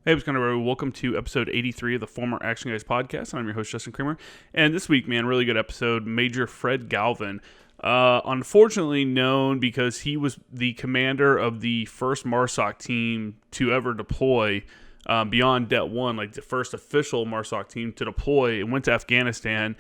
Hey, what's going on? Welcome to episode 83 of the Former Action Guys podcast. I'm your host, Justin Kramer. And this week, man, really good episode. Major Fred Galvin. Unfortunately known because he was the commander of the first MARSOC team to ever deploy beyond Det 1, like the first official MARSOC team to deploy and went to Afghanistan.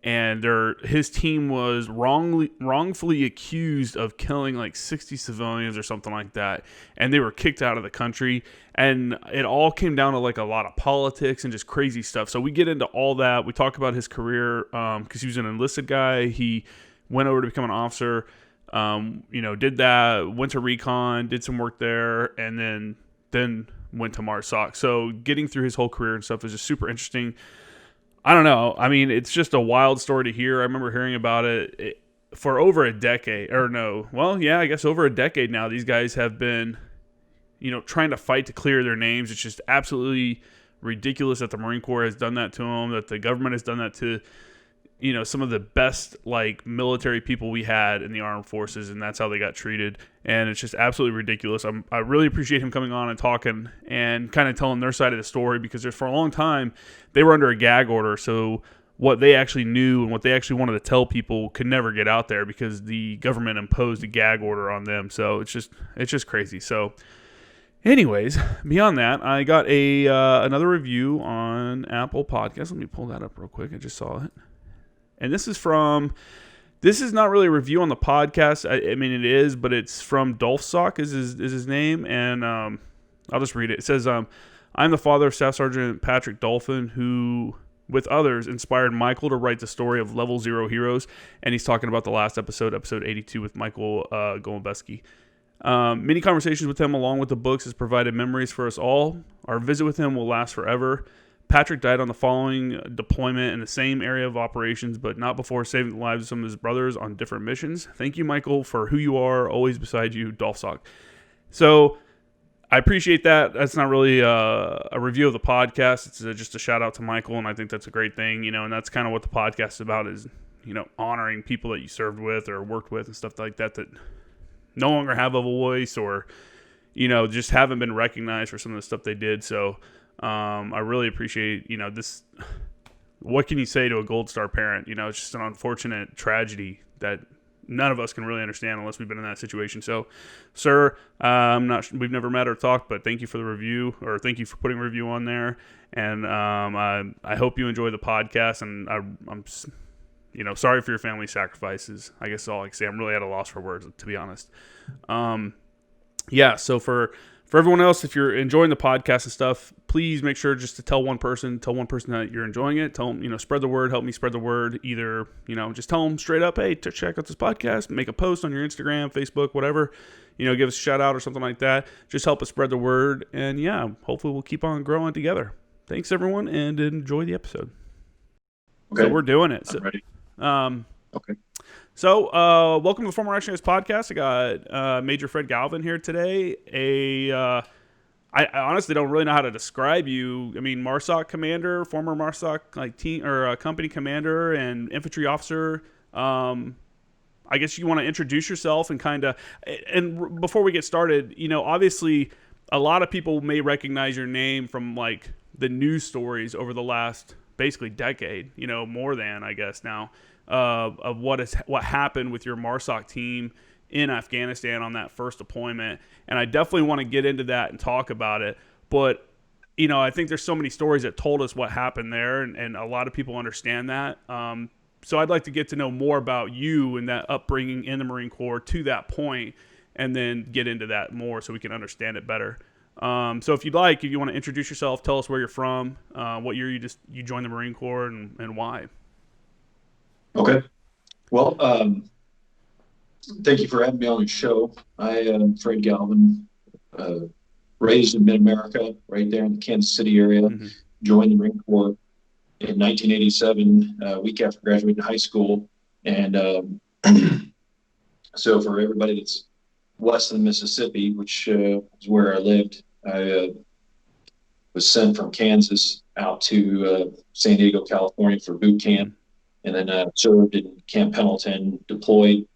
And his team was wrongfully accused of killing like 60 civilians or something like that, and they were kicked out of the country. And it all came down to like a lot of politics and just crazy stuff. So we get into all that. We talk about his career because he was an enlisted guy. He went over to become an officer. Did that. Went to Recon, did some work there, and then went to MARSOC. So getting through his whole career and stuff is just super interesting. I don't know. I mean, it's just a wild story to hear. I remember hearing about it for over a decade. I guess over a decade now. These guys have been, trying to fight to clear their names. It's just absolutely ridiculous that the Marine Corps has done that to them, that the government has done that to, some of the best, like, military people we had in the armed forces, and that's how they got treated. And it's just absolutely ridiculous. I really appreciate him coming on and talking and kind of telling their side of the story, because for a long time they were under a gag order. So what they actually knew and what they actually wanted to tell people could never get out there because the government imposed a gag order on them. So it's just crazy. So anyways, beyond that, I got another review on Apple Podcasts. Let me pull that up real quick. I just saw it. And this is not really a review on the podcast. I mean, it is, but it's from Dolphsock is his name. And I'll just read it. It says, I'm the father of Staff Sergeant Patrick Dolphin, who, with others, inspired Michael to write the story of Level 0 Heroes. And he's talking about the last episode 82 with Michael Golombesky. Many conversations with him along with the books has provided memories for us all. Our visit with him will last forever. Patrick died on the following deployment in the same area of operations, but not before saving the lives of some of his brothers on different missions. Thank you, Michael, for who you are. Always beside you, Dolphsock. So I appreciate that. That's not really a review of the podcast. It's just a shout out to Michael, and I think that's a great thing, and that's kind of what the podcast is about, is, honoring people that you served with or worked with and stuff like that no longer have a voice or, just haven't been recognized for some of the stuff they did. So I really appreciate, this. What can you say to a Gold Star parent? It's just an unfortunate tragedy that none of us can really understand unless we've been in that situation. So, sir, we've never met or talked, but thank you for the review, or thank you for putting a review on there. And I hope you enjoy the podcast. And I'm sorry for your family sacrifices. I guess all I can say. I'm really at a loss for words, to be honest. So for everyone else, if you're enjoying the podcast and stuff, please make sure just to tell one person that you're enjoying it. Tell them, spread the word, help me spread the word. Either, just tell them straight up, hey, check out this podcast, make a post on your Instagram, Facebook, whatever, give us a shout out or something like that. Just help us spread the word. And yeah, hopefully we'll keep on growing together. Thanks everyone, and enjoy the episode. Okay. So we're doing it. I'm ready. Okay. So, welcome to the Former Action Guys podcast. I got Major Fred Galvin here today. I honestly don't really know how to describe you. I mean, MARSOC commander, former MARSOC team or company commander, and infantry officer. I guess you want to introduce yourself and and before we get started, obviously a lot of people may recognize your name from like the news stories over the last basically decade. More than, I guess, now. Of what happened with your MARSOC team in Afghanistan on that first deployment. And I definitely want to get into that and talk about it. But, I think there's so many stories that told us what happened there, and a lot of people understand that. So I'd like to get to know more about you and that upbringing in the Marine Corps to that point, and then get into that more so we can understand it better. So if you want to introduce yourself, tell us where you're from, what year you joined the Marine Corps, and why. Okay. Well, thank you for having me on your show. I am Fred Galvin, raised in Mid-America, right there in the Kansas City area. Mm-hmm. Joined the Marine Corps in 1987, a week after graduating high school. And so for everybody that's west of the Mississippi, which is where I lived, I was sent from Kansas out to San Diego, California for boot camp. And then served in Camp Pendleton, deployed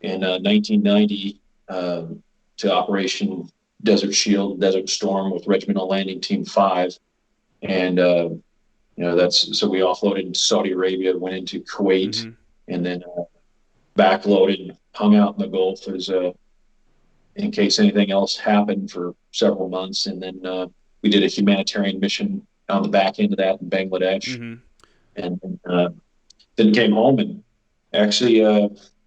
in 1990 to Operation Desert Shield, Desert Storm with Regimental Landing Team 5. And, so we offloaded into Saudi Arabia, went into Kuwait, and then backloaded, hung out in the Gulf as in case anything else happened for several months. And then we did a humanitarian mission on the back end of that in Bangladesh. And then came home and actually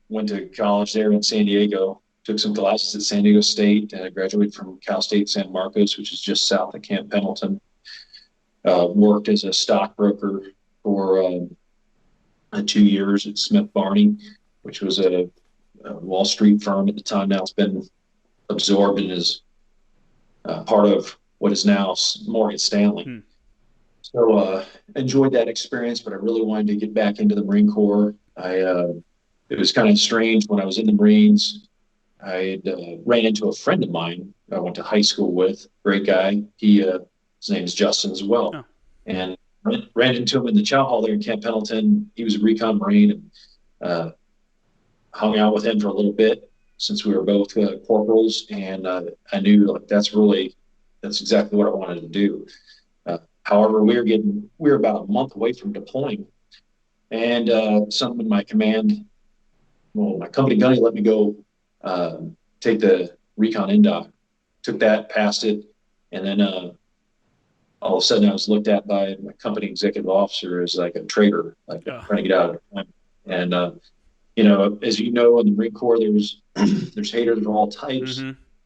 went to college there in San Diego, took some classes at San Diego State, graduated from Cal State San Marcos, which is just south of Camp Pendleton. Worked as a stockbroker for 2 years at Smith Barney, which was a Wall Street firm at the time. Now it's been absorbed and is part of what is now Morgan Stanley. So enjoyed that experience, but I really wanted to get back into the Marine Corps. It was kind of strange when I was in the Marines. I ran into a friend of mine I went to high school with, great guy. His name is Justin as well. Oh. And ran into him in the chow hall there in Camp Pendleton. He was a Recon Marine, and hung out with him for a little bit since we were both corporals. And I knew that's exactly what I wanted to do. However, we were about a month away from deploying, and some in my command, my company gunny let me go take the Recon indoc. Took that, passed it, and then all of a sudden I was looked at by my company executive officer as like a traitor, trying to get out of deployment. And as you know, in the Marine Corps, there's haters of all types,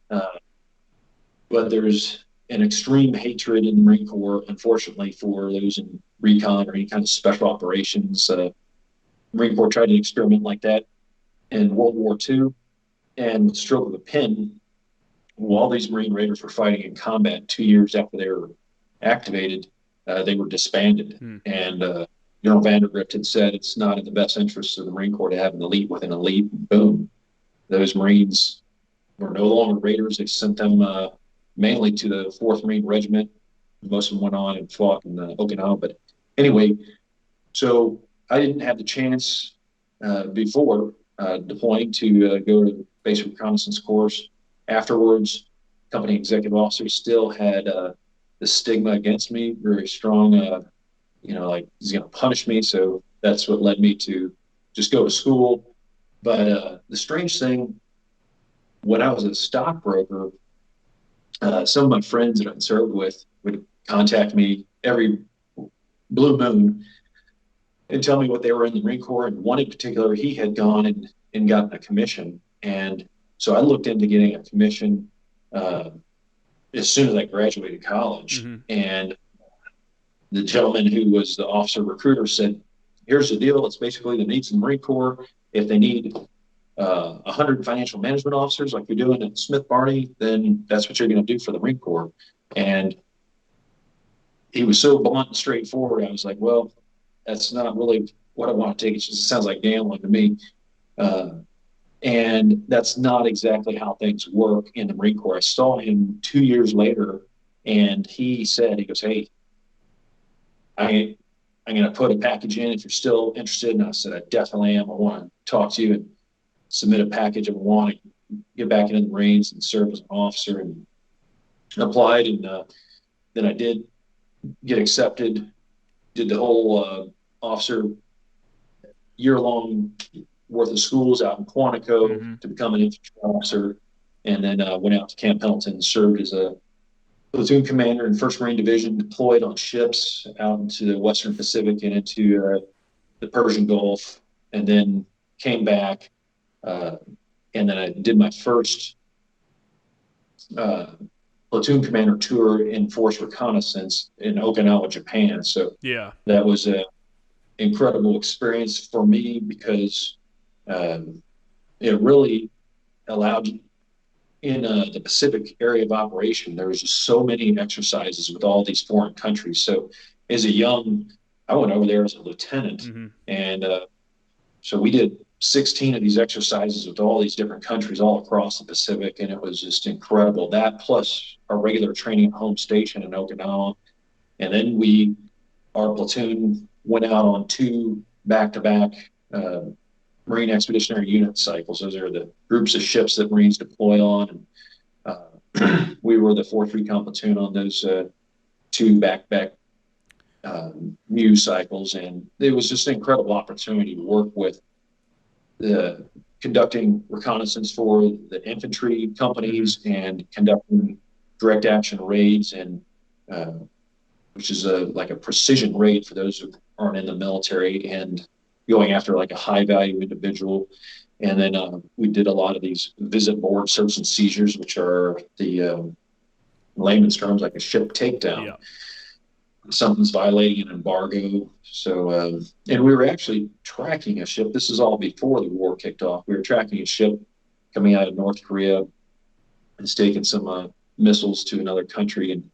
but there's an extreme hatred in the Marine Corps, unfortunately, for those in recon or any kind of special operations. The Marine Corps tried to experiment like that in World War II, and with the stroke of a pen, while these Marine Raiders were fighting in combat 2 years after they were activated, they were disbanded. And General Vandergrift had said it's not in the best interest of the Marine Corps to have an elite with an elite. Boom. Those Marines were no longer Raiders. They sent them mainly to the 4th Marine Regiment. Most of them went on and fought in Okinawa. But anyway, so I didn't have the chance before deploying to go to the basic reconnaissance course. Afterwards, company executive officers still had the stigma against me, very strong, like he's going to punish me. So that's what led me to just go to school. But the strange thing, when I was a stockbroker, some of my friends that I'd served with would contact me every blue moon and tell me what they were in the Marine Corps. And one in particular, he had gone and gotten a commission. And so I looked into getting a commission as soon as I graduated college. And the gentleman who was the officer recruiter said, here's the deal. It's basically the needs of the Marine Corps. If they need 100 financial management officers like you're doing at Smith Barney, then that's what you're going to do for the Marine Corps. And he was so blunt and straightforward. I was like, well, that's not really what I want to take. It just sounds like gambling to me. And that's not exactly how things work in the Marine Corps. I saw him 2 years later, and he goes, hey, I'm going to put a package in if you're still interested. And I said, I definitely am. I want to talk to you and submit a package of wanting to get back into the Marines and serve as an officer, and applied. And then I did get accepted, did the whole officer year-long worth of schools out in Quantico to become an infantry officer, and then went out to Camp Pendleton and served as a platoon commander in 1st Marine Division, deployed on ships out into the Western Pacific and into the Persian Gulf, and then came back. And then I did my first platoon commander tour in force reconnaissance in Okinawa, Japan. So that was an incredible experience for me because it really allowed in the Pacific area of operation. There was just so many exercises with all these foreign countries. So as I went over there as a lieutenant, and so we did 16 of these exercises with all these different countries all across the Pacific, and it was just incredible. That plus our regular training at home station in Okinawa. And then our platoon went out on 2 back-to-back Marine Expeditionary Unit cycles. Those are the groups of ships that Marines deploy on. And We were the fourth recon platoon on those two back-to-back Muse cycles, and it was just an incredible opportunity to work with the conducting reconnaissance for the infantry companies and conducting direct action raids, and uh, which is like a precision raid for those who aren't in the military, and going after like a high value individual. And then we did a lot of these visit board search and seizures, which are the layman's terms like a ship takedown. Yeah. Something's violating an embargo. So, and we were actually tracking a ship. This is all before the war kicked off. We were tracking a ship coming out of North Korea and taking some missiles to another country, and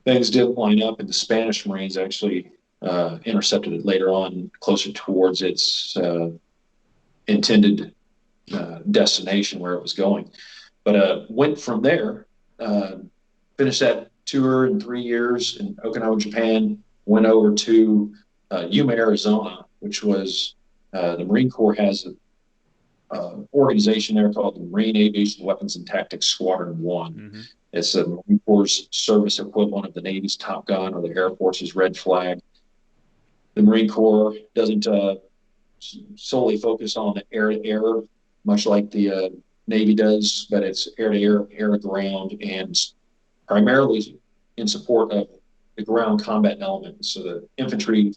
things didn't line up. And the Spanish Marines actually intercepted it later on, closer towards its intended destination where it was going. But went from there, finished that tour in 3 years in Okinawa, Japan, went over to Yuma, Arizona, which was the Marine Corps has an organization there called the Marine Aviation Weapons and Tactics Squadron 1. Mm-hmm. It's the Marine Corps service equivalent of the Navy's Top Gun or the Air Force's Red Flag. The Marine Corps doesn't solely focus on the air-to-air, much like the Navy does, but it's air-to-air, air-to-ground, and primarily in support of the ground combat element. So the infantry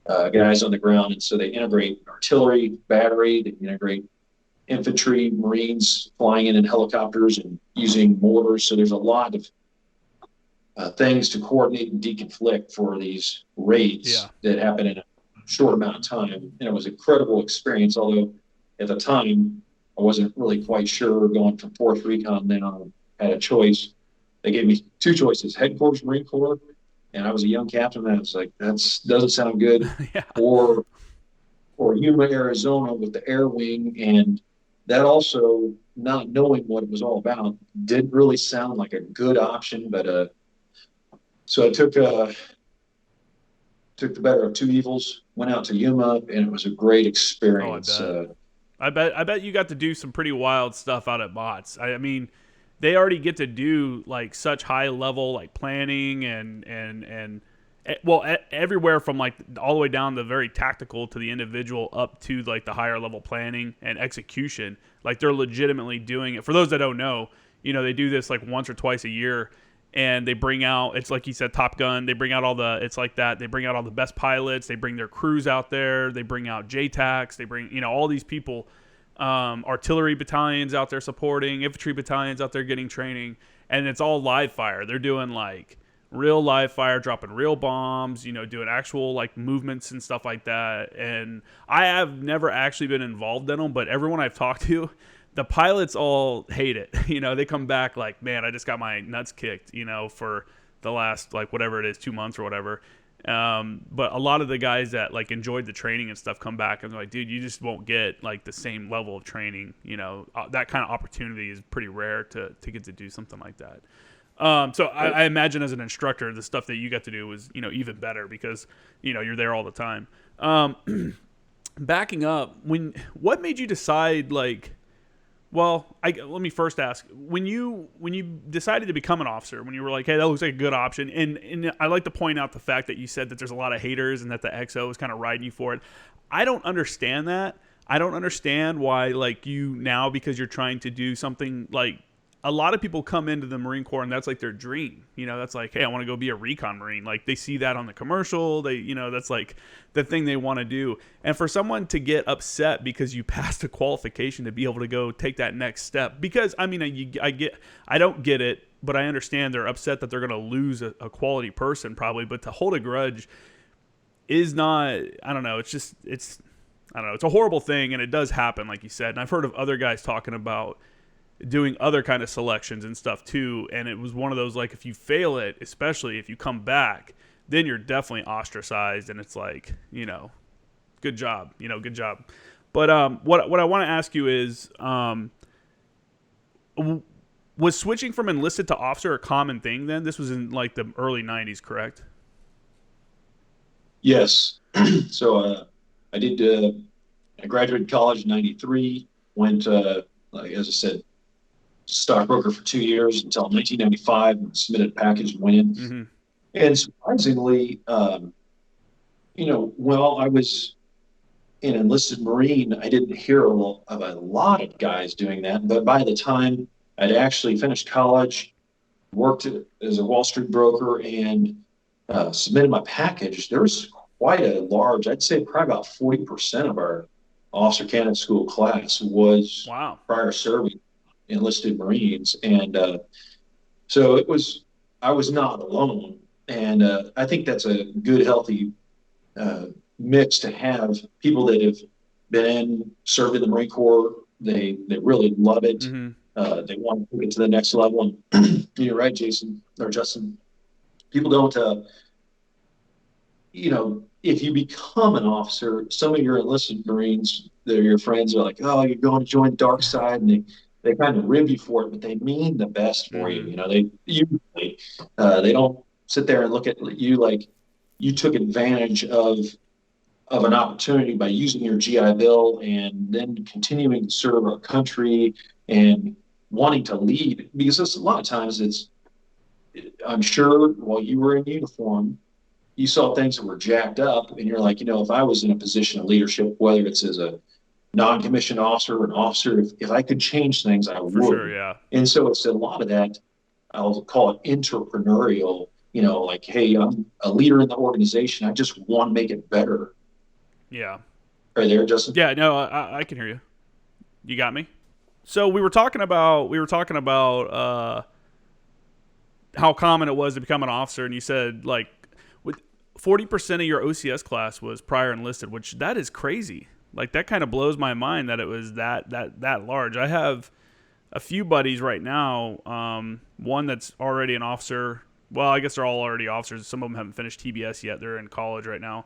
guys on the ground, and so they integrate artillery, battery, they integrate infantry, Marines flying in helicopters and using mortars. So there's a lot of things to coordinate and deconflict for these raids that happen in a short amount of time. And it was an incredible experience, although at the time I wasn't really quite sure. Going from 4th Recon, then I had a choice. They gave me two choices: Headquarters Marine Corps, and I was a young captain, and I was like, that doesn't sound good. Yeah. Or Yuma, Arizona with the air wing, and that also, not knowing what it was all about, didn't really sound like a good option. But so I took the better of two evils, went out to Yuma, and it was a great experience. Oh, I bet you got to do some pretty wild stuff out at Bots. I mean, they already get to do like such high level like planning and well, everywhere from like all the way down the very tactical to the individual up to like the higher level planning and execution. Like they're legitimately doing it. For those that don't know, they do this like once or twice a year, and they bring out, it's like you said, Top Gun. They bring out it's like that. They bring out all the best pilots. They bring their crews out there. They bring out JTACs. They bring, all these people, artillery battalions out there supporting, infantry battalions out there getting training, and it's all live fire. They're doing like real live fire, dropping real bombs, doing actual like movements and stuff like that. And I have never actually been involved in them, but everyone I've talked to, the pilots all hate it. They come back like, man, I just got my nuts kicked, for the last like whatever it is, 2 months or whatever. But a lot of the guys that like enjoyed the training and stuff come back and they're like, dude, you just won't get like the same level of training. That kind of opportunity is pretty rare to get to do something like that. So I imagine as an instructor, the stuff that you got to do was, even better because, you're there all the time. Backing up, what made you decide like, well, let me first ask, when you decided to become an officer, when you were like, hey, that looks like a good option, and I like to point out the fact that you said that there's a lot of haters and that the XO is kind of riding you for it. I don't understand that. I don't understand why, like, you now, because you're trying to do something like, a lot of people come into the Marine Corps and that's like their dream. That's like, hey, I want to go be a recon Marine. Like they see that on the commercial. That's like the thing they want to do. And for someone to get upset because you passed a qualification to be able to go take that next step, because I mean, I don't get it, but I understand they're upset that they're going to lose a quality person probably. But to hold a grudge is not, I don't know. It's a horrible thing. And it does happen, like you said. And I've heard of other guys talking about doing other kind of selections and stuff too, and it was one of those like, if you fail it, especially if you come back, then you're definitely ostracized, and it's like, good job, good job. But what I want to ask you is, was switching from enlisted to officer a common thing then? This was in like the early 90s, correct? Yes. So I did. I graduated college in '93. Went, like as I said, stockbroker for 2 years until 1995 and submitted a package and went in. Mm-hmm. And surprisingly, while I was an enlisted Marine, I didn't hear of a lot of guys doing that. But by the time I'd actually finished college, worked as a Wall Street broker, and submitted my package, there was quite a large, I'd say probably about 40% of our officer candidate school class was Wow. prior serving enlisted Marines. And so I was not alone. And I think that's a good, healthy mix to have people that have served in the Marine Corps. They really love it. Mm-hmm. They want to get to the next level. And you're right, Jason or Justin. People don't, if you become an officer, some of your enlisted Marines, they're your friends, are like, oh, you're going to join the dark side, and they kind of rib you for it, but they mean the best for you. They usually they don't sit there and look at you like you took advantage of an opportunity by using your GI Bill and then continuing to serve our country and wanting to lead. Because a lot of times I'm sure while you were in uniform, you saw things that were jacked up, and you're like, if I was in a position of leadership, whether it's as a non-commissioned officer or an officer, if I could change things, I would. For sure, yeah. And so it's a lot of that, I'll call it entrepreneurial, like, hey, I'm a leader in the organization. I just want to make it better. Yeah. Are you there, Justin? Yeah, no, I can hear you. You got me? So we were talking about how common it was to become an officer, and you said like 40% of your OCS class was prior enlisted, which that is crazy. Like that kind of blows my mind that it was that large. I have a few buddies right now. One that's already an officer. Well, I guess they're all already officers. Some of them haven't finished TBS yet. They're in college right now,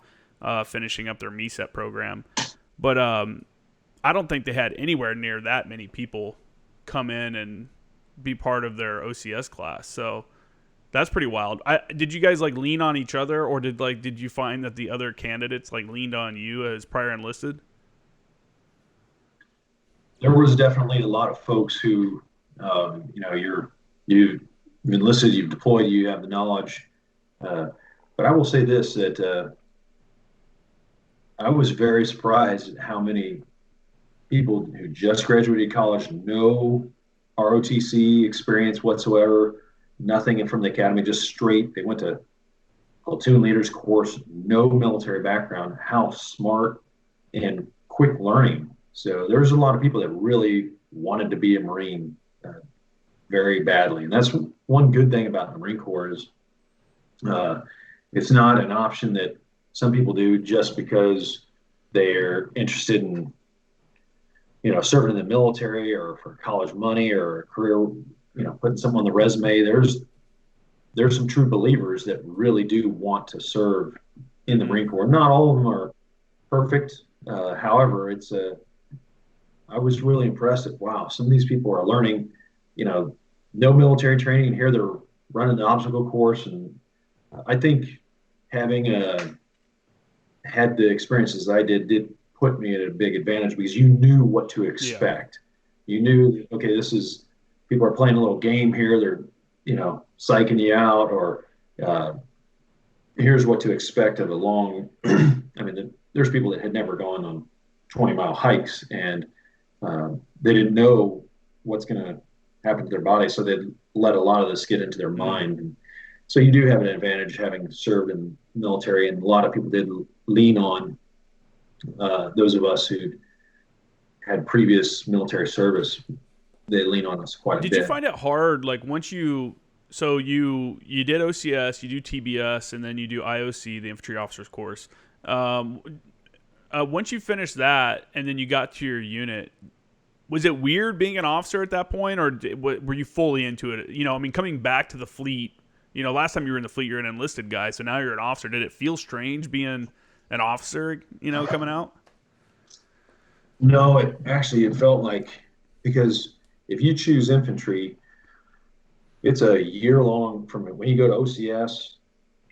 finishing up their MESEP program. But I don't think they had anywhere near that many people come in and be part of their OCS class. So that's pretty wild. Did you guys like lean on each other, or did you find that the other candidates like leaned on you as prior enlisted? There was definitely a lot of folks who, you've enlisted, you've deployed, you have the knowledge. But I will say this, that I was very surprised at how many people who just graduated college, no ROTC experience whatsoever, nothing from the academy, just straight. They went to platoon leaders course, no military background, how smart and quick learning. So there's a lot of people that really wanted to be a Marine very badly. And that's one good thing about the Marine Corps is it's not an option that some people do just because they're interested in, serving in the military or for college money or a career, putting someone on the resume. There's some true believers that really do want to serve in the Marine Corps. Not all of them are perfect. However, I was really impressed at, wow, some of these people are learning, no military training, and here they're running the obstacle course. And I think having had the experiences I did put me at a big advantage because you knew what to expect. Yeah. You knew, okay, people are playing a little game here. They're, psyching you out, or here's what to expect of a long, there's people that had never gone on 20-mile hikes, and they didn't know what's going to happen to their body. So they let a lot of this get into their mind. And so you do have an advantage having served in the military, and a lot of people did lean on those of us who had previous military service. They lean on us quite a bit. Did you find it hard, like once you did OCS, you do TBS, and then you do IOC, the infantry officers course. Once you finished that and then you got to your unit, was it weird being an officer at that point, or were you fully into it? Coming back to the fleet, last time you were in the fleet, you're an enlisted guy, so now you're an officer. Did it feel strange being an officer, coming out? No, it felt like, because if you choose infantry, it's a year long from when you go to OCS,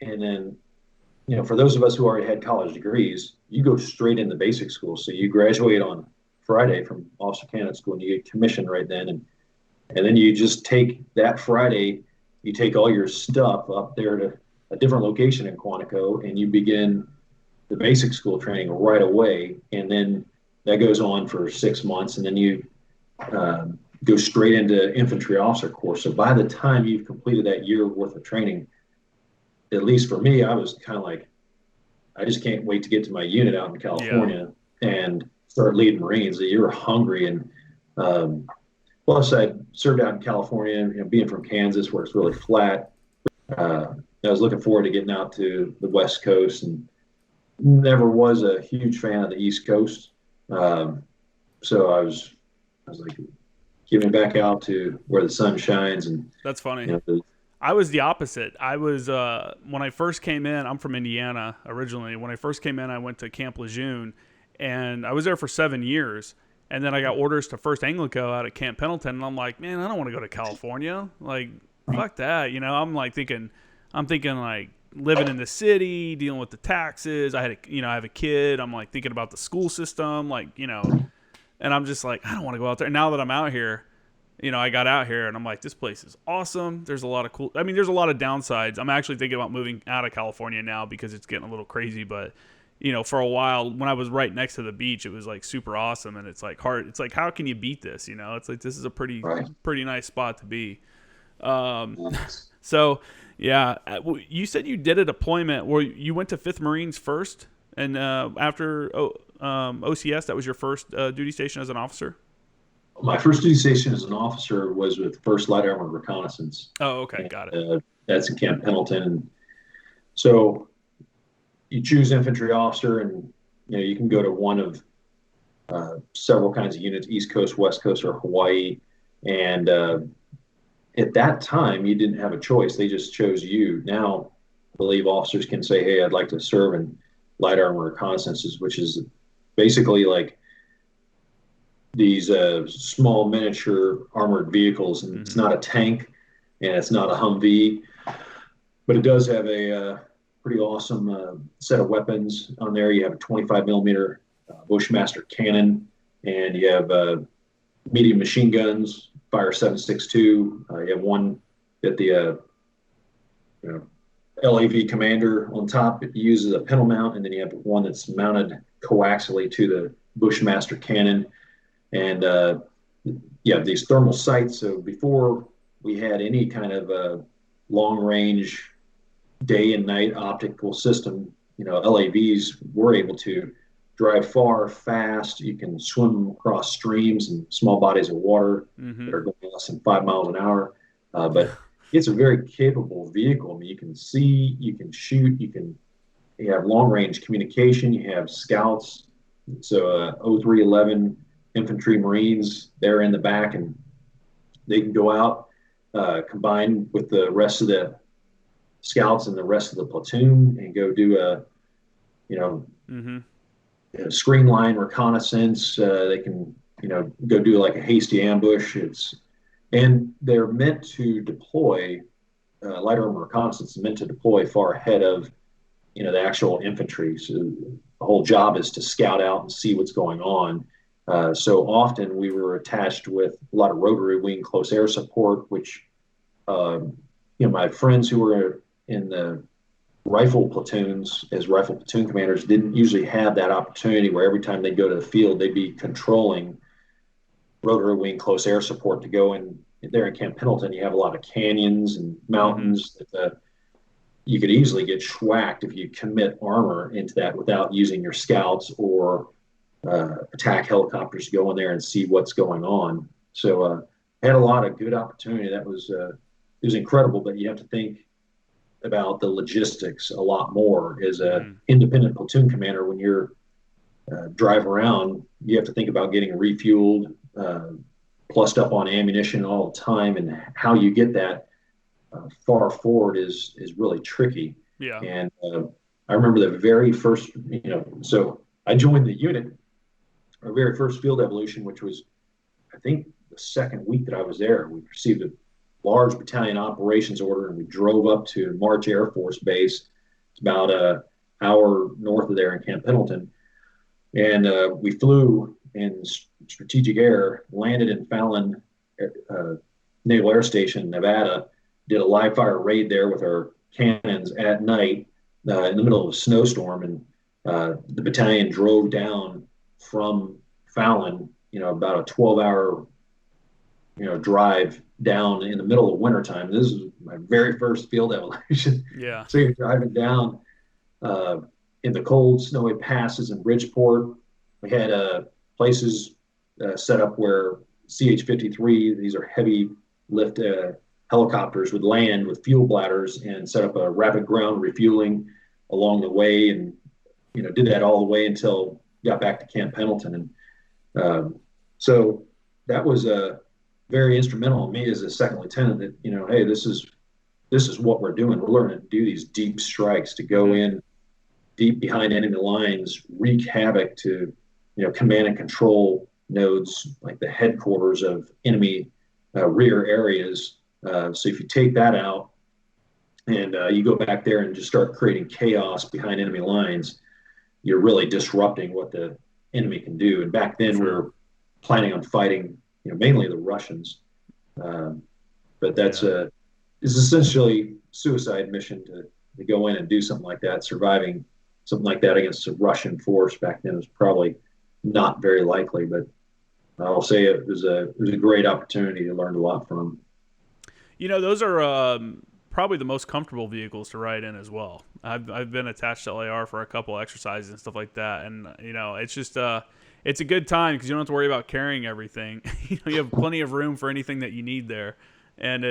and then, for those of us who already had college degrees, you go straight into basic school. So you graduate on Friday from officer candidate school, and you get commissioned right then. And then you just take that Friday, you take all your stuff up there to a different location in Quantico, and you begin the basic school training right away. And then that goes on for 6 months, and then you go straight into infantry officer course. So by the time you've completed that year worth of training, at least for me, I was kind of like, I just can't wait to get to my unit out in California and start leading Marines. You're hungry. And plus, I served out in California, being from Kansas where it's really flat. I was looking forward to getting out to the West Coast, and never was a huge fan of the East Coast. So I was like, get me back out to where the sun shines. And that's funny. I was the opposite. I was when I first came in. I'm from Indiana originally. When I first came in, I went to Camp Lejeune, and I was there for 7 years. And then I got orders to First Anglico out at Camp Pendleton, and I'm like, man, I don't want to go to California. Like, fuck that. I'm like thinking like living in the city, dealing with the taxes. I have a kid. I'm like thinking about the school system, and I'm just like, I don't want to go out there. And now that I'm out here, I got out here and I'm like, this place is awesome. There's a lot of there's a lot of downsides. I'm actually thinking about moving out of California now because it's getting a little crazy. But, for a while when I was right next to the beach, it was like super awesome. And it's like hard. It's like, how can you beat this? It's like, this is a pretty nice spot to be. So yeah, you said you did a deployment where you went to 5th Marines first, and after OCS, that was your first duty station as an officer? My first duty station as an officer was with 1st Light Armored Reconnaissance. Oh, okay, got it. That's in Camp Pendleton. And so you choose infantry officer, and you can go to one of several kinds of units: East Coast, West Coast, or Hawaii. And at that time, you didn't have a choice; they just chose you. Now, I believe officers can say, "Hey, I'd like to serve in light armor reconnaissances," which is basically like these small miniature armored vehicles. And it's not a tank, and it's not a Humvee, but it does have a pretty awesome set of weapons on there. You have a 25 millimeter Bushmaster cannon, and you have medium machine guns, fire 7.62. You have one that the LAV commander on top uses a pintle mount, and then you have one that's mounted coaxially to the Bushmaster cannon. And you have these thermal sights. So before we had any kind of long range day and night optical system, LAVs were able to drive far, fast. You can swim across streams and small bodies of water that are going less than 5 miles an hour. But it's a very capable vehicle. I mean, you can see, you can shoot, you have long range communication, you have scouts. So 0311 infantry Marines, they're in the back, and they can go out, combine with the rest of the scouts and the rest of the platoon, and go do a screen line reconnaissance. They can go do like a hasty ambush. And they're meant to deploy. Light armor reconnaissance is meant to deploy far ahead of the actual infantry. So the whole job is to scout out and see what's going on. So often we were attached with a lot of rotary wing close air support, which my friends who were in the rifle platoons as rifle platoon commanders didn't usually have that opportunity, where every time they'd go to the field, they'd be controlling rotary wing close air support to go in. There in Camp Pendleton, you have a lot of canyons and mountains that you could easily get schwacked if you commit armor into that without using your scouts or attack helicopters to go in there and see what's going on. So I had a lot of good opportunity. That was it was incredible, but you have to think about the logistics a lot more as a independent platoon commander. When you're driving around, you have to think about getting refueled, plussed up on ammunition all the time, and how you get that far forward is really tricky. Yeah. And I remember the very first, so I joined the unit, our very first field evolution, which was, I think, the second week that I was there. We received a large battalion operations order, and we drove up to March Air Force Base. It's about an hour north of there in Camp Pendleton. And we flew in strategic air, landed in Fallon Naval Air Station in Nevada, did a live fire raid there with our cannons at night in the middle of a snowstorm, and the battalion drove down from Fallon, about a 12-hour, drive down in the middle of wintertime. This is my very first field evolution. Yeah. So you're driving down in the cold, snowy passes in Bridgeport. We had places set up where CH-53, these are heavy lift helicopters, would land with fuel bladders and set up a rapid ground refueling along the way, and did that all the way until got back to Camp Pendleton. And so that was very instrumental in me as a second lieutenant, that hey, this is what we're doing. We're learning to do these deep strikes, to go in deep behind enemy lines, wreak havoc to command and control nodes, like the headquarters of enemy rear areas. So if you take that out and you go back there and just start creating chaos behind enemy lines, you're really disrupting what the enemy can do. And back then we were planning on fighting, mainly the Russians. But that's is essentially suicide mission to go in and do something like that. Surviving something like that against a Russian force back then was probably not very likely, but I'll say it was a great opportunity to learn a lot from. Those are probably the most comfortable vehicles to ride in as well. I've been attached to LAR for a couple exercises and stuff like that, and it's just it's a good time because you don't have to worry about carrying everything. You have plenty of room for anything that you need there, and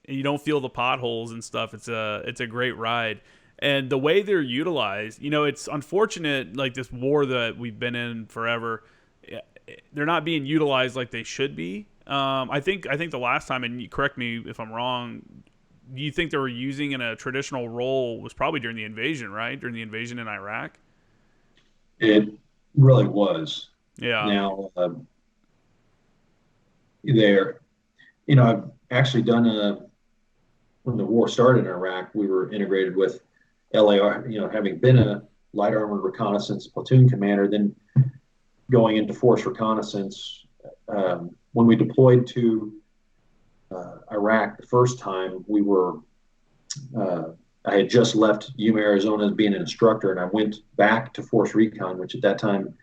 you don't feel the potholes and stuff. It's a great ride. And the way they're utilized, it's unfortunate, like this war that we've been in forever, they're not being utilized like they should be. I think the last time, and you correct me if I'm wrong, do you think they were using in a traditional role was probably during the invasion, right? During the invasion in Iraq? It really was. Yeah. Now, I've actually done when the war started in Iraq, we were integrated with LAR, having been a light armored reconnaissance platoon commander, then going into force reconnaissance. When we deployed to Iraq the first time, I had just left Yuma, Arizona as being an instructor, and I went back to Force Recon, which at that time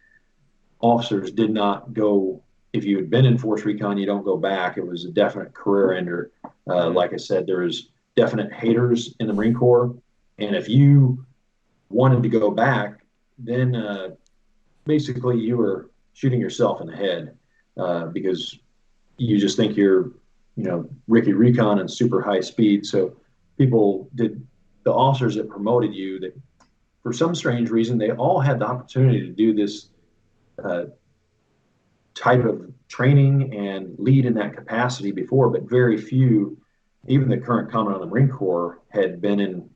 officers did not go. If you had been in Force Recon, you don't go back. It was a definite career ender. Like I said, there was definite haters in the Marine Corps, and if you wanted to go back, then basically you were shooting yourself in the head because you just think you're, Ricky Recon and super high speed. So the officers that promoted you, that for some strange reason, they all had the opportunity to do this type of training and lead in that capacity before, but very few, even the current commandant of the Marine Corps, had been in,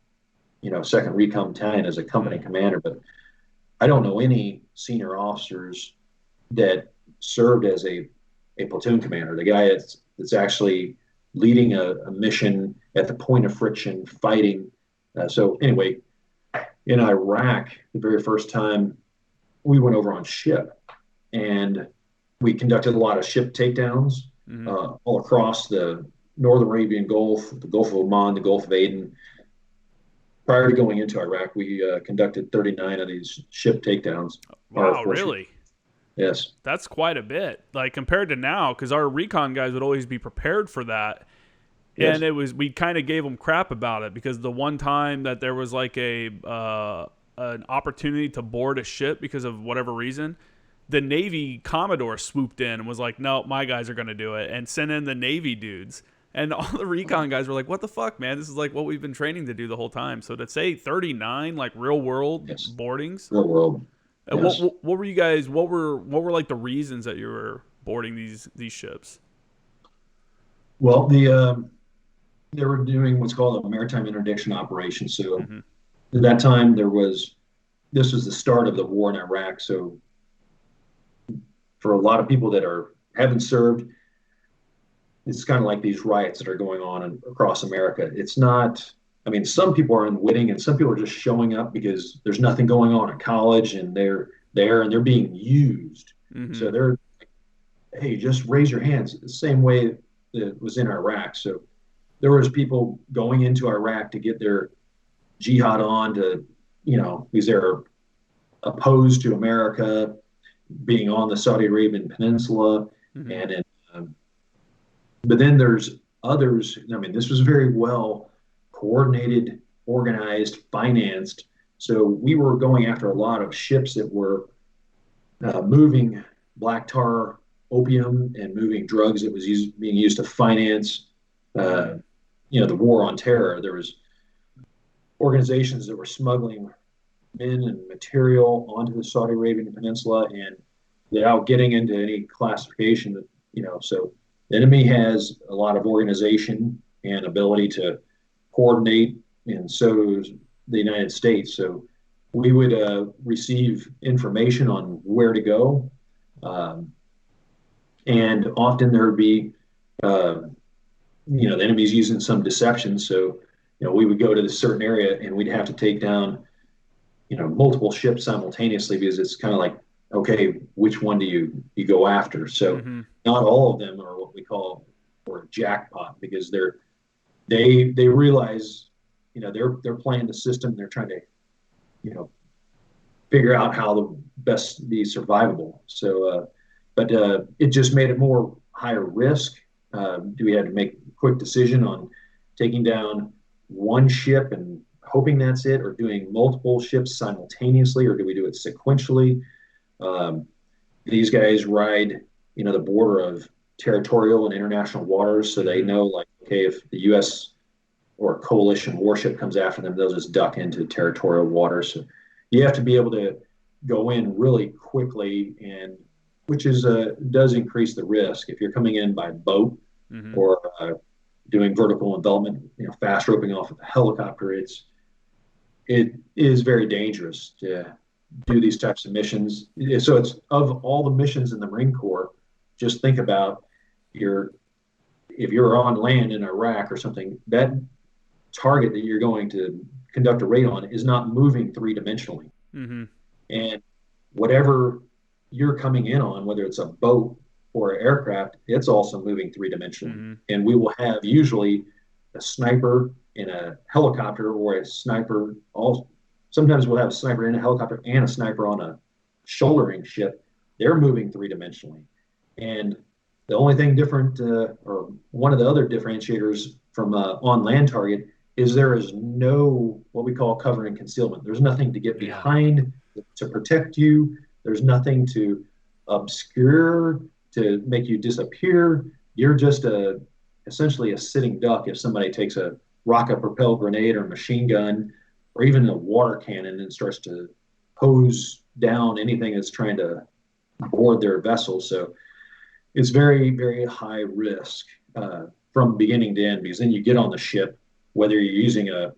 Second Recon Battalion as a company commander. But I don't know any senior officers that served as a platoon commander, the guy that's actually leading a mission at the point of friction, fighting. So anyway, in Iraq, the very first time we went over on ship, and we conducted a lot of ship takedowns all across the Northern Arabian Gulf, the Gulf of Oman, the Gulf of Aden. Prior to going into Iraq, we conducted 39 of these ship takedowns. Wow, really? Yes. That's quite a bit. Like compared to now, because our recon guys would always be prepared for that. Yes. And we kind of gave them crap about it because the one time that there was like an opportunity to board a ship because of whatever reason, the Navy Commodore swooped in and was like, no, my guys are going to do it, and sent in the Navy dudes. And all the recon guys were like, what the fuck, man? This is like what we've been training to do the whole time. So to say 39 like real world boardings. Real world. Yes. What were you guys, what were like the reasons that you were boarding these ships? Well, they were doing what's called a maritime interdiction operation. So at that time this was the start of the war in Iraq. So for a lot of people that haven't served, it's kind of like these riots that are going on across America. It's not, some people are unwitting and some people are just showing up because there's nothing going on at college and they're there and they're being used. So they're, hey, just raise your hands. The same way that was in Iraq. So there was people going into Iraq to get their jihad on to, because they're opposed to America being on the Saudi Arabian Peninsula. Mm-hmm. And but then there's others. I mean, this was very well coordinated, organized, financed. So we were going after a lot of ships that were moving black tar opium and moving drugs that was being used to finance, the war on terror. There was organizations that were smuggling men and material onto the Saudi Arabian Peninsula, and without getting into any classification, so the enemy has a lot of organization and ability to coordinate, and so does the United States. So we would receive information on where to go, and often there would be, the enemy's using some deception. So, we would go to this certain area and we'd have to take down, multiple ships simultaneously, because it's kind of like, okay, which one do you go after? So not all of them are what we call or jackpot, because they realize, they're playing the system. They're trying to, figure out how to best be survivable. So, but it just made it more higher risk. We had to make a quick decision on taking down one ship and hoping that's it, or doing multiple ships simultaneously, or do we do it sequentially? These guys ride, the border of territorial and international waters, so they know, like, okay, if the U.S. or a coalition warship comes after them, they'll just duck into territorial waters. So you have to be able to go in really quickly, and which is does increase the risk. If you're coming in by boat or doing vertical envelopment, fast roping off of a helicopter, it is very dangerous to do these types of missions. So it's, of all the missions in the Marine Corps, just think about if you're on land in Iraq or something, that target that you're going to conduct a raid on is not moving three-dimensionally. And whatever you're coming in on, whether it's a boat or an aircraft, it's also moving three-dimensionally. And we will have usually a sniper in a helicopter, or a sniper. Sometimes we'll have a sniper in a helicopter and a sniper on a shouldering ship. They're moving three-dimensionally. And the only thing different, or one of the other differentiators from on land target, is there is no what we call cover and concealment. There's nothing to get behind to protect you. There's nothing to obscure, to make you disappear. You're just essentially a sitting duck if somebody takes a rocket-propelled grenade or machine gun or even a water cannon and starts to hose down anything that's trying to board their vessel. So it's very, very high risk from beginning to end, because then you get on the ship, whether you're using a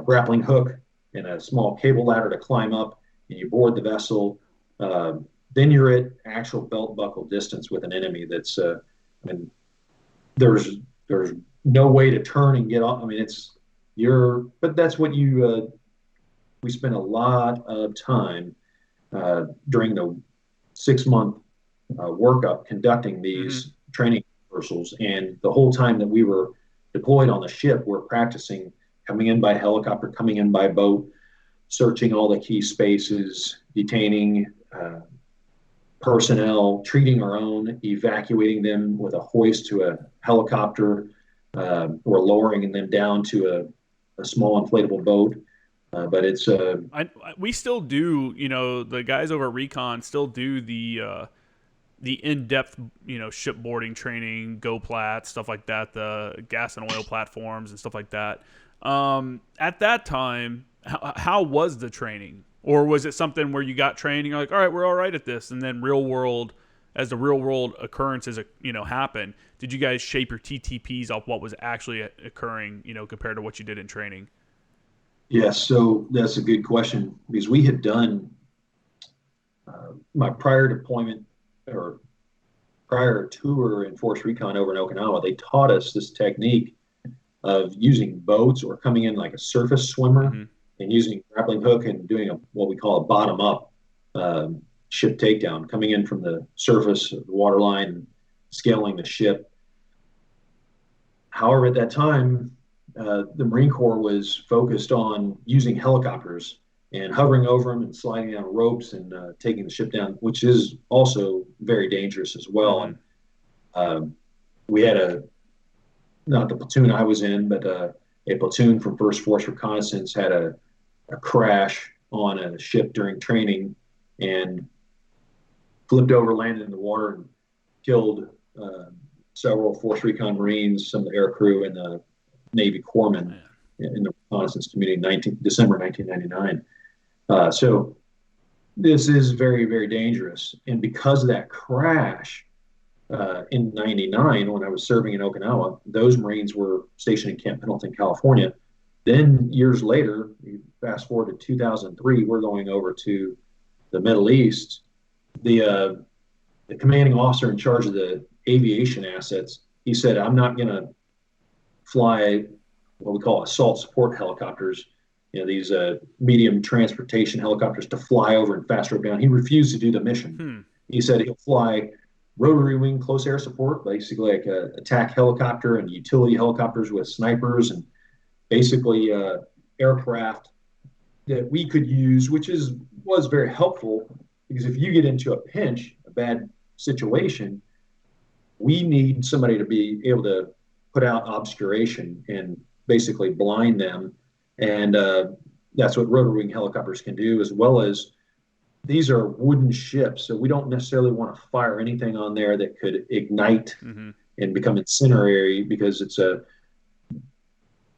grappling hook and a small cable ladder to climb up, and you board the vessel, then you're at actual belt buckle distance with an enemy that's, and there's no way to turn and get off. I mean, but that's what we spent a lot of time during the 6-month workup conducting these training rehearsals. And the whole time that we were deployed on the ship, we're practicing coming in by helicopter, coming in by boat, searching all the key spaces, detaining personnel, treating our own, evacuating them with a hoist to a helicopter, or lowering them down to a small inflatable boat. But it's we still do, the guys over at Recon still do the in-depth, shipboarding training, go plat, stuff like that, the gas and oil platforms and stuff like that. At that time, how was the training? Or was it something where you got trained and you're like, all right, we're all right at this, and then as the real world occurrences, happen, did you guys shape your TTPs off what was actually occurring, compared to what you did in training? Yes, so that's a good question, because we had done my prior deployment or prior tour in Force Recon over in Okinawa. They taught us this technique of using boats or coming in like a surface swimmer and using grappling hook and doing what we call a bottom-up ship takedown, coming in from the surface of the waterline, scaling the ship. However, at that time, the Marine Corps was focused on using helicopters and hovering over them and sliding down ropes and taking the ship down, which is also very dangerous as well. Mm-hmm. And we had not the platoon I was in, but a platoon from First Force Reconnaissance had a crash on a ship during training and flipped over, landed in the water, and killed several Force Recon Marines, some of the air crew, and the Navy corpsmen in the reconnaissance community in December 1999. So this is very, very dangerous. And because of that crash in 99, when I was serving in Okinawa, those Marines were stationed in Camp Pendleton, California. Then years later, fast forward to 2003, we're going over to the Middle East. The commanding officer in charge of the aviation assets, he said, I'm not going to fly what we call assault support helicopters, these medium transportation helicopters to fly over and fast rope down. He refused to do the mission. He said he'll fly rotary wing close air support, basically like a attack helicopter and utility helicopters with snipers and basically aircraft that we could use, which was very helpful because if you get into a pinch, a bad situation, we need somebody to be able to put out obscuration and basically blind them. And that's what rotary wing helicopters can do, as well as these are wooden ships. So we don't necessarily want to fire anything on there that could ignite and become incendiary because it's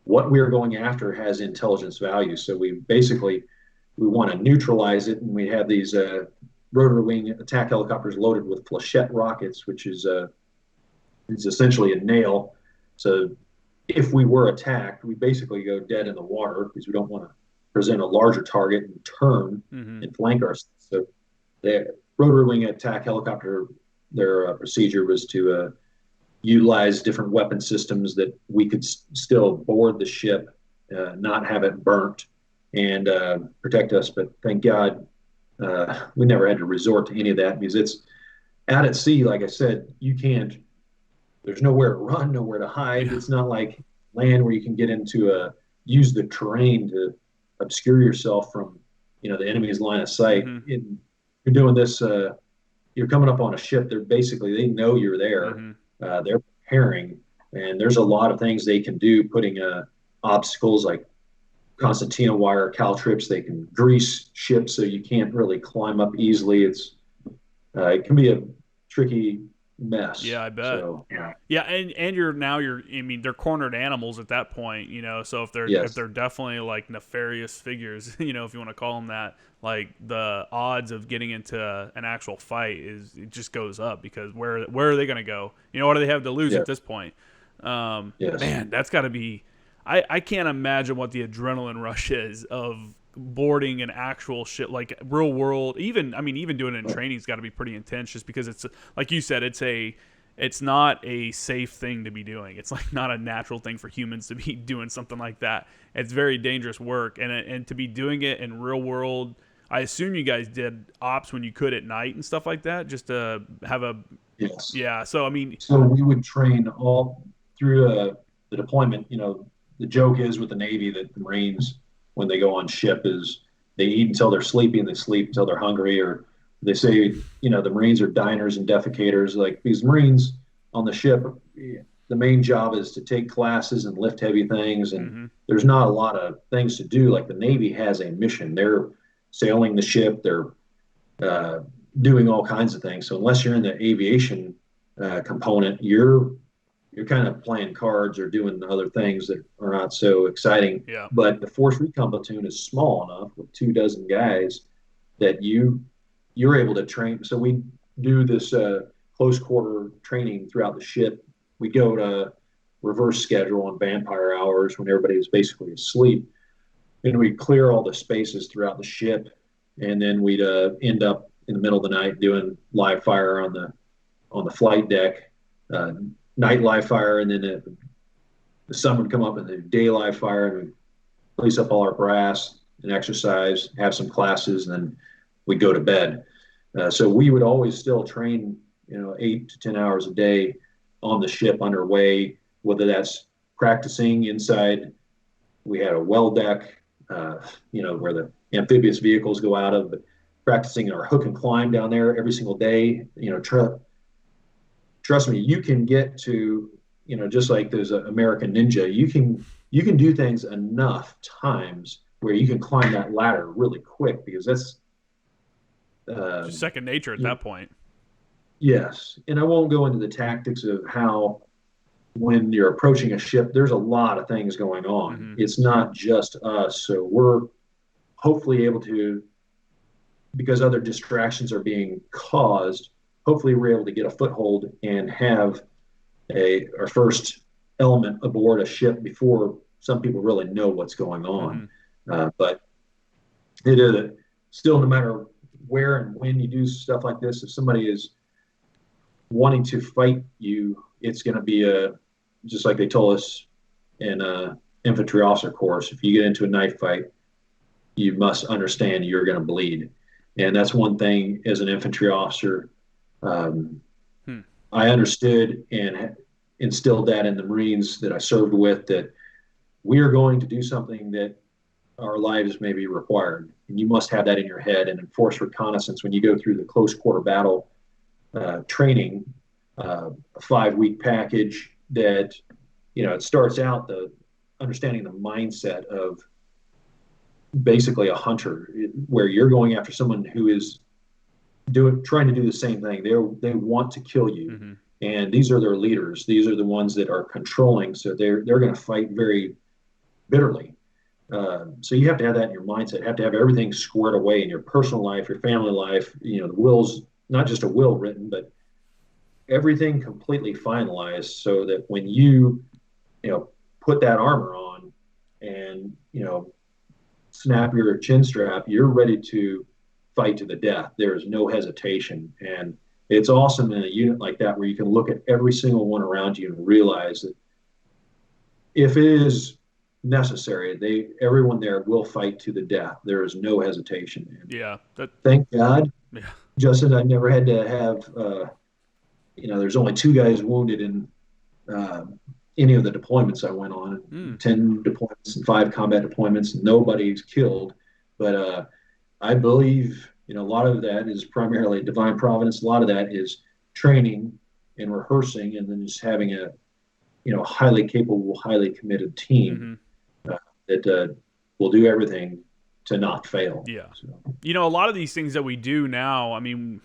what we're going after has intelligence value. So we want to neutralize it. And we have these rotary wing attack helicopters loaded with flechette rockets, which is essentially a nail. So if we were attacked, we basically go dead in the water because we don't want to present a larger target and turn and flank ourselves. So the rotary wing attack helicopter, their procedure was to utilize different weapon systems that we could still board the ship, not have it burnt, and protect us. But thank God we never had to resort to any of that because it's out at sea. Like I said, there's nowhere to run, nowhere to hide. It's not like land where you can get into use the terrain to obscure yourself from, the enemy's line of sight. You're doing this, you're coming up on a ship. They know you're there. They're preparing, and there's a lot of things they can do, putting obstacles like concertina wire, caltrips. They can grease ships so you can't really climb up easily. It can be a tricky mess. Yeah, I bet. So, yeah, and they're cornered animals at that point, so if they're definitely like nefarious figures, if you want to call them that, like the odds of getting into an actual fight it just goes up because where are they going to go? What do they have to lose at this point? Man, that's got to be I can't imagine what the adrenaline rush is of boarding an actual ship, like real world. Even doing it in training has got to be pretty intense, just because it's like you said, it's not a safe thing to be doing. It's like not a natural thing for humans to be doing something like that. It's very dangerous work, and to be doing it in real world. I assume you guys did ops when you could at night and stuff like that, just to have a yeah. So we would train all through the deployment. The joke is with the Navy that the Marines, when they go on ship, is they eat until they're sleepy and they sleep until they're hungry, or they say, the Marines are diners and defecators. Like these Marines on the ship, the main job is to take classes and lift heavy things. And there's not a lot of things to do. Like the Navy has a mission. They're sailing the ship. They're doing all kinds of things. So unless you're in the aviation component, you're kind of playing cards or doing other things that are not so exciting. Yeah. But the Force Recon platoon is small enough with 24 guys that you're able to train. So we do this close quarter training throughout the ship. We go to reverse schedule on vampire hours when everybody is basically asleep, and we clear all the spaces throughout the ship, and then we'd end up in the middle of the night doing live fire on the flight deck. Night live fire, and then the sun would come up and the day live fire, and we'd place up all our brass and exercise, have some classes, and then we'd go to bed. So we would always still train, 8 to 10 hours a day on the ship underway, whether that's practicing inside. We had a well deck, where the amphibious vehicles go out of, but practicing our hook and climb down there every single day. Trust me, you can get to, just like there's an American Ninja, you can do things enough times where you can climb that ladder really quick, because that's just second nature at that point. Yes. And I won't go into the tactics of how, when you're approaching a ship, there's a lot of things going on. Mm-hmm. It's not just us. So we're hopefully able to, because other distractions are being caused, hopefully we're able to get a foothold and have our first element aboard a ship before some people really know what's going on. Mm-hmm. But it is still, no matter where and when you do stuff like this, if somebody is wanting to fight you, it's going to be just like they told us in infantry officer course, if you get into a knife fight, you must understand you're going to bleed. And that's one thing as an infantry officer, I understood and instilled that in the Marines that I served with, that we are going to do something that our lives may be required. And you must have that in your head. And in force reconnaissance, when you go through the close quarter battle training, a 5-week package, that, it starts out the understanding the mindset of basically a hunter, where you're going after someone who is trying to do the same thing. They want to kill you. Mm-hmm. And these are their leaders. These are the ones that are controlling. So they're going to fight very bitterly. So you have to have that in your mindset. You have to have everything squared away in your personal life, your family life. The will's not just a will written, but everything completely finalized, so that when you put that armor on and snap your chin strap, you're ready to fight to the death. There is no hesitation. And it's awesome in a unit like that, where you can look at every single one around you and realize that if it is necessary, everyone there will fight to the death. There is no hesitation. And yeah. Thank God, Justin, I never had to have, there's only 2 guys wounded in any of the deployments I went on, 10 deployments and 5 combat deployments. Nobody's killed. But I believe, a lot of that is primarily divine providence. A lot of that is training and rehearsing, and then just having a, highly capable, highly committed team that will do everything to not fail. Yeah. So. A lot of these things that we do now, I mean,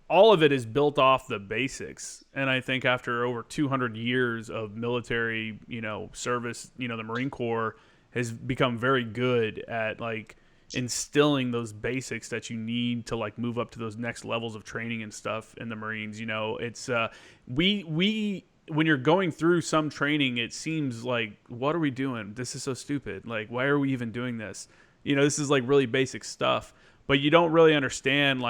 all of it is built off the basics. And I think after over 200 years of military, service, the Marine Corps has become very good at instilling those basics that you need to move up to those next levels of training and stuff in the Marines. It's we when you're going through some training, it seems like, what are we doing? This is so stupid. Why are we even doing this? This is really basic stuff, but you don't really understand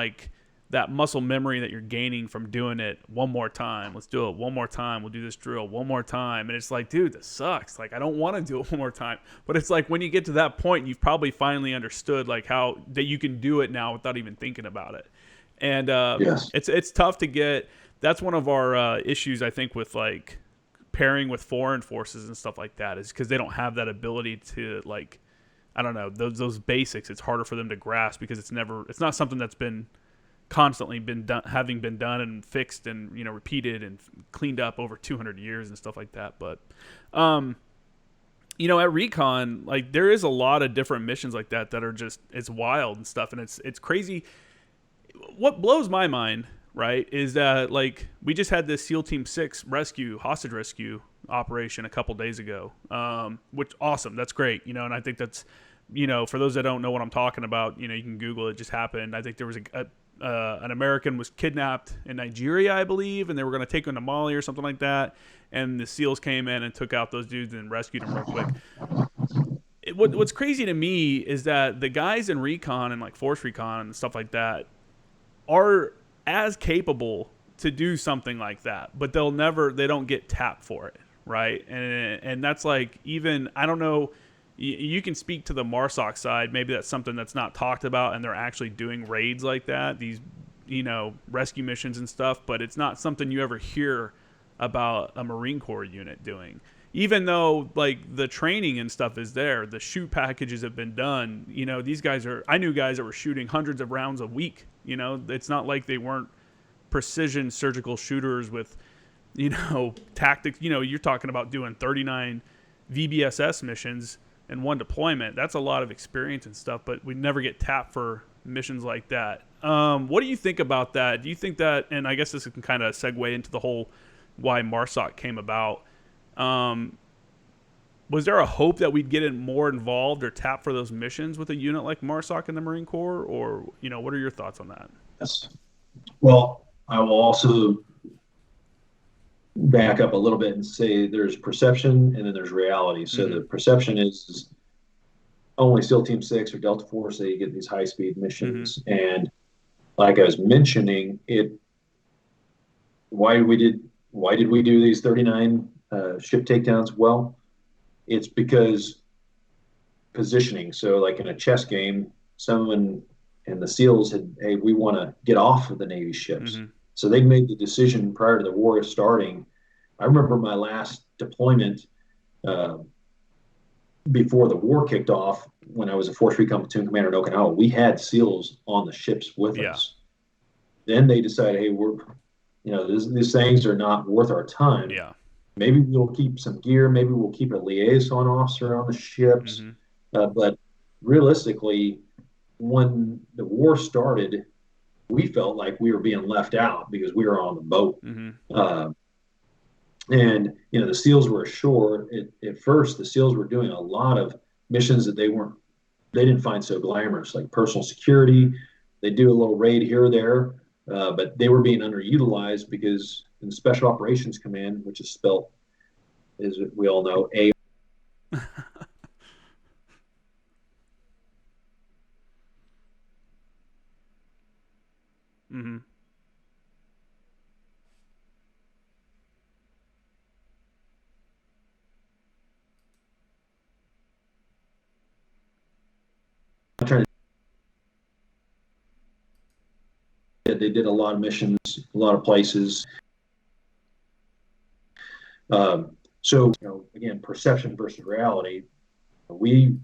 that muscle memory that you're gaining from doing it one more time. Let's do it one more time. We'll do this drill one more time. And it's dude, this sucks. I don't want to do it one more time. But it's when you get to that point, you've probably finally understood how that you can do it now without even thinking about it. And yes. It's tough to get. That's one of our issues, I think, with pairing with foreign forces and stuff like that, is because they don't have that ability to I don't know, those basics. It's harder for them to grasp because it's not something that's been constantly been done, having been done and fixed and repeated and cleaned up over 200 years and stuff like that. But at Recon, there is a lot of different missions like that are just, it's wild and stuff, and it's crazy. What blows my mind, right, is that we just had this SEAL Team 6 hostage rescue operation a couple days ago, which awesome, that's great, and I think that's, for those that don't know what I'm talking about, you can Google it. Just happened. I think there was an American was kidnapped in Nigeria, I believe, and they were going to take him to Mali or something like that. And the SEALs came in and took out those dudes and rescued them real quick. What's crazy to me is that the guys in Recon and Force Recon and stuff like that are as capable to do something like that, but they don't get tapped for it, right? And that's even, I don't know. You can speak to the MARSOC side. Maybe that's something that's not talked about, and they're actually doing raids like that, these, rescue missions and stuff. But it's not something you ever hear about a Marine Corps unit doing. Even though like the training and stuff is there, the shoot packages have been done. You know, these guys are. I knew guys that were shooting hundreds of rounds a week. You know, it's not like they weren't precision surgical shooters with, you know, tactics. You know, you're talking about doing 39 VBSS missions in one deployment. That's a lot of experience and stuff, but we never get tapped for missions like that. What do you think about that? Do you think that, and I guess this can kind of segue into the whole why MARSOC came about. Was there a hope that we'd get in more involved or tap for those missions with a unit like MARSOC in the Marine Corps? Or, you know, what are your thoughts on that? Yes. Well, I will also back up a little bit and say there's perception and then there's reality. So the perception is only SEAL Team 6 or Delta Force, they get these high-speed missions. And like I was mentioning, why did we do these 39 ship takedowns? Well, it's because positioning. So like in a chess game, someone in the SEALs had, hey, we want to get off of the Navy ships. So they made the decision prior to the war starting. I remember my last deployment before the war kicked off, when I was a Force Recon Platoon commander in Okinawa, we had SEALs on the ships with us. Then they decided, hey, these things are not worth our time. Maybe we'll keep some gear. Maybe we'll keep a liaison officer on the ships. But realistically, when the war started, we felt like we were being left out because we were on the boat. And, you know, the SEALs were ashore. At first, the SEALs were doing a lot of missions that they didn't find so glamorous, like personal security. They do a little raid here or there, but they were being underutilized because in the Special Operations Command, which is spelled, as we all know, A. They did a lot of missions, a lot of places. So, you know, again, perception versus reality. We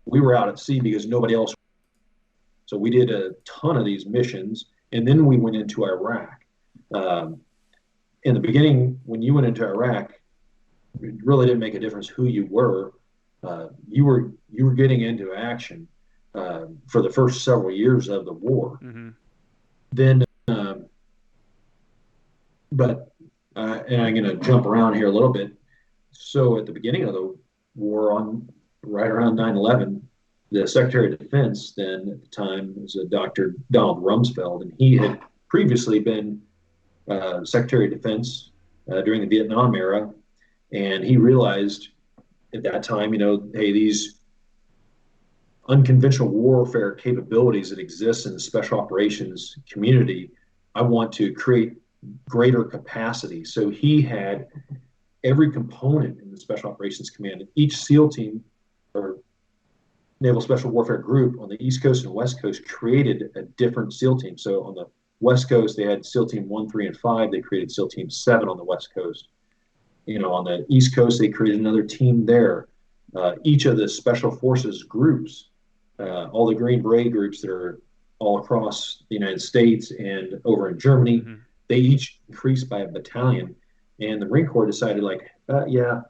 were out at sea because nobody else. So we did a ton of these missions, and then we went into Iraq. In the beginning, when you went into Iraq, it really didn't make a difference who you were. You were getting into action for the first several years of the war. Then, and I'm going to jump around here a little bit. So at the beginning of the war, right around 9/11, the Secretary of Defense then at the time was a Dr. Donald Rumsfeld, and he had previously been Secretary of Defense during the Vietnam era, and he realized at that time, you know, hey, these unconventional warfare capabilities that exist in the special operations community, I want to create greater capacity. So he had every component in the Special Operations Command, each SEAL team or Naval Special Warfare Group on the East Coast and West Coast created a different SEAL team. So on the West Coast, they had SEAL Team 1, 3, and 5. They created SEAL Team 7 on the West Coast. You know, on the East Coast, they created another team there. Each of the Special Forces groups, all the Green Beret groups that are all across the United States and over in Germany, they each increased by a battalion. And the Marine Corps decided, like, yeah,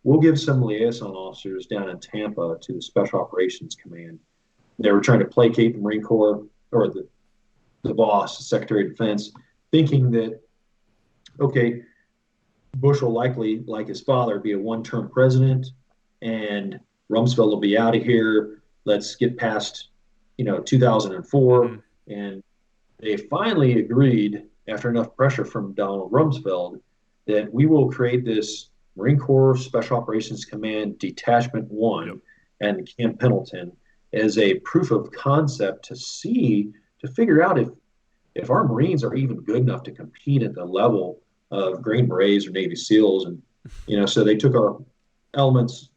we'll give some liaison officers down in Tampa to the Special Operations Command. They were trying to placate the Marine Corps, or the boss, the Secretary of Defense, thinking that, okay, Bush will likely, like his father, be a one-term president, and Rumsfeld will be out of here. Let's get past, 2004. And they finally agreed, after enough pressure from Donald Rumsfeld, that we will create this Marine Corps Special Operations Command Detachment 1 and Camp Pendleton as a proof of concept to figure out if our Marines are even good enough to compete at the level of Green Berets or Navy SEALs. And, so they took our elements,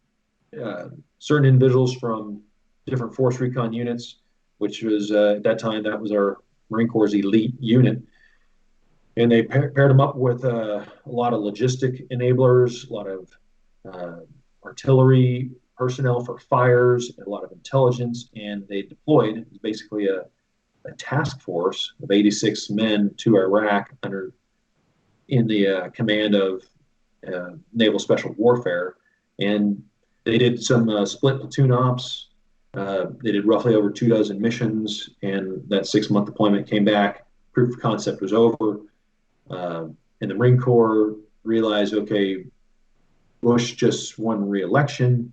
certain individuals from different Force Recon units, which was at that time, that was our Marine Corps elite unit. And they paired them up with a lot of logistic enablers, a lot of uh, artillery personnel for fires, a lot of intelligence, and they deployed basically a task force of 86 men to Iraq under in the command of Naval Special Warfare, and they did some split platoon ops. They did roughly over 2 dozen missions, and that 6 month deployment came back. Proof of concept was over, and the Marine Corps realized, okay, Bush just won re-election.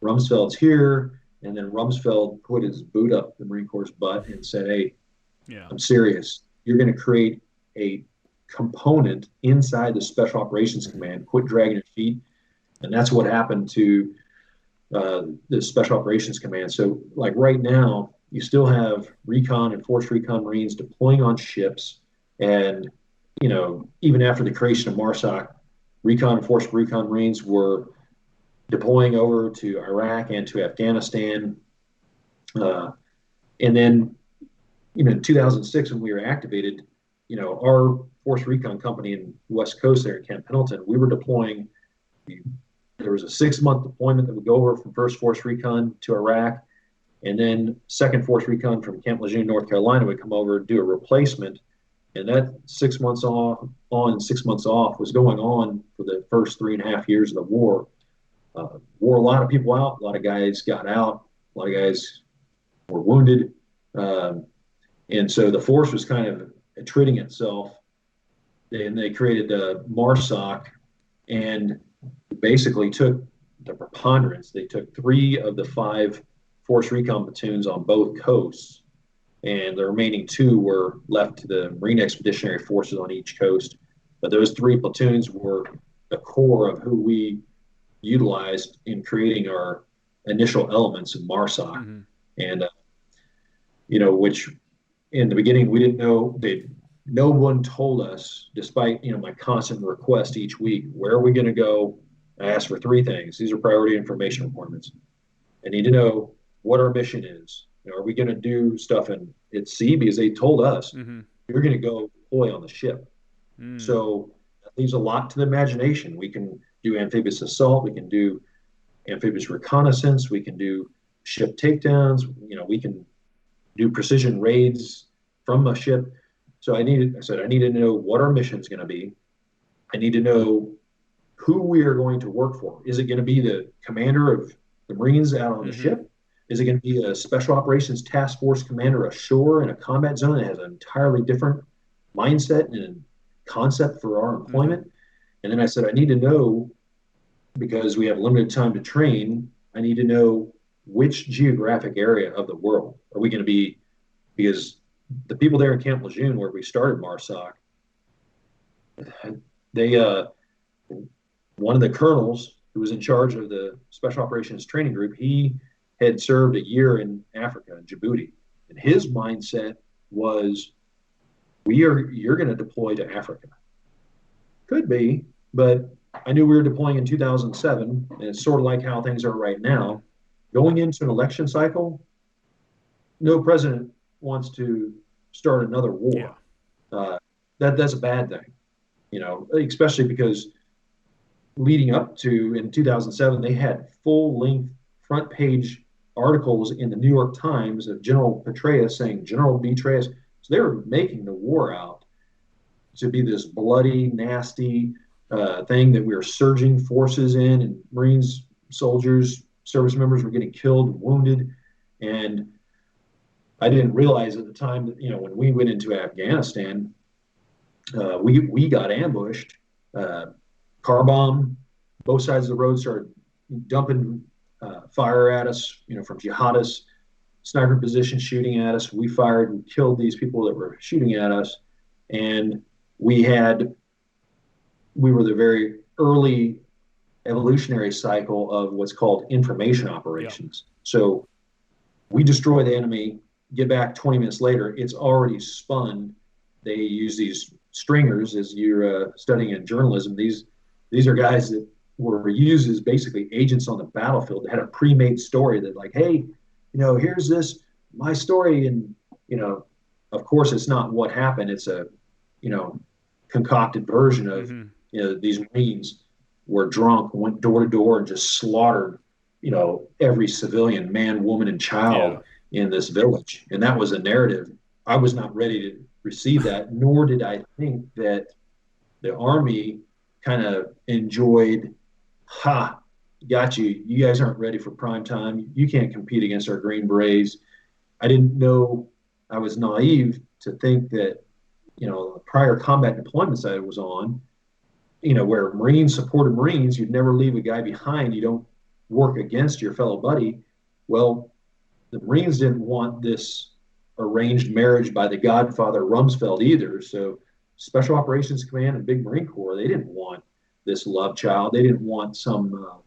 Rumsfeld's here, and then Rumsfeld put his boot up the Marine Corps' butt and said, "Hey, Yeah. I'm serious. You're going to create a component inside the Special Operations Command. Quit dragging your feet." And that's what happened to the Special Operations Command. So, like right now, you still have Recon and Force Recon Marines deploying on ships, and even after the creation of MARSOC, Recon and Force Recon Marines were deploying over to Iraq and to Afghanistan. And then, in 2006, when we were activated, our Force Recon company in the West Coast there in Camp Pendleton, we were deploying. There was a 6 month deployment that would go over from 1st Force Recon to Iraq, and then 2nd Force Recon from Camp Lejeune, North Carolina would come over and do a replacement. And that 6 months on, 6 months off was going on for the first 3.5 years of the war. Wore a lot of people out. A lot of guys got out. A lot of guys were wounded. And so the force was kind of attriting itself. And they created MARSOC and basically took the preponderance. They took 3 of the 5 Force Recon platoons on both coasts, and the remaining 2 were left to the Marine Expeditionary Forces on each coast. But those 3 platoons were the core of who we utilized in creating our initial elements of MARSOC. Mm-hmm. And, which in the beginning we didn't know. No one told us, despite my constant request each week, where are we going to go? I asked for 3 things. These are priority information requirements. I need to know what our mission is. Are we going to do stuff at sea? Because they told us, mm-hmm. You're going to go deploy on the ship. Mm. So that leaves a lot to the imagination. We can do amphibious assault. We can do amphibious reconnaissance. We can do ship takedowns. We can do precision raids from a ship. So I need to know what our mission is going to be. I need to know who we are going to work for. Is it going to be the commander of the Marines out on the ship? Is it going to be a Special Operations Task Force commander ashore in a combat zone that has an entirely different mindset and concept for our employment? And then I said, I need to know, because we have limited time to train, I need to know which geographic area of the world are we going to be, because the people there in Camp Lejeune, where we started MARSOC, one of the colonels who was in charge of the Special Operations Training Group, he had served a year in Africa, in Djibouti. And his mindset was, you're going to deploy to Africa. Could be, but I knew we were deploying in 2007, and it's sort of like how things are right now. Going into an election cycle, no president wants to start another war. Yeah. That's a bad thing, especially because leading up to, in 2007, they had full-length front-page articles in the New York Times of General Petraeus saying General Petraeus. So they were making the war out to be this bloody, nasty thing that we were surging forces in, and Marines, soldiers, service members were getting killed and wounded. And I didn't realize at the time that, when we went into Afghanistan, we got ambushed, car bomb, both sides of the road started dumping fire at us, from jihadists, sniper position shooting at us. We fired and killed these people that were shooting at us. And we were the very early evolutionary cycle of what's called information operations. Yeah. So we destroy the enemy, get back 20 minutes later, it's already spun. They use these stringers, as you're studying in journalism. These are guys that were used as basically agents on the battlefield. They had a pre-made story that, like, hey, here's my story. And, of course, it's not what happened. It's a, concocted version of, these Marines were drunk, went door to door, and just slaughtered, every civilian, man, woman, and child in this village. And that was a narrative. I was not ready to receive that, nor did I think that the Army kind of enjoyed, got you. You guys aren't ready for prime time. You can't compete against our Green Berets. I didn't know, I was naive to think that, prior combat deployments I was on, where Marines supported Marines, you'd never leave a guy behind. You don't work against your fellow buddy. Well, the Marines didn't want this arranged marriage by the Godfather Rumsfeld either. So Special Operations Command and Big Marine Corps, they didn't want this love child. They didn't want some,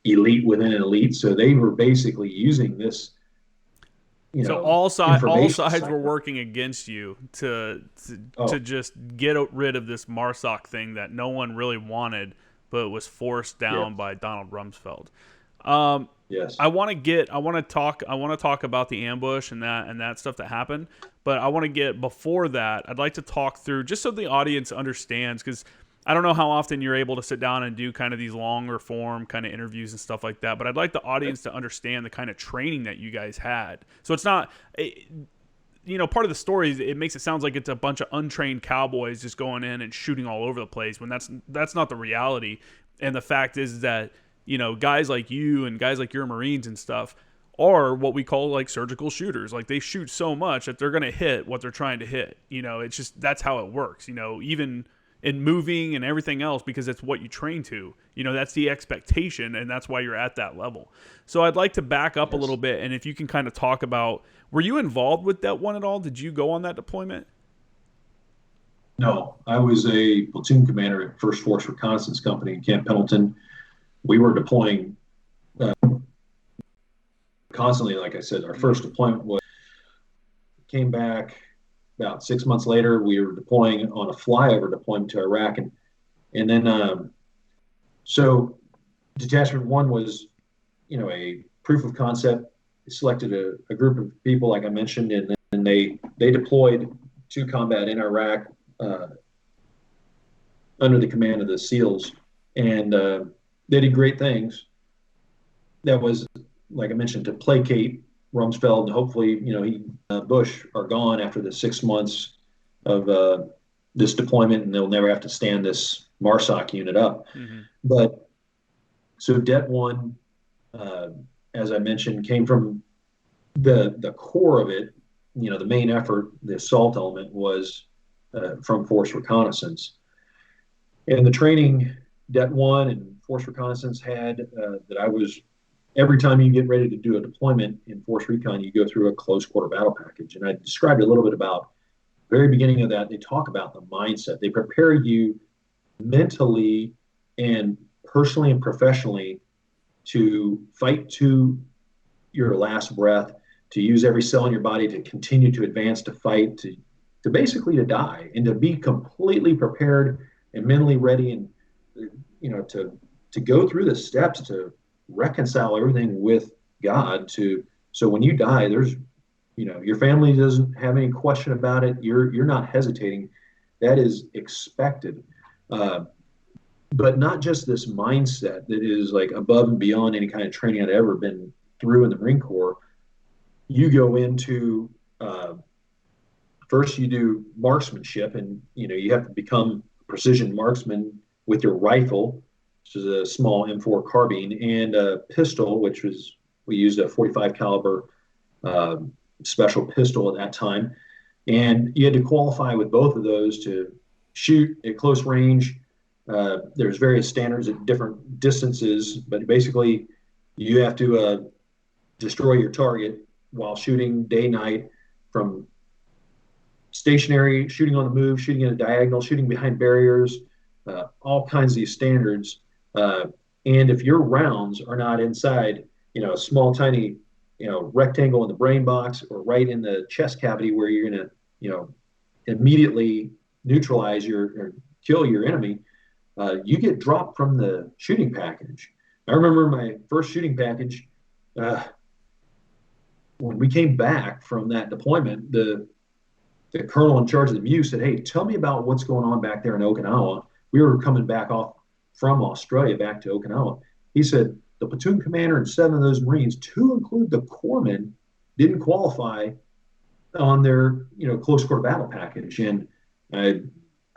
elite within an elite. So they were basically using this. So all sides were working against you to just get rid of this MARSOC thing that no one really wanted, but was forced down by Donald Rumsfeld. Yes. I want to talk about the ambush and that stuff that happened, but I want to get before that. I'd like to talk through, just so the audience understands, because I don't know how often you're able to sit down and do kind of these longer form kind of interviews and stuff like that, but I'd like the audience to understand the kind of training that you guys had. So it's not, part of the story is it makes it sound like it's a bunch of untrained cowboys just going in and shooting all over the place, when that's not the reality. And the fact is that, guys like you and guys like your Marines and stuff are what we call like surgical shooters. Like, they shoot so much that they're going to hit what they're trying to hit. It's just, that's how it works, even in moving and everything else, because it's what you train to. That's the expectation, and that's why you're at that level. So I'd like to back up a little bit, and if you can kind of talk about, were you involved with that one at all? Did you go on that deployment? No, I was a platoon commander at 1st Force Reconnaissance Company in Camp Pendleton. We were deploying constantly. Like I said, our first deployment came back about 6 months later. We were deploying on a flyover deployment to Iraq, and then so Detachment 1 was, a proof of concept. They selected a group of people, like I mentioned, and then they deployed to combat in Iraq under the command of the SEALs, and they did great things. That was, like I mentioned, to placate Rumsfeld, and hopefully, he Bush are gone after the 6 months of this deployment, and they'll never have to stand this MARSOC unit up. But so Det 1, as I mentioned, came from the core of it. The main effort, the assault element, was from Force Reconnaissance, and the training Det 1 and Force Reconnaissance had that I was. Every time you get ready to do a deployment in Force Recon, you go through a close quarter battle package. And I described a little bit about the very beginning of that. They talk about the mindset. They prepare you mentally and personally and professionally to fight to your last breath, to use every cell in your body to continue to advance, to fight, to basically to die, and to be completely prepared and mentally ready, and to go through the steps to reconcile everything with God, so when you die, there's your family doesn't have any question about it. You're not hesitating. That is expected. But not just this mindset that is like above and beyond any kind of training I'd ever been through in the Marine Corps. You go into first you do marksmanship, and you have to become a precision marksman with your rifle, which is a small M4 carbine, and a pistol, which was, we used a 45 caliber special pistol at that time. And you had to qualify with both of those to shoot at close range. There's various standards at different distances, but basically you have to destroy your target while shooting day, night, from stationary, shooting on the move, shooting at a diagonal, shooting behind barriers, all kinds of these standards. And if your rounds are not inside, a small, tiny, rectangle in the brain box, or right in the chest cavity where you're going to, immediately neutralize or kill your enemy, you get dropped from the shooting package. I remember my first shooting package, when we came back from that deployment, the colonel in charge of the MU said, "Hey, tell me about what's going on back there in Okinawa." We were coming back off from Australia back to Okinawa. He said the platoon commander and 7 of those Marines, to include the corpsman, didn't qualify on their close quarter battle package. And I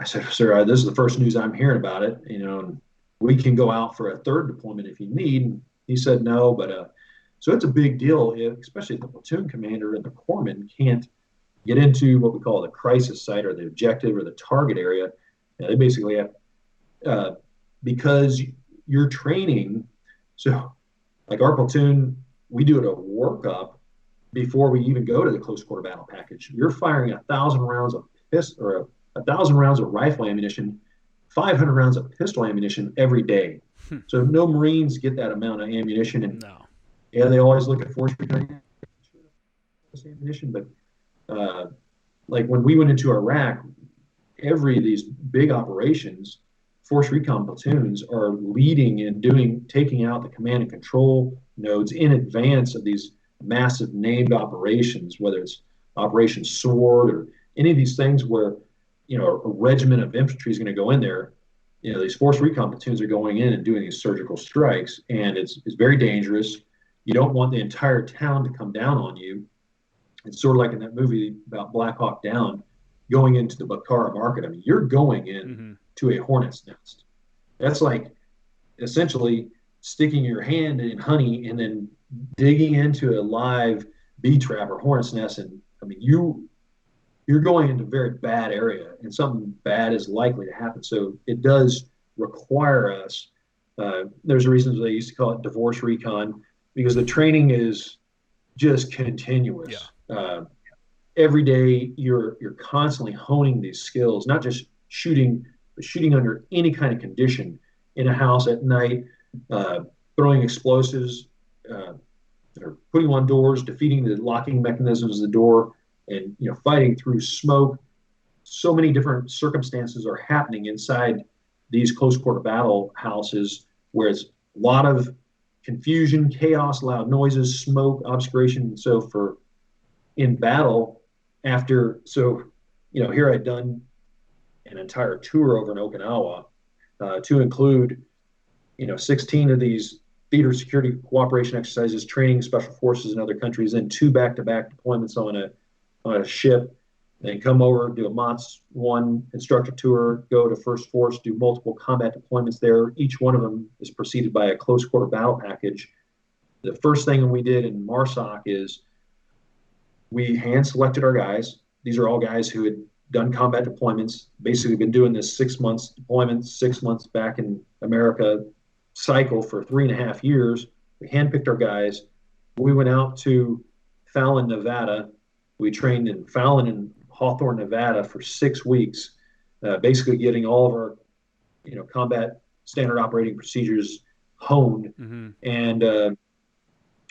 said, "Sir, this is the first news I'm hearing about it. And we can go out for a third deployment if you need." And he said no, but so it's a big deal, especially if the platoon commander and the corpsman can't get into what we call the crisis site or the objective or the target area. They basically have, because you're training. So, like our platoon, we do it a workup before we even go to the close quarter battle package. You're firing 1,000 rounds of pistol or 1,000 rounds of rifle ammunition, 500 rounds of pistol ammunition every day. So no Marines get that amount of ammunition. And no. Yeah, they always look at force ammunition, but like when we went into Iraq, every of these big operations, force recon platoons are leading and taking out the command and control nodes in advance of these massive named operations, whether it's Operation Sword or any of these things where a regiment of infantry is going to go in there. These force recon platoons are going in and doing these surgical strikes, and it's very dangerous. You don't want the entire town to come down on you. It's sort of like in that movie about Black Hawk Down, going into the Bakara market. I mean, you're going in to a hornet's nest. That's like essentially sticking your hand in honey and then digging into a live bee trap or hornet's nest. And I mean, you're going into a very bad area, and something bad is likely to happen. So it does require us. There's reasons they used to call it divorce recon, because the training is just continuous. Every day you're constantly honing these skills, not just shooting, but shooting under any kind of condition in a house at night, throwing explosives, or putting on doors, defeating the locking mechanisms of the door, and fighting through smoke. So many different circumstances are happening inside these close quarter battle houses, where it's a lot of confusion, chaos, loud noises, smoke, obscuration. And so in battle, here I'd done an entire tour over in Okinawa, to include 16 of these theater security cooperation exercises, training special forces in other countries, and 2 back-to-back deployments on a ship, then come over, do a MOTS 1 instructor tour, go to First Force, do multiple combat deployments there. Each one of them is preceded by a close quarter battle package. The first thing we did in MARSOC is we hand selected our guys. These are all guys who had done combat deployments, basically been doing this 6 months deployment, 6 months back in America cycle for 3.5 years. We handpicked our guys. We went out to Fallon, Nevada. We trained in Fallon and Hawthorne, Nevada for 6 weeks, basically getting all of our, combat standard operating procedures honed, and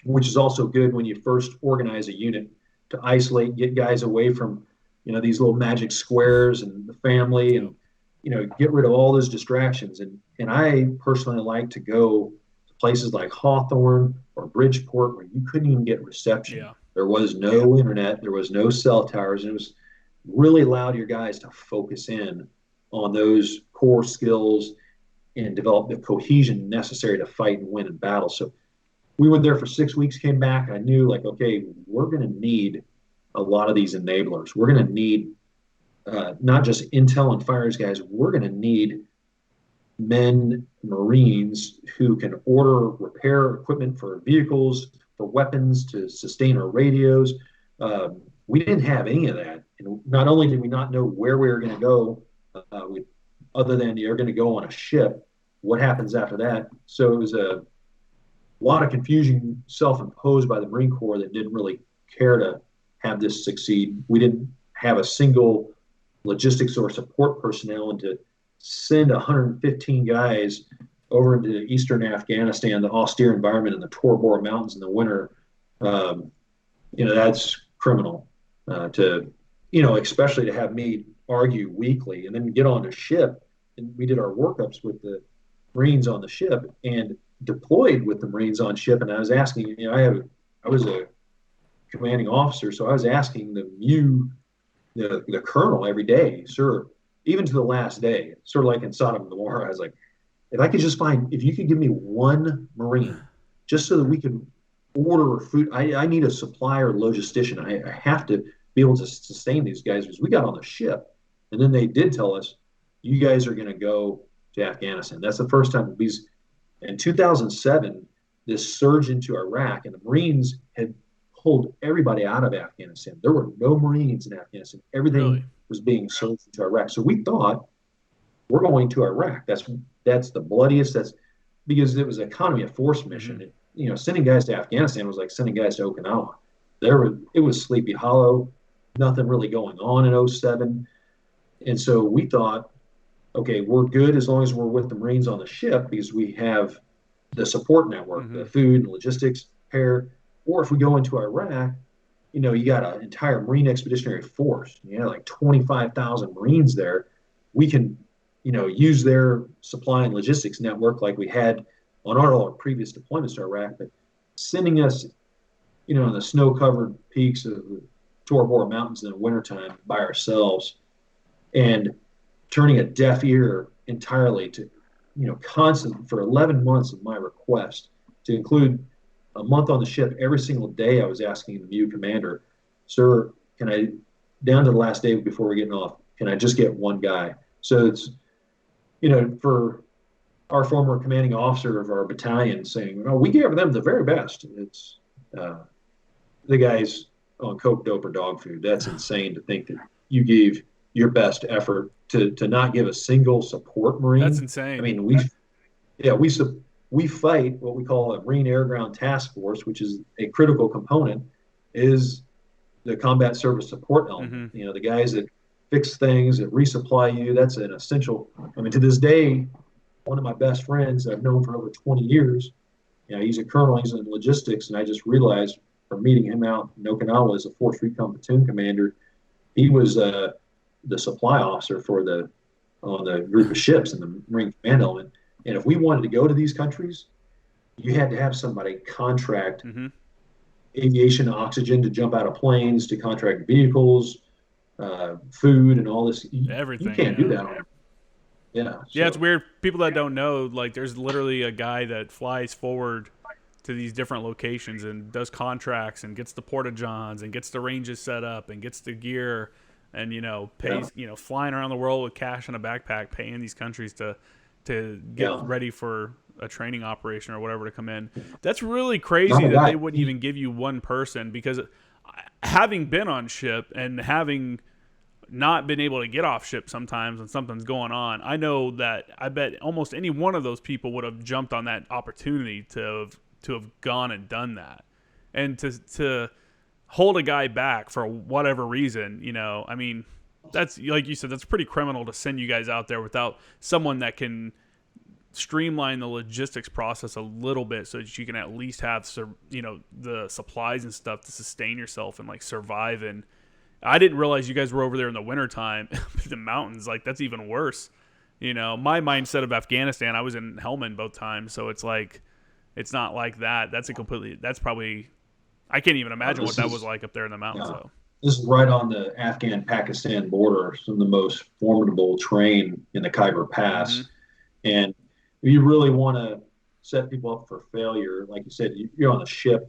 which is also good when you first organize a unit to isolate, get guys away from, these little magic squares and the family, and get rid of all those distractions. And I personally like to go to places like Hawthorne or Bridgeport, where you couldn't even get reception. Yeah. There was no internet, there was no cell towers, and it was really allowed your guys to focus in on those core skills and develop the cohesion necessary to fight and win in battle. So we went there for 6 weeks, came back, and I knew, like, okay, we're going to need a lot of these enablers. We're going to need not just intel and fires guys, we're going to need men, Marines, who can order, repair equipment for vehicles, for weapons, to sustain our radios. We didn't have any of that. And not only did we not know where we were going to go, other than you're going to go on a ship, what happens after that? So it was a lot of confusion self-imposed by the Marine Corps that didn't really care to have this succeed. We didn't have a single logistics or support personnel, and to send 115 guys over into eastern Afghanistan, the austere environment in the Tora Bora Mountains in the winter, that's criminal. Especially to have me argue weekly and then get on a ship. And we did our workups with the Marines on the ship and deployed with the Marines on ship. And I was asking, I was a commanding officer, so I was asking the MU the colonel every day, sir, even to the last day, sort of like in Sodom and Gomorrah. I was like, if you could give me one Marine, just so that we could order food. I need a supply or logistician. I have to be able to sustain these guys because we got on the ship. And then they did tell us, you guys are going to go to Afghanistan. That's the first time. Because in 2007, this surge into Iraq, and the Marines had pulled everybody out of Afghanistan. There were no Marines in Afghanistan. Everything Really? was being surged into Iraq. So we thought, we're going to Iraq. That's the bloodiest. That's because it was an economy of force mission. Sending guys to Afghanistan was like sending guys to Okinawa. It was Sleepy Hollow, nothing really going on in '07. And so we thought, okay, we're good as long as we're with the Marines on the ship because we have the support network, the food and logistics pair. Or if we go into Iraq, you got an entire Marine Expeditionary Force, like 25,000 Marines there. We can, use their supply and logistics network like we had on all our previous deployments to Iraq, but sending us, in the snow-covered peaks of the Tora Bora Mountains in the wintertime by ourselves and turning a deaf ear entirely to, constant for 11 months of my request to include a month on the ship. Every single day I was asking the new commander, sir, can I, down to the last day before we're getting off, can I just get one guy? So it's, for our former commanding officer of our battalion saying, "Oh, we gave them the very best." It's the guys on coke, dope, or dog food. That's insane to think that you gave your best effort to not give a single support Marine. That's insane. I mean, we fight what we call a Marine Air Ground Task Force, which is a critical component, is the combat service support element. The guys that fix things, that resupply you. That's an essential. I mean, to this day, one of my best friends I've known for over 20 years, he's a colonel, he's in logistics, and I just realized from meeting him out in Okinawa as a Force Recon platoon commander, he was the supply officer on the group of ships in the Marine Command Element. And if we wanted to go to these countries, you had to have somebody contract aviation, oxygen to jump out of planes, to contract vehicles, food, and all this. Everything. You can't do that. Yeah, it's weird. People that don't know, like, there's literally a guy that flies forward to these different locations and does contracts and gets the porta-johns and gets the ranges set up and gets the gear and, pays, flying around the world with cash in a backpack, paying these countries to get ready for a training operation or whatever to come in. That's really crazy that they wouldn't even give you one person, because having been on ship and having not been able to get off ship sometimes when something's going on, I know that I bet almost any one of those people would have jumped on that opportunity to have gone and done that. And to hold a guy back for whatever reason, I mean, that's, like you said, that's pretty criminal to send you guys out there without someone that can streamline the logistics process a little bit so that you can at least have, the supplies and stuff to sustain yourself and like survive. And I didn't realize you guys were over there in the wintertime, the mountains. Like, that's even worse. My mindset of Afghanistan, I was in Helmand both times. So it's like, it's not like that. That's probably, I can't even imagine what that was like up there in the mountains. Yeah. This is right on the Afghan-Pakistan border, some of the most formidable terrain in the Khyber Pass. And if you really want to set people up for failure, like you said, you're on a ship,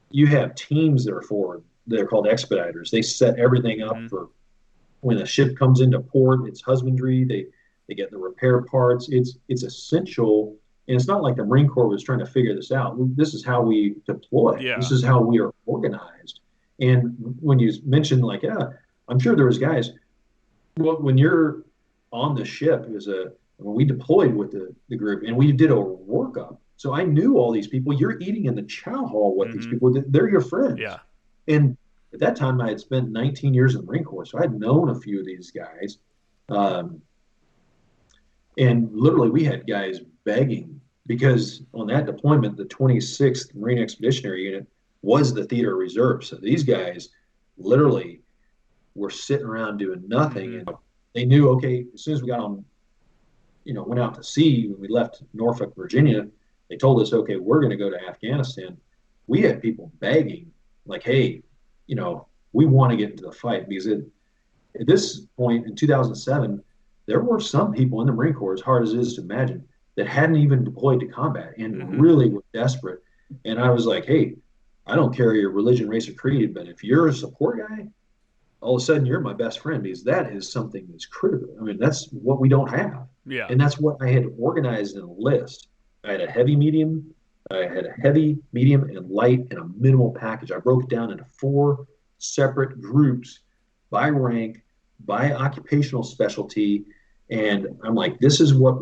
you have teams that are forward. They're called expediters. They set everything up for when a ship comes into port. It's husbandry. They get the repair parts. It's essential. And it's not like the Marine Corps was trying to figure this out. This is how we deploy. Yeah. This is how we are organized. And when you mentioned, like, I'm sure there was guys. Well, when you're on the ship, when we deployed with the group and we did a workup, so I knew all these people. You're eating in the chow hall with these people. They're your friends. Yeah. And at that time, I had spent 19 years in the Marine Corps, so I had known a few of these guys. And literally, we had guys begging, because on that deployment, the 26th Marine Expeditionary Unit was the theater reserve. So these guys literally were sitting around doing nothing. And they knew, okay, as soon as we got on, went out to sea, when we left Norfolk, Virginia, they told us, okay, we're going to go to Afghanistan. We had people begging, like, hey, we want to get into the fight, because at this point in 2007, there were some people in the Marine Corps, as hard as it is to imagine, that hadn't even deployed to combat and really were desperate. And I was like, hey, I don't care your religion, race, or creed, but if you're a support guy, all of a sudden you're my best friend, because that is something that's critical. I mean, that's what we don't have. Yeah. And that's what I had organized in a list. I had a heavy, medium, and light, and a minimal package. I broke it down into 4 separate groups by rank, by occupational specialty. And I'm like, this is what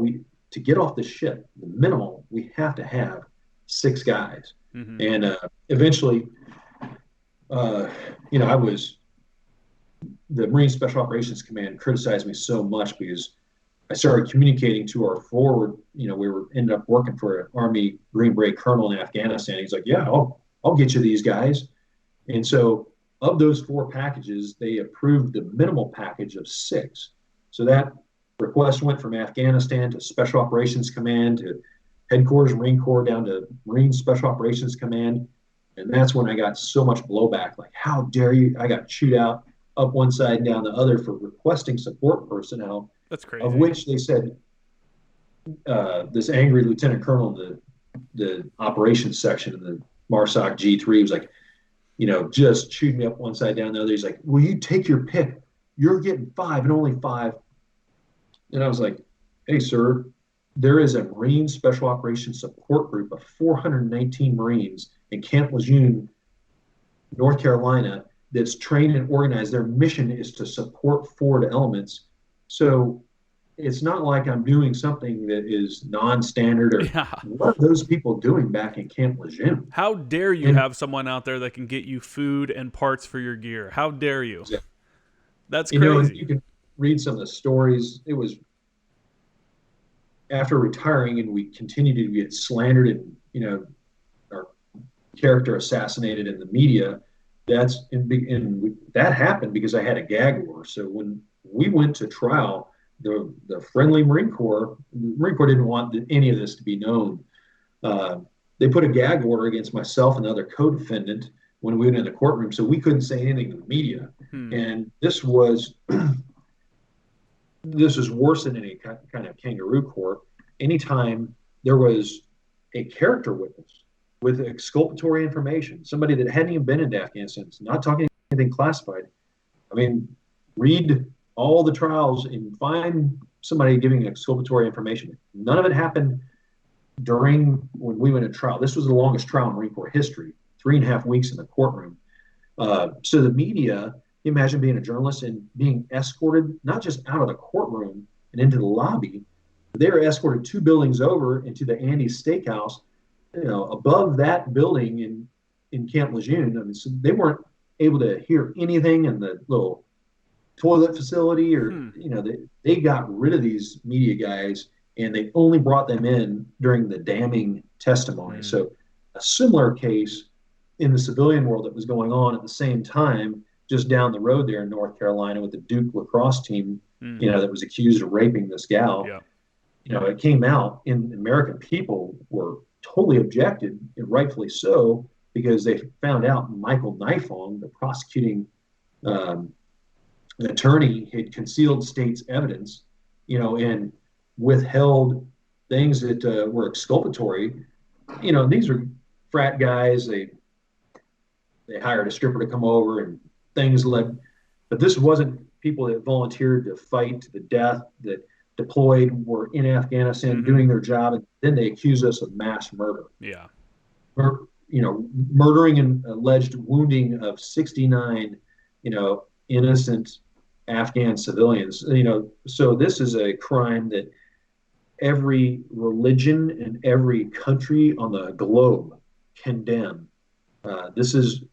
to get off the ship, the minimal, we have to have 6 guys. And eventually, the Marine Special Operations Command criticized me so much because I started communicating to our forward. We ended up working for an Army Green Beret colonel in Afghanistan. He's like, yeah, I'll get you these guys. And so of those 4 packages, they approved the minimal package of 6. So that request went from Afghanistan to Special Operations Command to Headquarters Marine Corps down to Marine Special Operations Command. And that's when I got so much blowback. Like, how dare you? I got chewed out up one side and down the other for requesting support personnel. That's crazy. Of which they said this angry lieutenant colonel in the operations section of the MARSOC G3 was like, just chewed me up one side down the other. He's like, will you take your pick? You're getting 5 and only 5. And I was like, hey, sir, there is a Marine Special Operations Support Group of 419 Marines in Camp Lejeune, North Carolina, that's trained and organized. Their mission is to support forward elements. So it's not like I'm doing something that is non-standard. Or what are those people doing back in Camp Lejeune? How dare you have someone out there that can get you food and parts for your gear? How dare you? Exactly. That's crazy. You can read some of the stories. It was after retiring, and we continued to get slandered and our character assassinated in the media. That happened because I had a gag order. So when we went to trial, the friendly Marine Corps didn't want any of this to be known. They put a gag order against myself and the other co-defendant when we went in the courtroom, so we couldn't say anything to the media. And this was worse than any kind of kangaroo court. Anytime there was a character witness with exculpatory information, somebody that hadn't even been into Afghanistan, not talking anything classified. I mean, read all the trials and find somebody giving exculpatory information. None of it happened when we went to trial. This was the longest trial in Marine Corps history, 3.5 weeks in the courtroom. So the media, imagine being a journalist and being escorted, not just out of the courtroom and into the lobby, they were escorted 2 buildings over into the Andy's Steakhouse, above that building in Camp Lejeune. I mean, so they weren't able to hear anything in the little toilet facility, or they got rid of these media guys, and they only brought them in during the damning testimony. So a similar case in the civilian world that was going on at the same time, just down the road there in North Carolina with the Duke lacrosse team, that was accused of raping this gal. Yeah. It came out, and American people were totally objected, and rightfully so, because they found out Michael Nifong, the prosecuting attorney, had concealed state's evidence, and withheld things that were exculpatory. These are frat guys. They hired a stripper to come over, and things led. But this wasn't people that volunteered to fight to the death, that deployed, were in Afghanistan doing their job, and then they accuse us of mass murder. Yeah. Murdering and alleged wounding of 69, innocent Afghan civilians. So this is a crime that every religion and every country on the globe condemn. This is,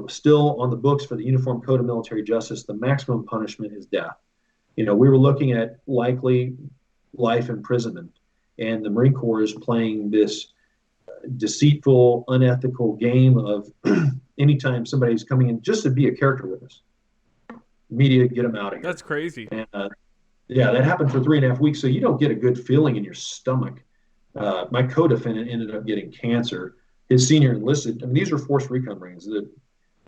still on the books for the Uniform Code of Military Justice. The maximum punishment is death. We were looking at likely life imprisonment, and the Marine Corps is playing this deceitful, unethical game of anytime somebody's coming in just to be a character witness, media, get them out of here. That's crazy. And that happened for 3.5 weeks, so you don't get a good feeling in your stomach. My co-defendant ended up getting cancer. His senior enlisted. I mean, these are forced recon Marines, the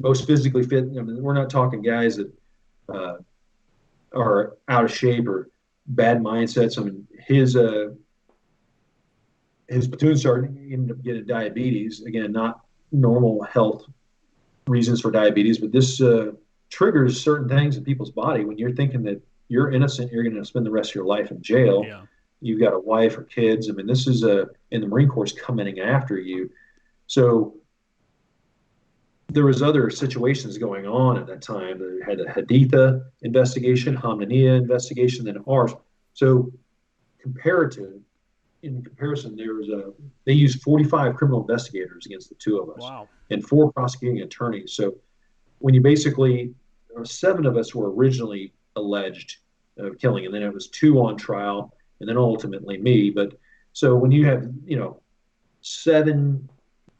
most physically fit. I mean, we're not talking guys that are out of shape or bad mindsets. I mean, his platoon sergeant ended up getting diabetes. Again, not normal health reasons for diabetes, but this triggers certain things in people's body. When you're thinking that you're innocent, you're going to spend the rest of your life in jail. Yeah. You've got a wife or kids. I mean, this is in the Marine Corps coming after you. So there was other situations going on at that time. They had a Haditha investigation, Hamdaniya investigation, then ours. So in comparison, they used 45 criminal investigators against the two of us. Wow. And 4 prosecuting attorneys. So when you basically, 7 of us were originally alleged of killing, and then it was 2 on trial, and then ultimately me. But so when you have, 7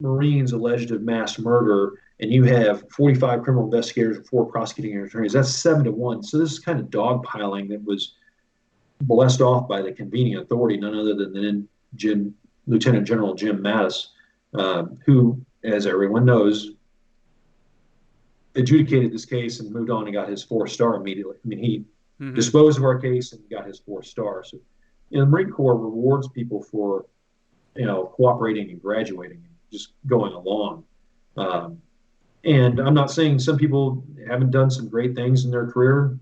Marines alleged of mass murder, and you have 45 criminal investigators and 4 prosecuting attorneys, that's 7 to 1. So this is kind of dogpiling that was blessed off by the convening authority, none other than Lieutenant General Jim Mattis, who, as everyone knows, adjudicated this case and moved on and got his 4-star immediately. I mean, he disposed of our case and got his 4-star. So, the Marine Corps rewards people for, cooperating and graduating and just going along. And I'm not saying some people haven't done some great things in their career.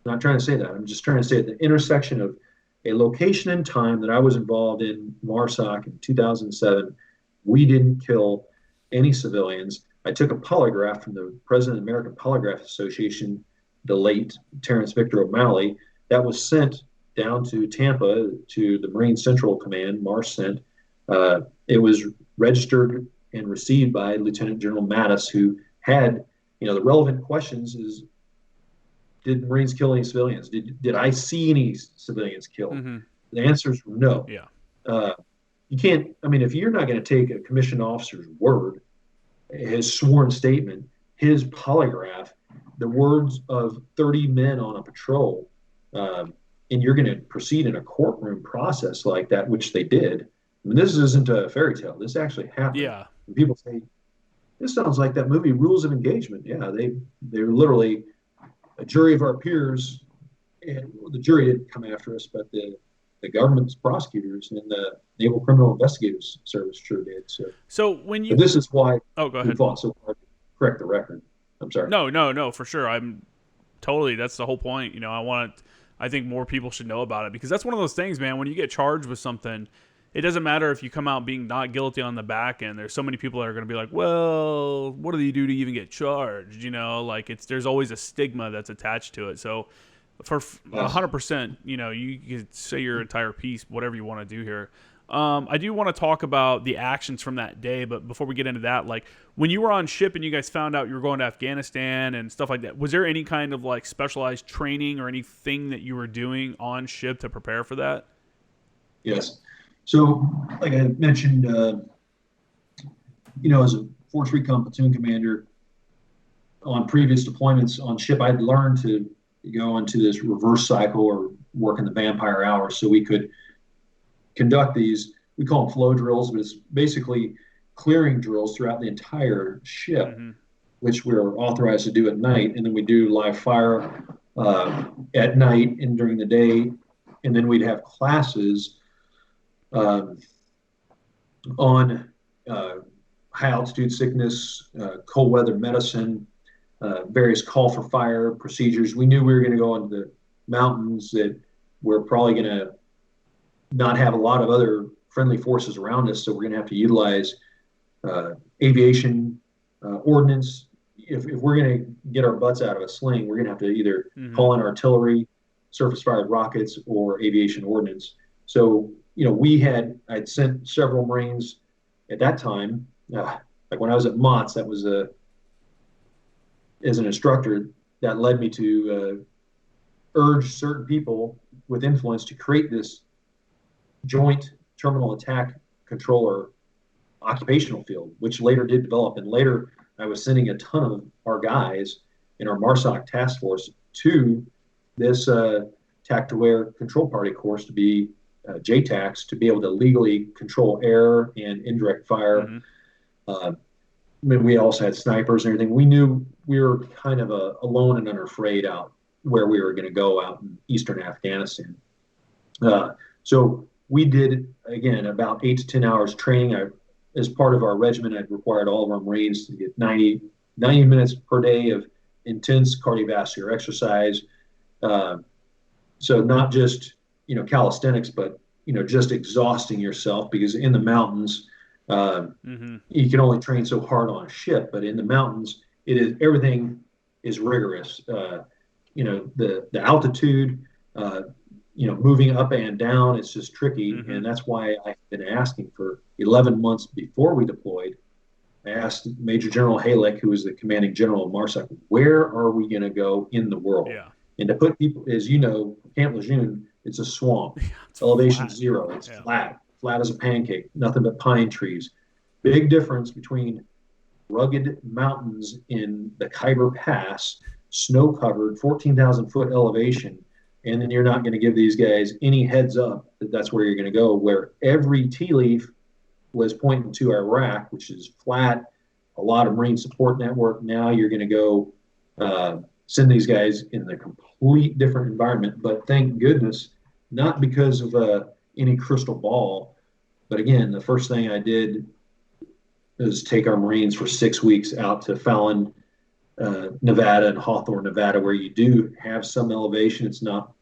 I'm not trying to say that. I'm just trying to say at the intersection of a location and time that I was involved in MARSOC in 2007, we didn't kill any civilians. I took a polygraph from the president of the American Polygraph Association, the late Terrence Victor O'Malley, that was sent down to Tampa to the Marine Central Command, MARSCENT. It was registered and received by Lieutenant General Mattis, who had, the relevant questions is, did Marines kill any civilians? Did I see any civilians killed? The answers were no. Yeah. You can't, if you're not going to take a commissioned officer's word, his sworn statement, his polygraph, the words of 30 men on a patrol, and you're going to proceed in a courtroom process like that, which they did. This isn't a fairy tale. This actually happened. Yeah. And people say, this sounds like that movie Rules of Engagement. Yeah, they're literally a jury of our peers, and the jury didn't come after us, but the government's prosecutors and the Naval Criminal Investigators Service sure did. So when you, but this is why go ahead. We fought so hard to correct the record. I'm sorry. No, for sure. That's the whole point. I think more people should know about it, because that's one of those things, man. When you get charged with something, it doesn't matter if you come out being not guilty on the back end. There's so many people that are going to be like, well, what do you do to even get charged? There's always a stigma that's attached to it. So for 100%, you could say your entire piece, whatever you want to do here. I do want to talk about the actions from that day, but before we get into that, when you were on ship and you guys found out you were going to Afghanistan and stuff like that, was there any kind of specialized training or anything that you were doing on ship to prepare for that? Yes. So, like I mentioned, as a Force Recon platoon commander on previous deployments on ship, I'd learned to go into this reverse cycle or work in the vampire hours so we could conduct these, we call them flow drills, but it's basically clearing drills throughout the entire ship, which we're authorized to do at night. And then we do live fire at night and during the day. And then we'd have classes on high altitude sickness, cold weather medicine, various call for fire procedures. We knew we were going to go into the mountains that we're probably going to not have a lot of other friendly forces around us, so we're going to have to utilize aviation ordnance. If we're going to get our butts out of a sling, we're going to have to either call in artillery, surface-fired rockets, or aviation ordnance. So, I'd sent several Marines at that time. Like when I was at MOTS, that was as an instructor, that led me to urge certain people with influence to create this joint terminal attack controller occupational field, which later did develop. And later, I was sending a ton of our guys in our MARSOC task force to this tactical air control party course to be JTACs, to be able to legally control air and indirect fire. We also had snipers and everything. We knew we were kind of alone and unafraid out where we were going to go out in eastern Afghanistan. So we did, again, about 8 to 10 hours training. As part of our regiment, I required all of our Marines to get 90 minutes per day of intense cardiovascular exercise. So not just, calisthenics, but, just exhausting yourself, because in the mountains, you can only train so hard on a ship, but in the mountains, everything is rigorous. The altitude, moving up and down, it's just tricky. And that's why I've been asking for 11 months before we deployed. I asked Major General Halleck, who was the commanding general of MARSOC, where are we going to go in the world? Yeah. And to put people, as you know, Camp Lejeune, it's a swamp. It's elevation flat. 0. It's flat as a pancake, nothing but pine trees. Big difference between rugged mountains in the Khyber Pass, snow-covered, 14,000-foot elevation, and then you're not going to give these guys any heads up that that's where you're going to go, where every tea leaf was pointing to Iraq, which is flat, a lot of Marine support network. Now you're going to go send these guys in a complete different environment. But thank goodness, not because of any crystal ball, but again, the first thing I did is take our Marines for 6 weeks out to Fallon, Nevada, and Hawthorne, Nevada, where you do have some elevation. It's not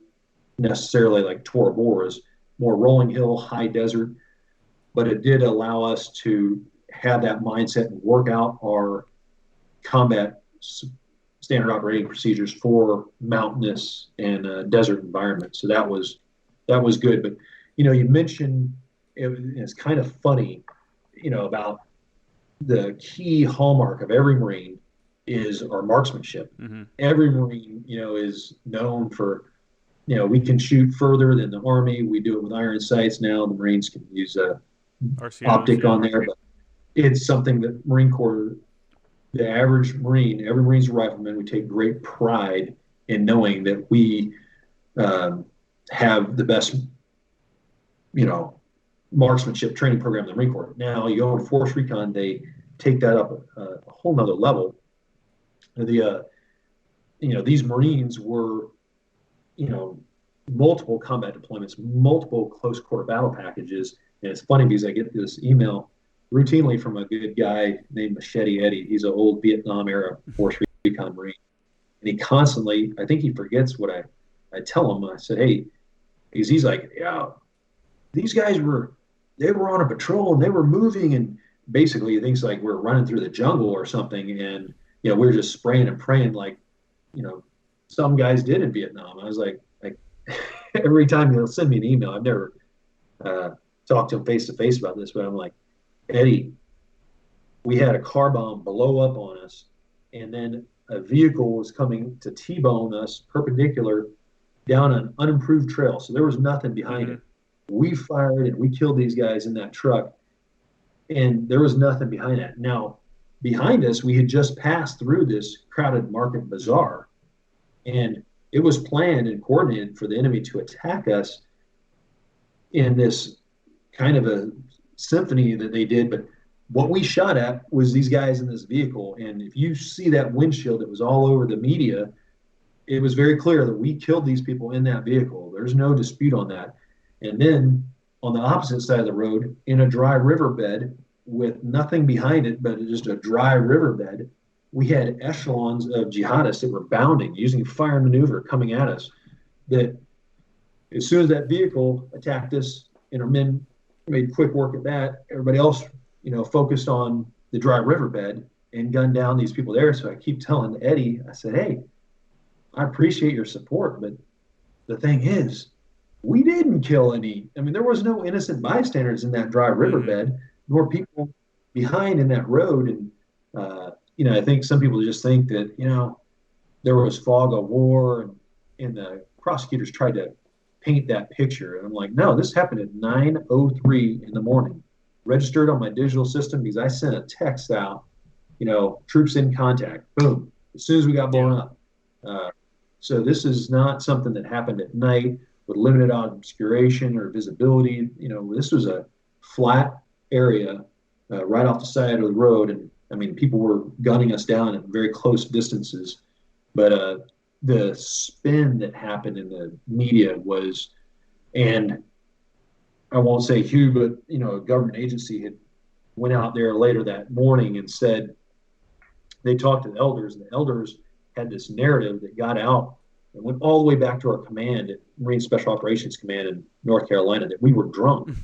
necessarily like Tora Bora, it's more rolling hill, high desert, but it did allow us to have that mindset and work out our combat standard operating procedures for mountainous and desert environments. So that was good. But you mentioned it's kind of funny, about the key hallmark of every Marine is our marksmanship. Every Marine, is known for, we can shoot further than the Army. We do it with iron sights now. The Marines can use a optic on there, but it's something that Marine Corps, the average Marine, every Marine's a rifleman. We take great pride in knowing that we have the best, marksmanship training program in the Marine Corps. Now you go to Force Recon, they take that up a whole nother level. These Marines were, multiple combat deployments, multiple close quarter battle packages. And it's funny because I get this email routinely from a good guy named Machete Eddie. He's an old Vietnam era Force Recon Marine. And he constantly, I think he forgets what I tell him. I said, hey, because he's like, yeah, these guys they were on a patrol and they were moving, and basically he thinks like we're running through the jungle or something, and we're just spraying and praying like some guys did in Vietnam. I was like every time he'll send me an email, I've never talked to him face to face about this, but I'm like, Eddie, we had a car bomb blow up on us, and then a vehicle was coming to T-bone us perpendicular down an unimproved trail, so there was nothing behind it. We fired and we killed these guys in that truck, and there was nothing behind that. Now, behind us, we had just passed through this crowded market bazaar, and it was planned and coordinated for the enemy to attack us in this kind of a symphony that they did. But what we shot at was these guys in this vehicle. And if you see that windshield that was all over the media, it was very clear that we killed these people in that vehicle. There's no dispute on that. And then on the opposite side of the road, in a dry riverbed with nothing behind it but just a dry riverbed, we had echelons of jihadists that were bounding, using fire and maneuver, coming at us. That as soon as that vehicle attacked us, and our men made quick work at that, everybody else, focused on the dry riverbed and gunned down these people there. So I keep telling Eddie, I said, hey, I appreciate your support, but the thing is, we didn't kill any. I mean, there was no innocent bystanders in that dry riverbed, nor people behind in that road. And, I think some people just think that, there was fog of war, and the prosecutors tried to paint that picture. And I'm like, no, this happened at 9:03 in the morning, registered on my digital system because I sent a text out, troops in contact, boom, as soon as we got blown up. So this is not something that happened at night with limited obscuration or visibility. This was a flat area right off the side of the road. And I mean, people were gunning us down at very close distances. But the spin that happened in the media was, and I won't say who, but a government agency had went out there later that morning and said they talked to the elders, and the elders had this narrative that got out and went all the way back to our command at Marine Special Operations Command in North Carolina, that we were drunk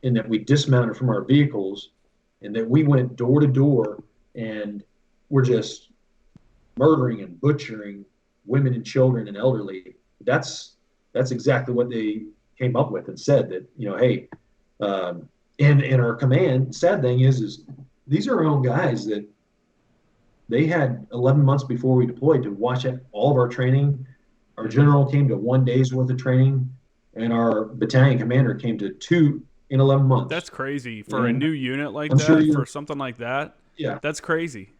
and that we dismounted from our vehicles and that we went door to door and were just murdering and butchering women and children and elderly. That's exactly what they came up with and said, that, hey, and our command, sad thing is these are our own guys that they had 11 months before we deployed to watch all of our training. Our general came to 1 day's worth of training, and our battalion commander came to 2 in 11 months. That's crazy for a new unit like for something like that. Yeah, that's crazy.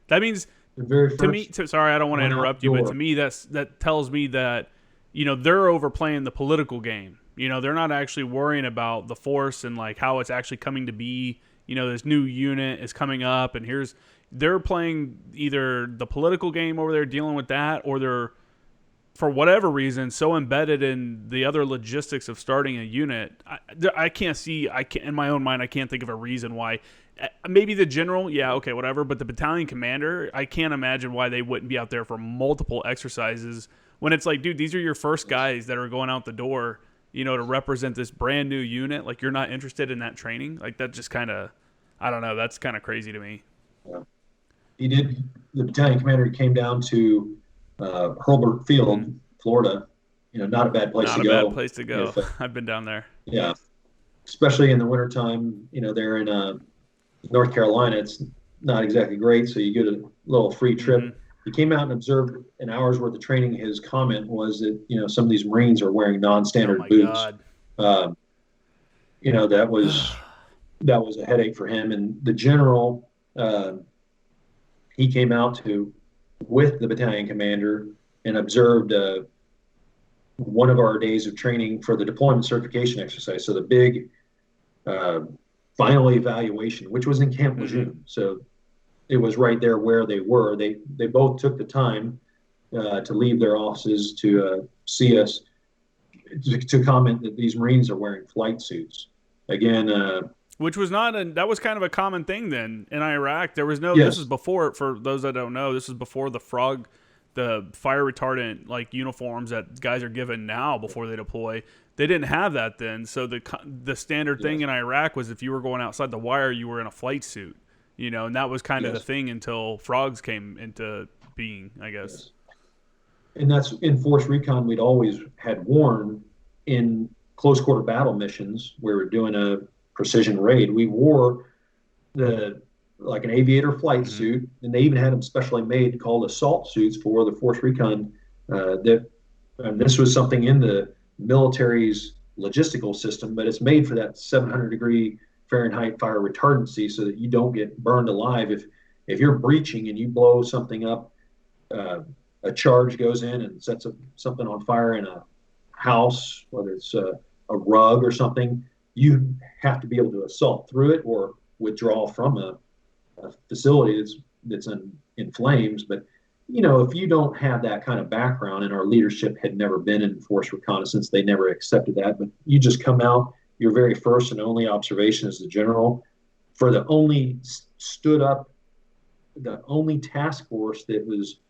That means to me. Sorry, I don't want to interrupt you, but to me, that tells me that they're overplaying the political game. They're not actually worrying about the force and like how it's actually coming to be. This new unit is coming up, and they're playing either the political game over there, dealing with that, or they're, for whatever reason, so embedded in the other logistics of starting a unit. I can't in my own mind, I can't think of a reason why. Maybe the general, yeah, okay, whatever. But the battalion commander, I can't imagine why they wouldn't be out there for multiple exercises when it's like, dude, these are your first guys that are going out the door, to represent this brand new unit. Like, you're not interested in that training. Like, that just kind of, I don't know, that's kind of crazy to me. Yeah. The battalion commander came down to Hurlburt Field, Florida. Not a bad place to go. Not a bad place to go. I've been down there. Yeah, especially in the wintertime. There in North Carolina, it's not exactly great, so you get a little free trip. Mm-hmm. He came out and observed an hour's worth of training. His comment was that some of these Marines are wearing non-standard boots. God. That was a headache for him. And the general, he came out with the battalion commander and observed one of our days of training for the deployment certification exercise. So the big final evaluation, which was in Camp Lejeune. So it was right there where they were. They both took the time to leave their offices to see us, to comment that these Marines are wearing flight suits. Again, which was that was kind of a common thing then in Iraq. There was no, yes. This is before, for those that don't know, this is before the fire retardant like uniforms that guys are given now before they deploy. They didn't have that then. So the standard thing in Iraq was if you were going outside the wire, you were in a flight suit, and that was kind of the thing until frogs came into being, I guess. Yes. And that's in Force Recon, we'd always had worn in close quarter battle missions where we're doing a precision raid. We wore like an aviator flight suit, and they even had them specially made called assault suits for the Force Recon. This was something in the military's logistical system, but it's made for that 700-degree Fahrenheit fire retardancy so that you don't get burned alive. If you're breaching and you blow something up, a charge goes in and sets something on fire in a house, whether it's a rug or something, you have to be able to assault through it or withdraw from a facility that's in flames. But if you don't have that kind of background, and our leadership had never been in force reconnaissance, they never accepted that. But you just come out, your very first and only observation as the general for the only task force that was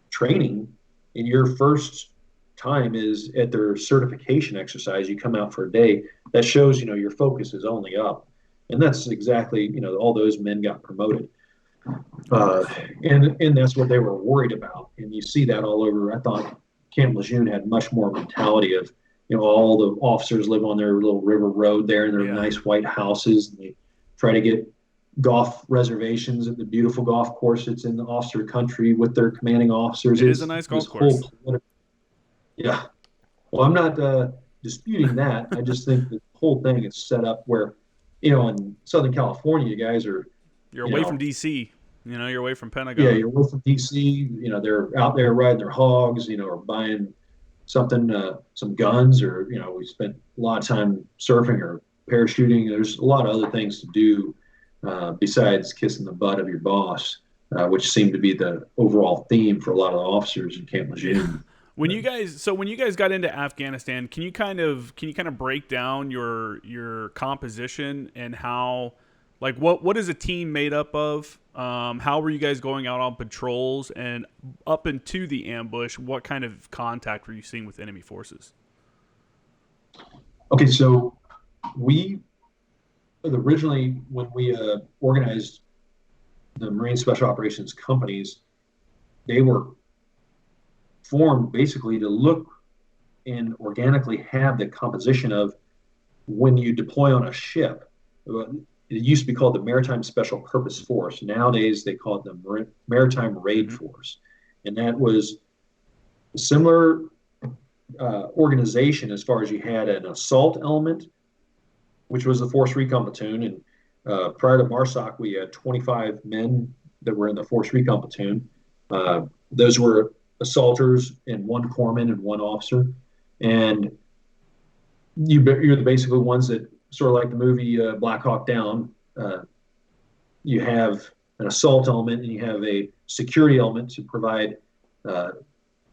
training in your first time is at their certification exercise. You come out for a day. That shows your focus is only up, and that's exactly all those men got promoted, and that's what they were worried about. And you see that all over. I thought Camp Lejeune had much more mentality of all the officers live on their little river road there in their nice white houses, and they try to get golf reservations at the beautiful golf course that's in the officer country with their commanding officers. It is a nice golf course. Yeah. Well, I'm not disputing that. I just think the whole thing is set up where, in Southern California, you guys are... You're away from D.C. You're away from Pentagon. Yeah, you're away from D.C. They're out there riding their hogs, or buying something, some guns, or, we spent a lot of time surfing or parachuting. There's a lot of other things to do besides kissing the butt of your boss. which seemed to be the overall theme for a lot of the officers in Camp Lejeune. When you guys got into Afghanistan, can you kind of break down your composition and how, like, what is a team made up of? How were you guys going out on patrols, and up into the ambush, what kind of contact were you seeing with enemy forces? Okay, so we originally, when we organized the Marine Special Operations companies, they were formed basically to look and organically have the composition of when you deploy on a ship. It used to be called the Maritime Special Purpose Force. Nowadays, they call it the Maritime Raid Force. And that was a similar organization as far as you had an assault element, which was the Force Recon Platoon. And prior to MARSOC, we had 25 men that were in the Force Recon Platoon. Those were assaulters and one corpsman and one officer. And you're the basically ones that, sort of like the movie Black Hawk Down, you have an assault element and you have a security element to provide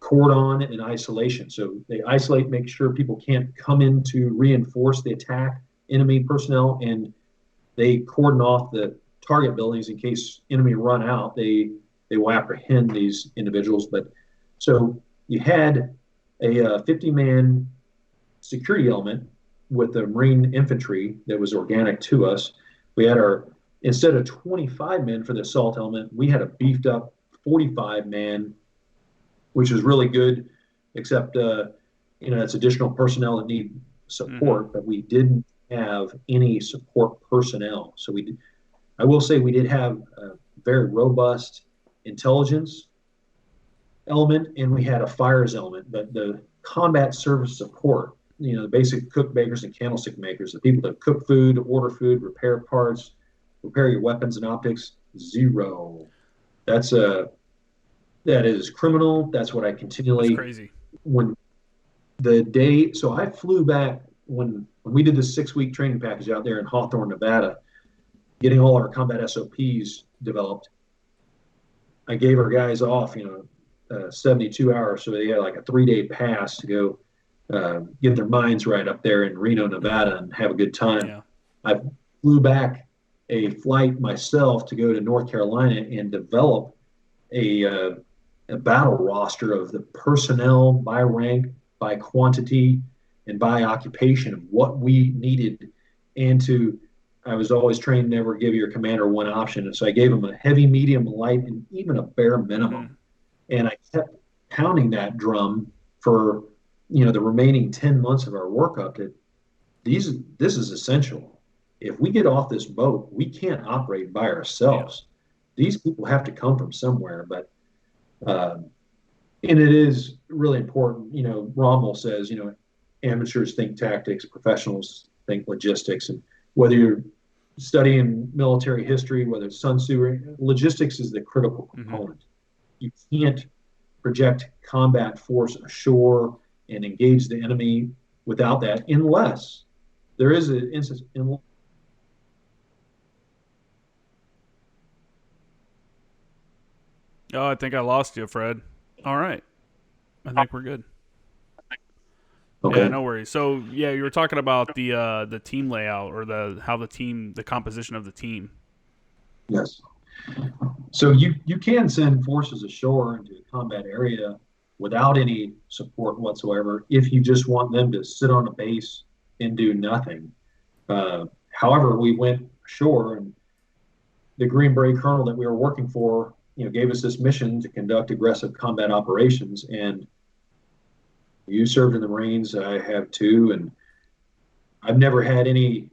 cordon and isolation. So they isolate, make sure people can't come in to reinforce the attack enemy personnel, and they cordon off the target buildings in case enemy run out. They will apprehend these individuals. But so you had a 50-man security element with the Marine infantry that was organic to us. We had instead of 25 men for the assault element, we had a beefed up 45-man, which was really good, except, it's additional personnel that need support, but we didn't have any support personnel. So I will say we did have a very robust intelligence element, and we had a fires element, but the combat service support, the basic cook bakers and candlestick makers, the people that cook food, order food, repair parts, repair your weapons and optics, zero. That is criminal. That's what I continually. That's crazy. So I flew back when we did this 6-week training package out there in Hawthorne, Nevada, getting all our combat SOPs developed. I gave our guys off, 72 hours, so they had like a 3-day pass to go get their minds right up there in Reno, Nevada, and have a good time. Yeah. I flew back a flight myself to go to North Carolina and develop a battle roster of the personnel by rank, by quantity, and by occupation of what we needed. And I was always trained never give your commander one option. And so I gave him a heavy, medium, light, and even a bare minimum. And I kept pounding that drum for the remaining 10 months of our workup that this is essential. If we get off this boat, we can't operate by ourselves. Yeah. These people have to come from somewhere. But and it is really important. Rommel says, amateurs think tactics, professionals think logistics. And whether you're studying military history, whether it's Sun Tzu, logistics is the critical component. You can't project combat force ashore and engage the enemy without that, unless there is an instance in. Oh, I think I lost you, Fred. All right. I think we're good. Okay. Yeah, no worries. So, yeah, you were talking about the team layout, or the composition of the team. Yes. So you can send forces ashore into a combat area without any support whatsoever if you just want them to sit on a base and do nothing. However, we went ashore, and the Green Beret colonel that we were working for, gave us this mission to conduct aggressive combat operations. And you served in the Marines, I have too, and I've never had any,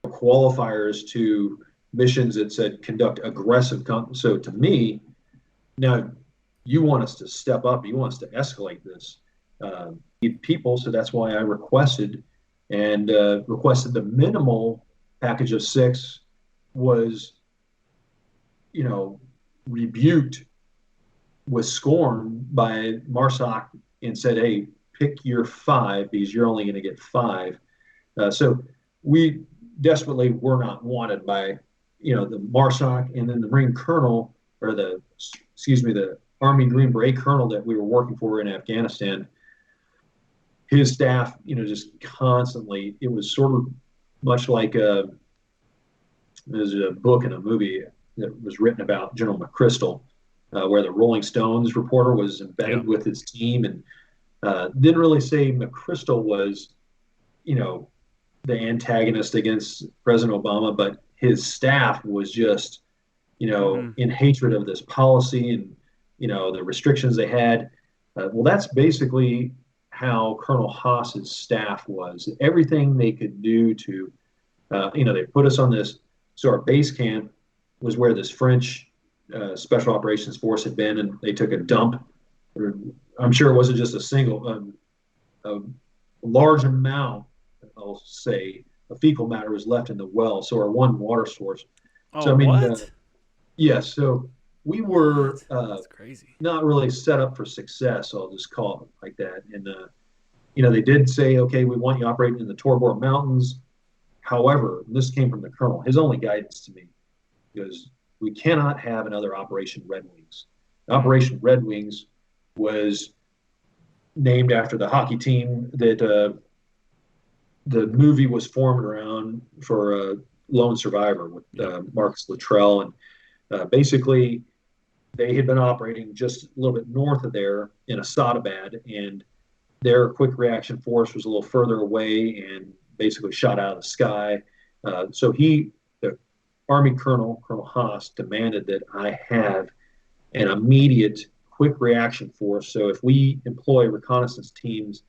qualifiers to missions that said conduct aggressive. So to me, now you want us to step up, you want us to escalate this. People, so that's why I requested the minimal package of 6 was, rebuked with scorn by MARSOC and said, hey, pick your 5 because you're only going to get 5. So we desperately were not wanted by the MARSOC, and then the Marine Colonel, or the Army Green Beret Colonel that we were working for in Afghanistan. His staff, just constantly, it was sort of much like there's a book and a movie that was written about General McChrystal, where the Rolling Stones reporter was embedded with his team, and didn't really say McChrystal was, the antagonist against President Obama, but his staff was just, in hatred of this policy and, the restrictions they had. Well, that's basically how Colonel Haas's staff was. Everything they could do to, they put us on this. So our base camp was where this French Special Operations Force had been, and they took a dump. I'm sure it wasn't just a single, a large amount, I'll say, of fecal matter was left in the well. So our one water source. Oh, so I mean, what? Yes. So we were That's crazy. Not really set up for success. I'll just call it like that. And they did say, okay, we want you operating in the Tor Bor Mountains. However, this came from the colonel. His only guidance to me was, we cannot have another Operation Red Wings. Operation Red Wings was named after the hockey team that the movie was formed around for Lone Survivor with Marcus Luttrell. And basically, they had been operating just a little bit north of there in Asadabad, and their quick reaction force was a little further away and basically shot out of the sky. So the Army Colonel Haas, demanded that I have an immediate quick reaction force. So if we employ reconnaissance teams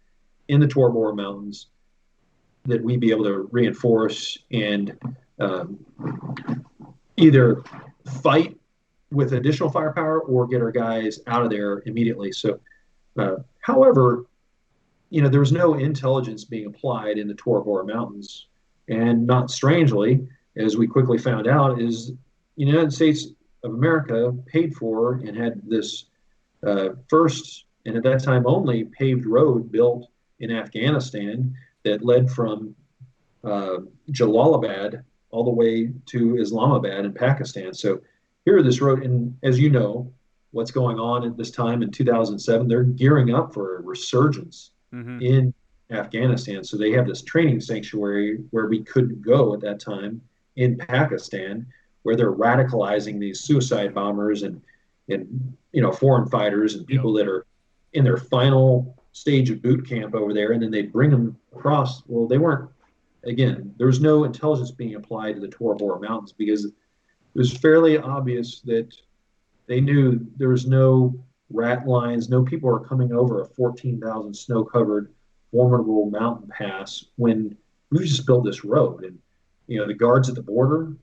in the Tor Bor Mountains, that we be able to reinforce and either fight with additional firepower or get our guys out of there immediately. So, however, there was no intelligence being applied in the Tor Bor Mountains. And not strangely, as we quickly found out, is the United States of America paid for and had this first, and at that time only, paved road built in Afghanistan that led from Jalalabad all the way to Islamabad in Pakistan. So here this road, and as you know, what's going on at this time in 2007, they're gearing up for a resurgence in Afghanistan. So they have this training sanctuary where we couldn't go at that time in Pakistan, where they're radicalizing these suicide bombers and foreign fighters and people that are in their final stage of boot camp over there, and then they bring them across. Well, they weren't. Again, there was no intelligence being applied to the Tor Bor Mountains because it was fairly obvious that they knew there was no rat lines, no people are coming over a 14,000 snow-covered, formidable mountain pass when we just built this road. And the guards at the border,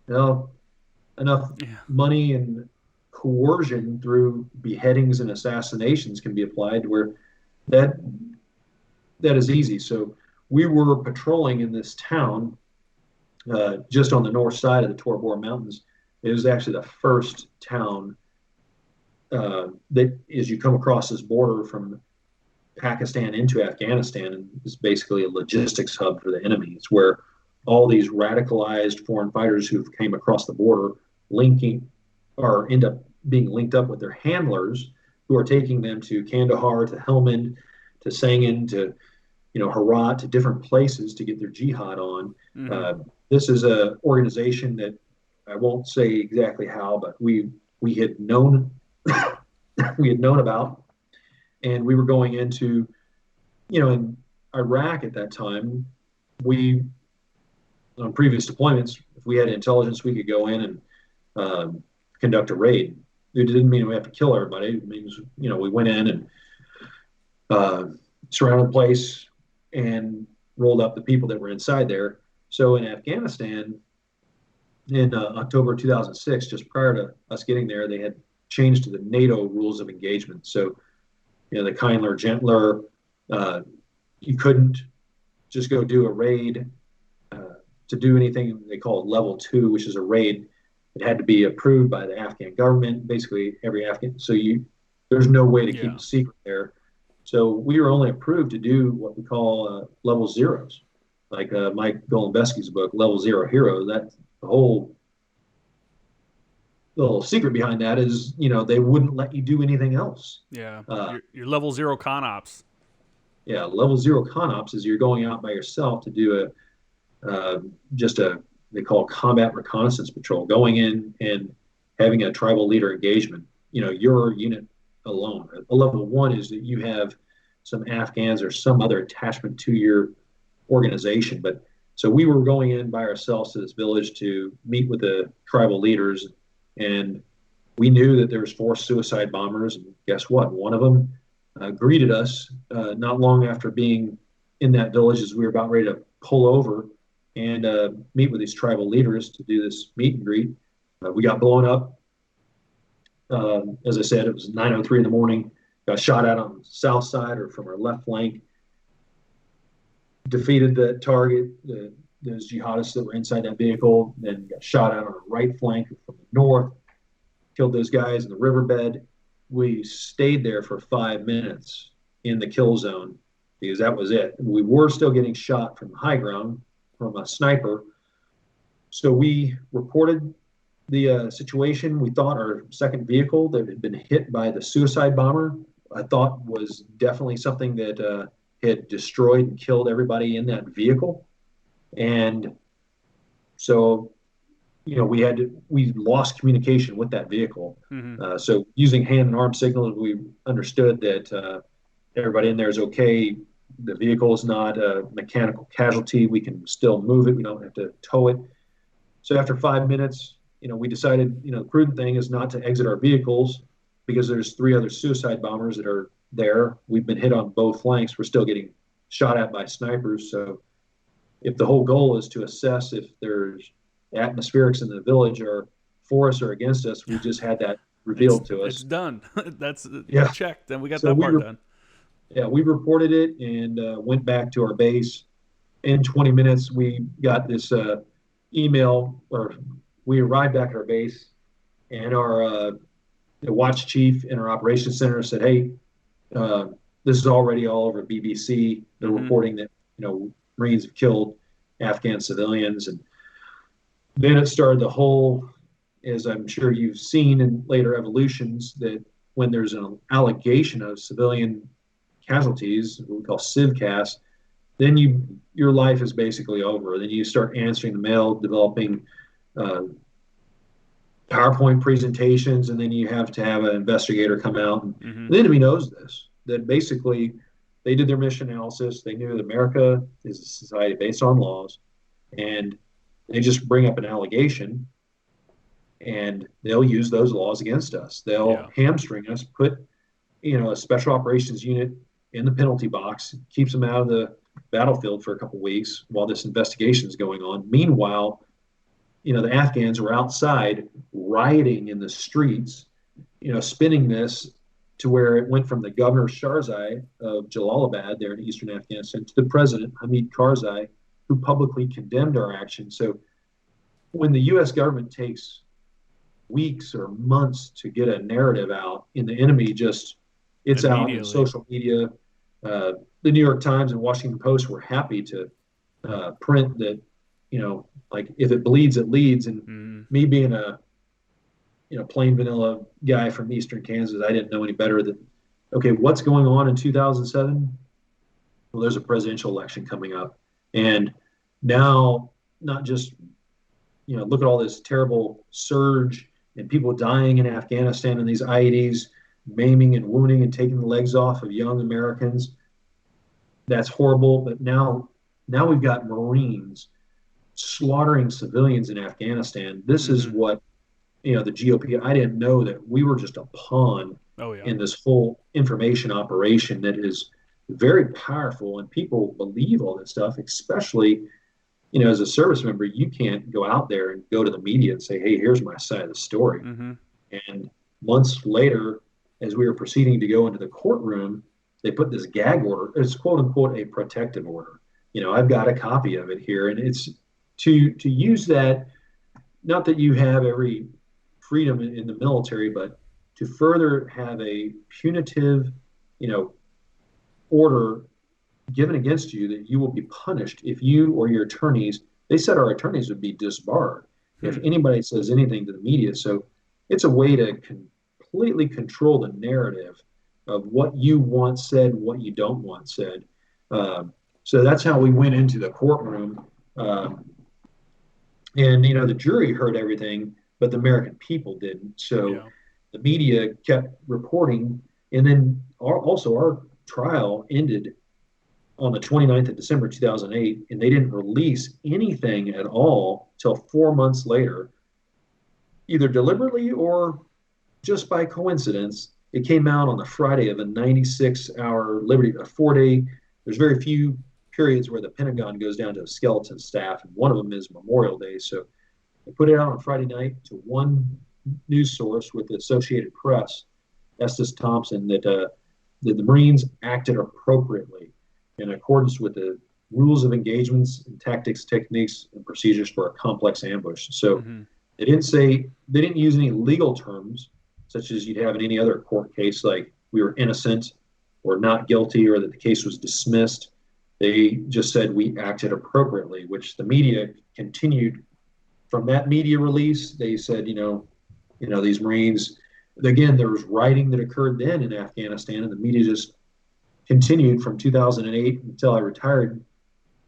enough money and coercion through beheadings and assassinations can be applied where that is easy. So we were patrolling in this town just on the north side of the Tor Bor Mountains. It was actually the first town that, as you come across this border from Pakistan into Afghanistan, and it's basically a logistics hub for the enemy. It's where all these radicalized foreign fighters who came across the border end up being linked up with their handlers, who are taking them to Kandahar, to Helmand, to Sangin, to Herat, to different places to get their jihad on. This is an organization that I won't say exactly how, but we had known about, and we were going into, in Iraq at that time. We, on previous deployments, if we had intelligence, we could go in and conduct a raid. It didn't mean we have to kill everybody. It means, we went in and surrounded the place and rolled up the people that were inside there. So in Afghanistan, in October 2006, just prior to us getting there, they had changed to the NATO rules of engagement. So, the kindler, gentler, you couldn't just go do a raid. To do anything they call level 2, which is a raid, it had to be approved by the Afghan government, basically every Afghan. So there's no way to keep a secret there. So we were only approved to do what we call level zeros, like Mike Golombesky's book, Level Zero Hero. That the whole little secret behind that is, they wouldn't let you do anything else. Yeah. Your level 0 con ops. Yeah, level 0 con ops is you're going out by yourself to do they call it combat reconnaissance patrol, going in and having a tribal leader engagement. Your unit alone. A level 1 is that you have some Afghans or some other attachment to your organization. But so we were going in by ourselves to this village to meet with the tribal leaders, and we knew that there was 4 suicide bombers. And guess what? One of them greeted us not long after being in that village as we were about ready to pull over and meet with these tribal leaders to do this meet and greet. We got blown up. As I said, it was 9:03 in the morning. Got shot at on the south side or from our left flank. Defeated the target, those jihadists that were inside that vehicle. Then got shot at on our right flank from the north. Killed those guys in the riverbed. We stayed there for 5 minutes in the kill zone because that was it. We were still getting shot from the high ground from a sniper. So we reported the situation. We thought our second vehicle that had been hit by the suicide bomber, I thought was definitely something that had destroyed and killed everybody in that vehicle. And so, we lost communication with that vehicle. Mm-hmm. So using hand and arm signals, we understood that everybody in there is okay. The vehicle is not a mechanical casualty. We can still move it. We don't have to tow it. So after 5 minutes, we decided, the prudent thing is not to exit our vehicles because there's 3 other suicide bombers that are there. We've been hit on both flanks. We're still getting shot at by snipers. So if the whole goal is to assess if there's atmospherics in the village are for us or against us, we just had that revealed to us. It's done. That's checked. Then we got so that part done. Yeah, we reported it and went back to our base. In 20 minutes, we got this email, or we arrived back at our base, and our watch chief in our operations center said, "Hey, this is already all over BBC. They're reporting that Marines have killed Afghan civilians." And then it started the whole, as I'm sure you've seen in later evolutions, that when there's an allegation of civilian casualties, what we call civcas, then your life is basically over. Then you start answering the mail, developing PowerPoint presentations, and then you have to have an investigator come out. And the enemy knows this, that basically they did their mission analysis. They knew that America is a society based on laws, and they just bring up an allegation, and they'll use those laws against us. They'll hamstring us, put a special operations unit in the penalty box, keeps them out of the battlefield for a couple of weeks while this investigation is going on. Meanwhile, the Afghans were outside rioting in the streets, spinning this to where it went from the governor Sharzai of Jalalabad there in eastern Afghanistan to the president, Hamid Karzai, who publicly condemned our action. So when the U.S. government takes weeks or months to get a narrative out, and the enemy it's out in social media. The New York Times and Washington Post were happy to print that, like if it bleeds, it leads. And me being a, plain vanilla guy from Eastern Kansas, I didn't know any better than, okay, what's going on in 2007? Well, there's a presidential election coming up. And now, not just, look at all this terrible surge and people dying in Afghanistan and these IEDs maiming and wounding and taking the legs off of young Americans. That's horrible. But now we've got Marines slaughtering civilians in Afghanistan. This is what, the GOP, I didn't know that we were just a pawn in this whole information operation that is very powerful, and people believe all this stuff, especially, as a service member. You can't go out there and go to the media and say, hey, here's my side of the story. And months later, as we were proceeding to go into the courtroom, they put this gag order. It's quote unquote a protective order. I've got a copy of it here, and it's to use that, not that you have every freedom in the military, but to further have a punitive, order given against you that you will be punished if you or your attorneys, they said our attorneys would be disbarred if anybody says anything to the media. So it's a way to completely control the narrative of what you want said, what you don't want said. So that's how we went into the courtroom. And, the jury heard everything, but the American people didn't. So the media kept reporting. And then our trial ended on the 29th of December 2008, and they didn't release anything at all till 4 months later, either deliberately or just by coincidence. It came out on the Friday of a 96-hour Liberty, a 4-day. There's very few periods where the Pentagon goes down to a skeleton staff, and one of them is Memorial Day. So they put it out on Friday night to one news source with the Associated Press, Estes Thompson, that the Marines acted appropriately in accordance with the rules of engagements and tactics, techniques, and procedures for a complex ambush. So they didn't use any legal terms, such as you'd have in any other court case, like we were innocent or not guilty, or that the case was dismissed. They just said we acted appropriately, which the media continued. From that media release, they said, these Marines, again, there was rioting that occurred then in Afghanistan, and the media just continued from 2008 until I retired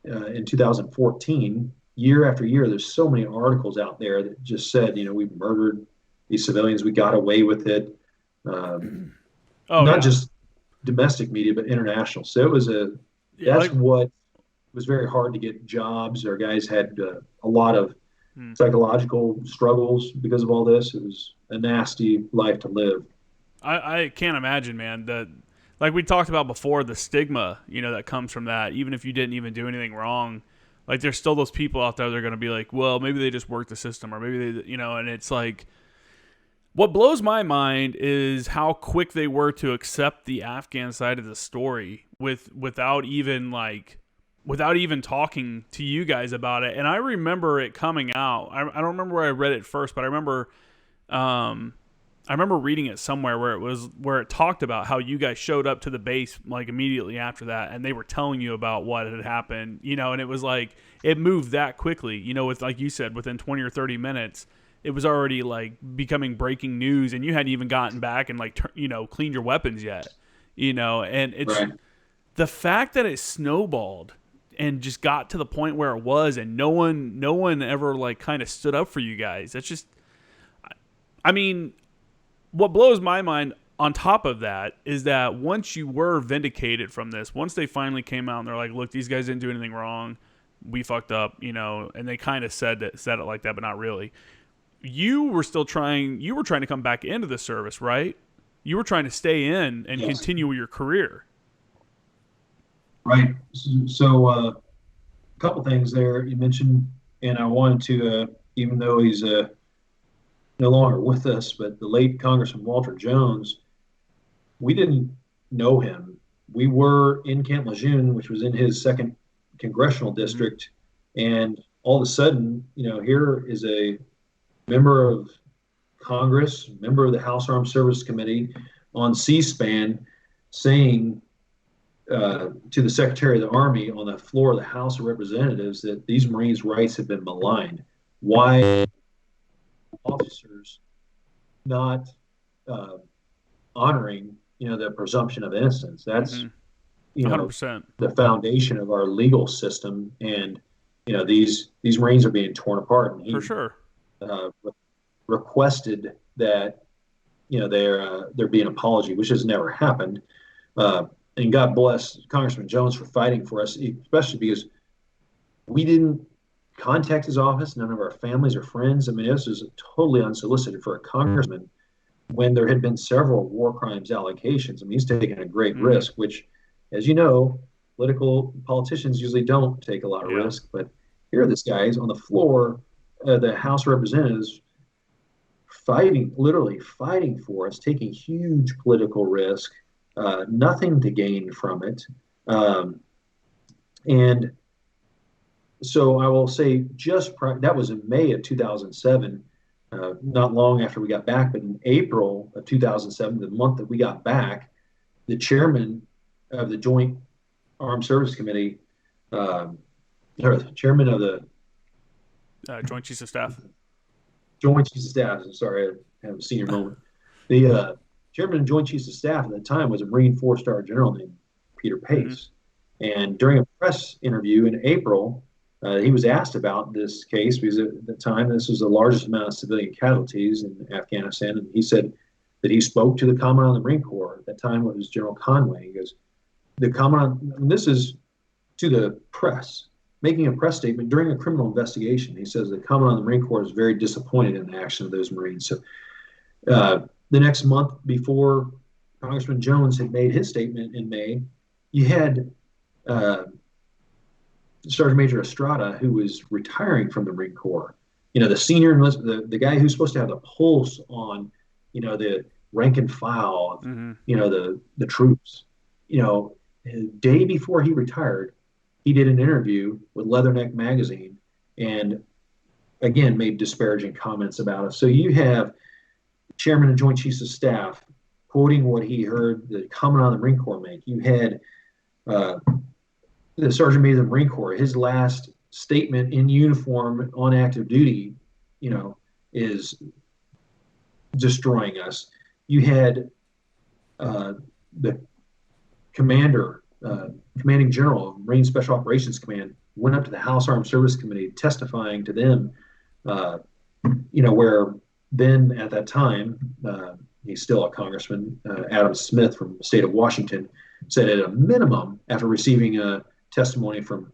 in 2014. Year after year, there's so many articles out there that just said, we murdered these civilians, we got away with it. Not just domestic media, but international. So it was what was very hard to get jobs. Our guys had a lot of psychological struggles because of all this. It was a nasty life to live. I can't imagine, man, that, like we talked about before, the stigma, that comes from that, even if you didn't even do anything wrong. Like, there's still those people out there that are going to be like, well, maybe they just worked the system, or maybe they, and it's like, what blows my mind is how quick they were to accept the Afghan side of the story without even talking to you guys about it. And I remember it coming out. I don't remember where I read it first, but I remember reading it somewhere where it talked about how you guys showed up to the base like immediately after that, and they were telling you about what had happened, and it was like it moved that quickly, with, like you said, within 20 or 30 minutes, it was already like becoming breaking news, and you hadn't even gotten back and cleaned your weapons yet, and it's right. The fact that it snowballed and just got to the point where it was, and no one ever kind of stood up for you guys. That's just, I mean, what blows my mind on top of that is that once you were vindicated from this, once they finally came out and they're like, look, these guys didn't do anything wrong, we fucked up, and they kind of said it like that, but not really. You were trying to come back into the service, right? You were trying to stay in and continue your career. Right. So a couple things there you mentioned, and I wanted to, even though he's no longer with us, but the late Congressman Walter Jones, we didn't know him. We were in Camp Lejeune, which was in his second congressional district, and all of a sudden, here is a member of Congress, member of the House Armed Services Committee on C-SPAN saying to the Secretary of the Army on the floor of the House of Representatives that these Marines' rights have been maligned. Why officers not honoring, the presumption of innocence? That's, 100%. The foundation of our legal system, and these Marines are being torn apart. And he, for sure, requested that there be an apology, which has never happened. And God bless Congressman Jones for fighting for us, especially because we didn't contact his office, none of our families or friends. I mean, this is totally unsolicited for a congressman when there had been several war crimes allegations. I mean, he's taking a great risk, which, as you know, politicians usually don't take a lot of risk. But here this guy is on the floor of the House of Representatives literally fighting for us, taking huge political risk. Nothing to gain from it. And so I will say that was in May of 2007, not long after we got back, but in April of 2007, the month that we got back, the chairman of the Joint Armed Services Committee, or the chairman of the Joint Chiefs of Staff. Joint Chiefs of Staff, sorry, have a senior moment. The chairman of Joint Chiefs of Staff at the time was a Marine 4-star general named Peter Pace. And during a press interview in April, he was asked about this case because at the time this was the largest amount of civilian casualties in Afghanistan. And he said that he spoke to the Commandant of the Marine Corps. At that time, it was General Conway. He goes, the Commandant, and this is to the press, making a press statement during a criminal investigation. He says the Commandant of the Marine Corps is very disappointed in the action of those Marines. So the next month before Congressman Jones had made his statement in May, you had Sergeant Major Estrada, who was retiring from the Marine Corps. The senior enlisted, the guy who's supposed to have the pulse on, the rank and file of, the troops. The day before he retired, he did an interview with Leatherneck magazine and again made disparaging comments about us. So you have Chairman of Joint Chiefs of Staff quoting what he heard the Commandant of the Marine Corps make. You had the Sergeant Major of the Marine Corps, his last statement in uniform on active duty, is destroying us. You had the commanding general of Marine Special Operations Command went up to the House Armed Service Committee testifying to them, where then at that time, he's still a congressman, Adam Smith from the state of Washington, said at a minimum, after receiving a testimony from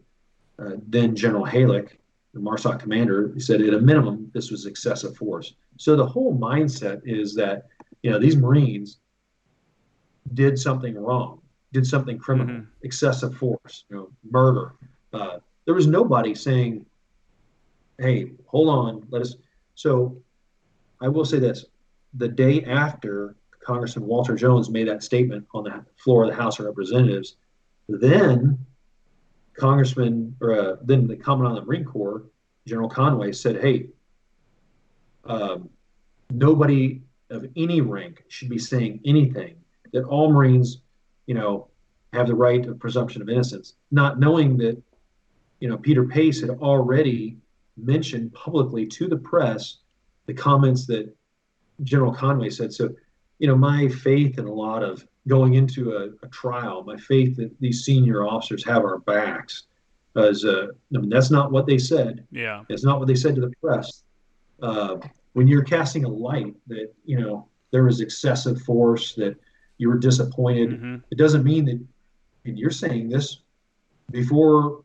then General Halleck, the MARSOC commander, he said at a minimum, this was excessive force. So the whole mindset is that, these Marines did something wrong, did something criminal, excessive force, murder. There was nobody saying, hey, hold on, let us. So I will say this, the day after Congressman Walter Jones made that statement on the floor of the House of Representatives, then the Commandant of the Marine Corps, General Conway, said, hey, nobody of any rank should be saying anything, that all Marines, have the right of presumption of innocence, not knowing that, Peter Pace had already mentioned publicly to the press the comments that General Conway said. So, my faith in a lot of going into a trial, my faith that these senior officers have our backs, because that's not what they said. Yeah, it's not what they said to the press. When you're casting a light that there was excessive force, that you were disappointed, it doesn't mean that. And you're saying this before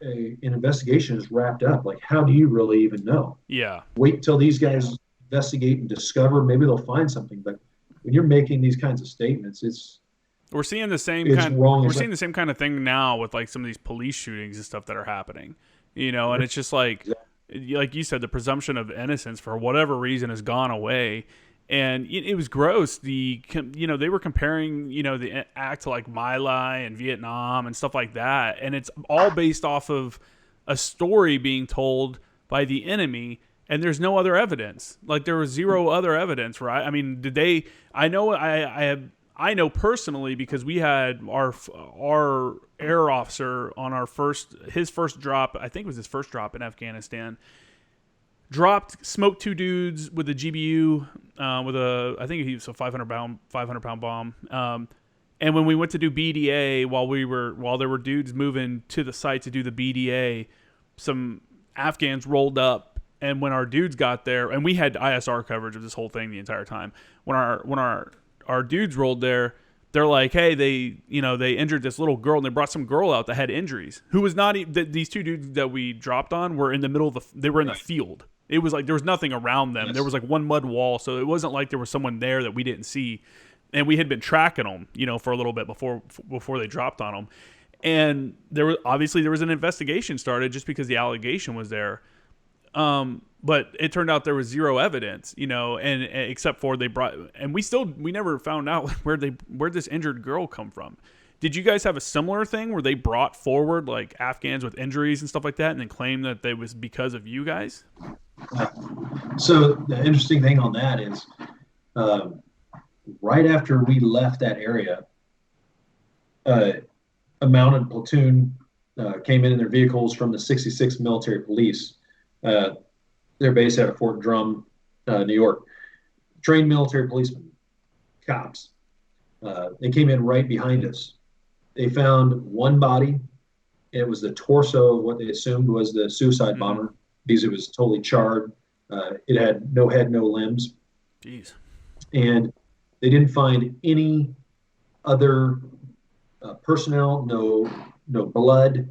an investigation is wrapped up. Like, how do you really even know? Yeah. Wait until these guys investigate and discover. Maybe they'll find something. But when you're making these kinds of statements, we're seeing the same seeing the same kind of thing now with like some of these police shootings and stuff that are happening. And it's just like you said, the presumption of innocence for whatever reason has gone away. And it was gross. They were comparing, the act to like My Lai and Vietnam and stuff like that. And it's all based off of a story being told by the enemy. And there's no other evidence. Like, there was zero other evidence, right? I mean, did they? I know I know personally, because we had our air officer on his first drop. I think it was his first drop in Afghanistan. Smoked two dudes with a GBU, I think he was a 500 pound bomb. And when we went to do BDA, while there were dudes moving to the site to do the BDA, some Afghans rolled up. And when our dudes got there, and we had ISR coverage of this whole thing the entire time, when our dudes rolled there, they're like, hey, they injured this little girl, and they brought some girl out that had injuries, who was not these two dudes that we dropped on were in the middle of they were in the field. It was like there was nothing around them. Yes. There was like one mud wall, so it wasn't like there was someone there that we didn't see. And we had been tracking them, for a little bit before they dropped on them. And there was an investigation started just because the allegation was there. But it turned out there was zero evidence, and except for we never found out where this injured girl come from. Did you guys have a similar thing where they brought forward like Afghans with injuries and stuff like that and then claimed that it was because of you guys? So the interesting thing on that is right after we left that area, a mounted platoon came in their vehicles from the 66th Military Police. Their base out of Fort Drum, New York. trained military policemen, cops. They came in right behind us. They found one body. It was the torso of what they assumed was the suicide bomber because it was totally charred. It had no head, no limbs. Jeez. And they didn't find any other personnel, no blood.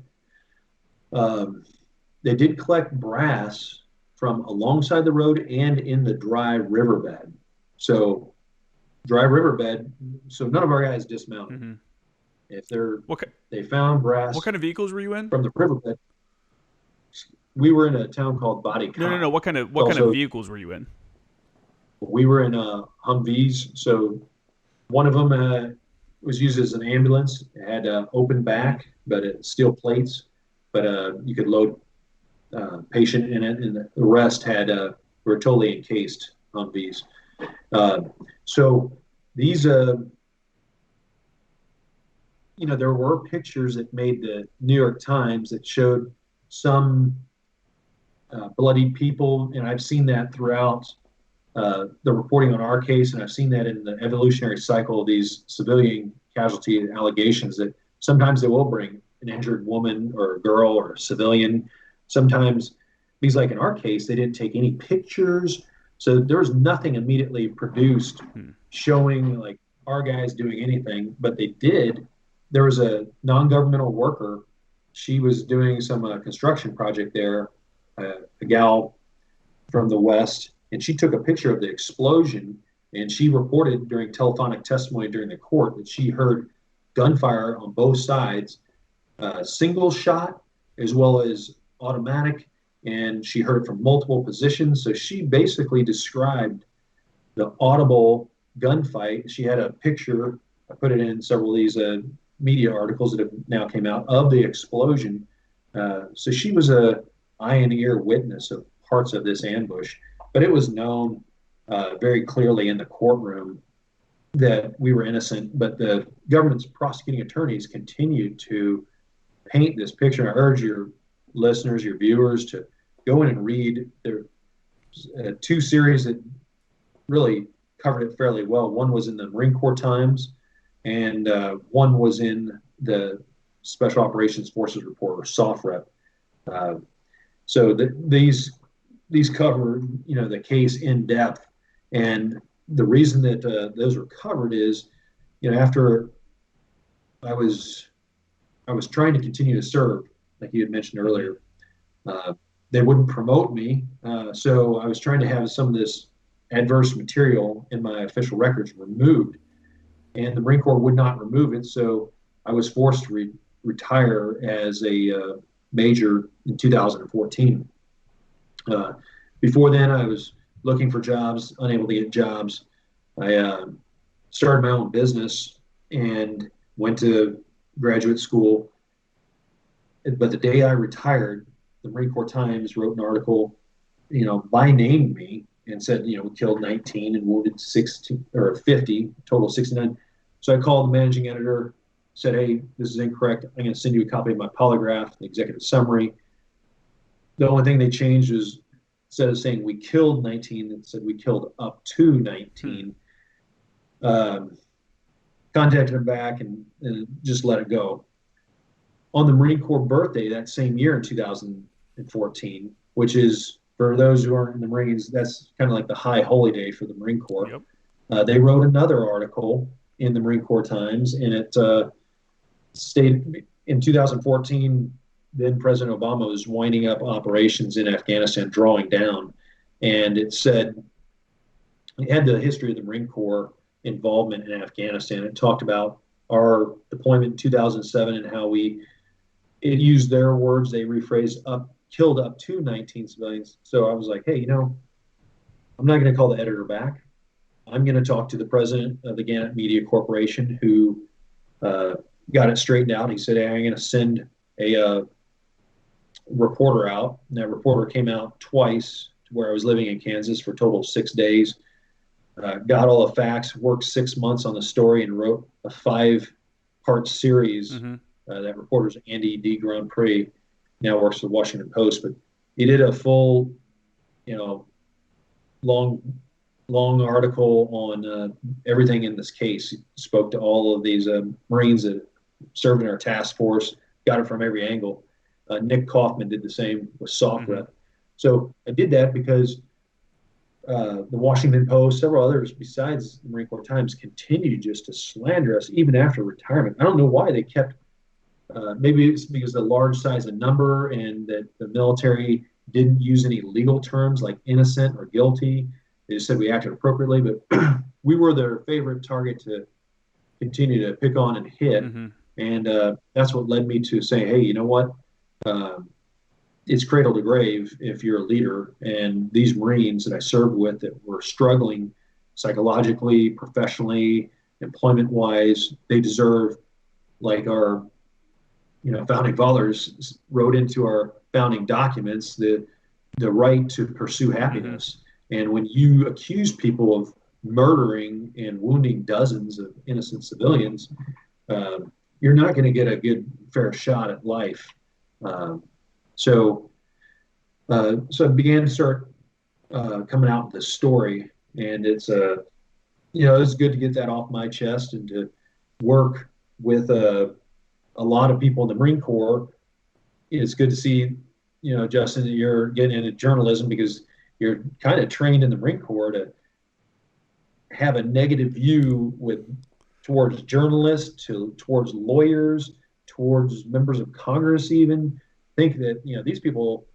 They did collect brass from alongside the road and in the dry riverbed. So dry riverbed. So none of our guys dismounted. Mm-hmm. If they found brass. What kind of vehicles were you in? From the riverbed. We were in a town called Body. No. What kind of vehicles were you in? We were in Humvees. So one of them was used as an ambulance. It had open back, but steel plates. But you could load patient in it, and the rest were totally encased Humvees. So these, there were pictures that made the New York Times that showed some bloodied people, and I've seen that throughout the reporting on our case, and I've seen that in the evolutionary cycle of these civilian casualty allegations that sometimes they will bring an injured woman or a girl or a civilian. Sometimes, because like in our case, they didn't take any pictures, so there was nothing immediately produced showing like our guys doing anything, but they did. There was a non-governmental worker. She was doing some construction project there, a gal from the West, and she took a picture of the explosion, and she reported during telephonic testimony during the court that she heard gunfire on both sides, single shot as well as automatic, and she heard it from multiple positions. So she basically described the audible gunfight. She had a picture. I put it in several of these media articles that have now came out of the explosion. So she was a eye and ear witness of parts of this ambush, but it was known very clearly in the courtroom that we were innocent, but the government's prosecuting attorneys continued to paint this picture. I urge your listeners, your viewers, to go in and read. There are two series that really covered it fairly well. One was in the Marine Corps Times, and one was in the Special Operations Forces Report, or SOFREP. So these cover, the case in depth, and the reason that those were covered is, after I was trying to continue to serve, like you had mentioned earlier, they wouldn't promote me, so I was trying to have some of this adverse material in my official records removed, and the Marine Corps would not remove it, so I was forced to retire as a major in 2014. Before then, I was looking for jobs, unable to get jobs. I started my own business and went to graduate school. But the day I retired, the Marine Corps Times wrote an article, by name me, and said, we killed 19 and wounded 60 or 50, total 69. So I called the managing editor, said, hey, this is incorrect. I'm going to send you a copy of my polygraph, the executive summary. The only thing they changed was, instead of saying we killed 19, it said we killed up to 19. Contacted them back and just let it go. On the Marine Corps birthday that same year in 2014, which is, for those who aren't in the Marines, that's kind of like the high holy day for the Marine Corps. Yep. They wrote another article in the Marine Corps Times, and it stated in 2014, then President Obama was winding up operations in Afghanistan, drawing down, and it said, it had the history of the Marine Corps involvement in Afghanistan. It talked about our deployment in 2007 and how it used their words, they rephrased killed up to 19 civilians. So I was like, hey, I'm not going to call the editor back. I'm going to talk to the president of the Gannett Media Corporation, who got it straightened out. He said, hey, I'm going to send a reporter out. And that reporter came out twice to where I was living in Kansas for a total of 6 days. Got all the facts, worked 6 months on the story, and wrote a 5-part series. That reporter's Andy D. Grand Prix, now works for the Washington Post. But he did a full, long long article on everything in this case. He spoke to all of these Marines that served in our task force, got it from every angle. Nick Kaufman did the same with SOC Rep. So I did that because the Washington Post, several others besides the Marine Corps Times, continued just to slander us even after retirement. I don't know why they kept. Maybe it's because the large size of number and that the military didn't use any legal terms like innocent or guilty. They just said we acted appropriately, but we were their favorite target to continue to pick on and hit. And that's what led me to say, hey, you know what? It's cradle to grave if you're a leader. And these Marines that I served with that were struggling psychologically, professionally, employment wise, they deserve, like our founding fathers wrote into our founding documents, the right to pursue happiness. And when you accuse people of murdering and wounding dozens of innocent civilians, you're not going to get a good, fair shot at life. So I began to start coming out with this story, and it's it's good to get that off my chest and to work with a lot of people in the Marine Corps. It's good to see, Justin, that you're getting into journalism because you're kind of trained in the Marine Corps to have a negative view towards journalists, towards lawyers, towards members of Congress. Even think that these people,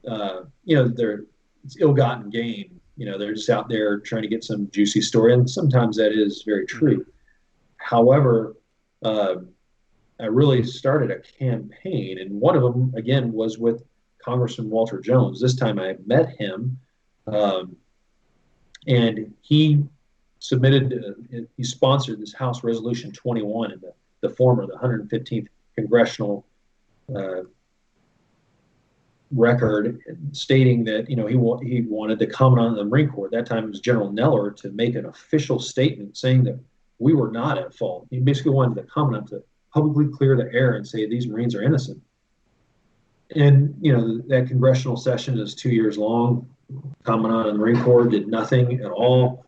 it's ill-gotten gain. They're just out there trying to get some juicy story, and sometimes that is very true. However, I really started a campaign, and one of them, again, was with Congressman Walter Jones. This time I met him, and he he sponsored this House Resolution 21 in the form of the 115th Congressional record, stating that he wanted the Commandant of the Marine Corps, at that time it was General Neller, to make an official statement saying that we were not at fault. He basically wanted the Commandant to publicly clear the air and say these Marines are innocent. And that congressional session is 2 years long. Commandant of the Marine Corps did nothing at all.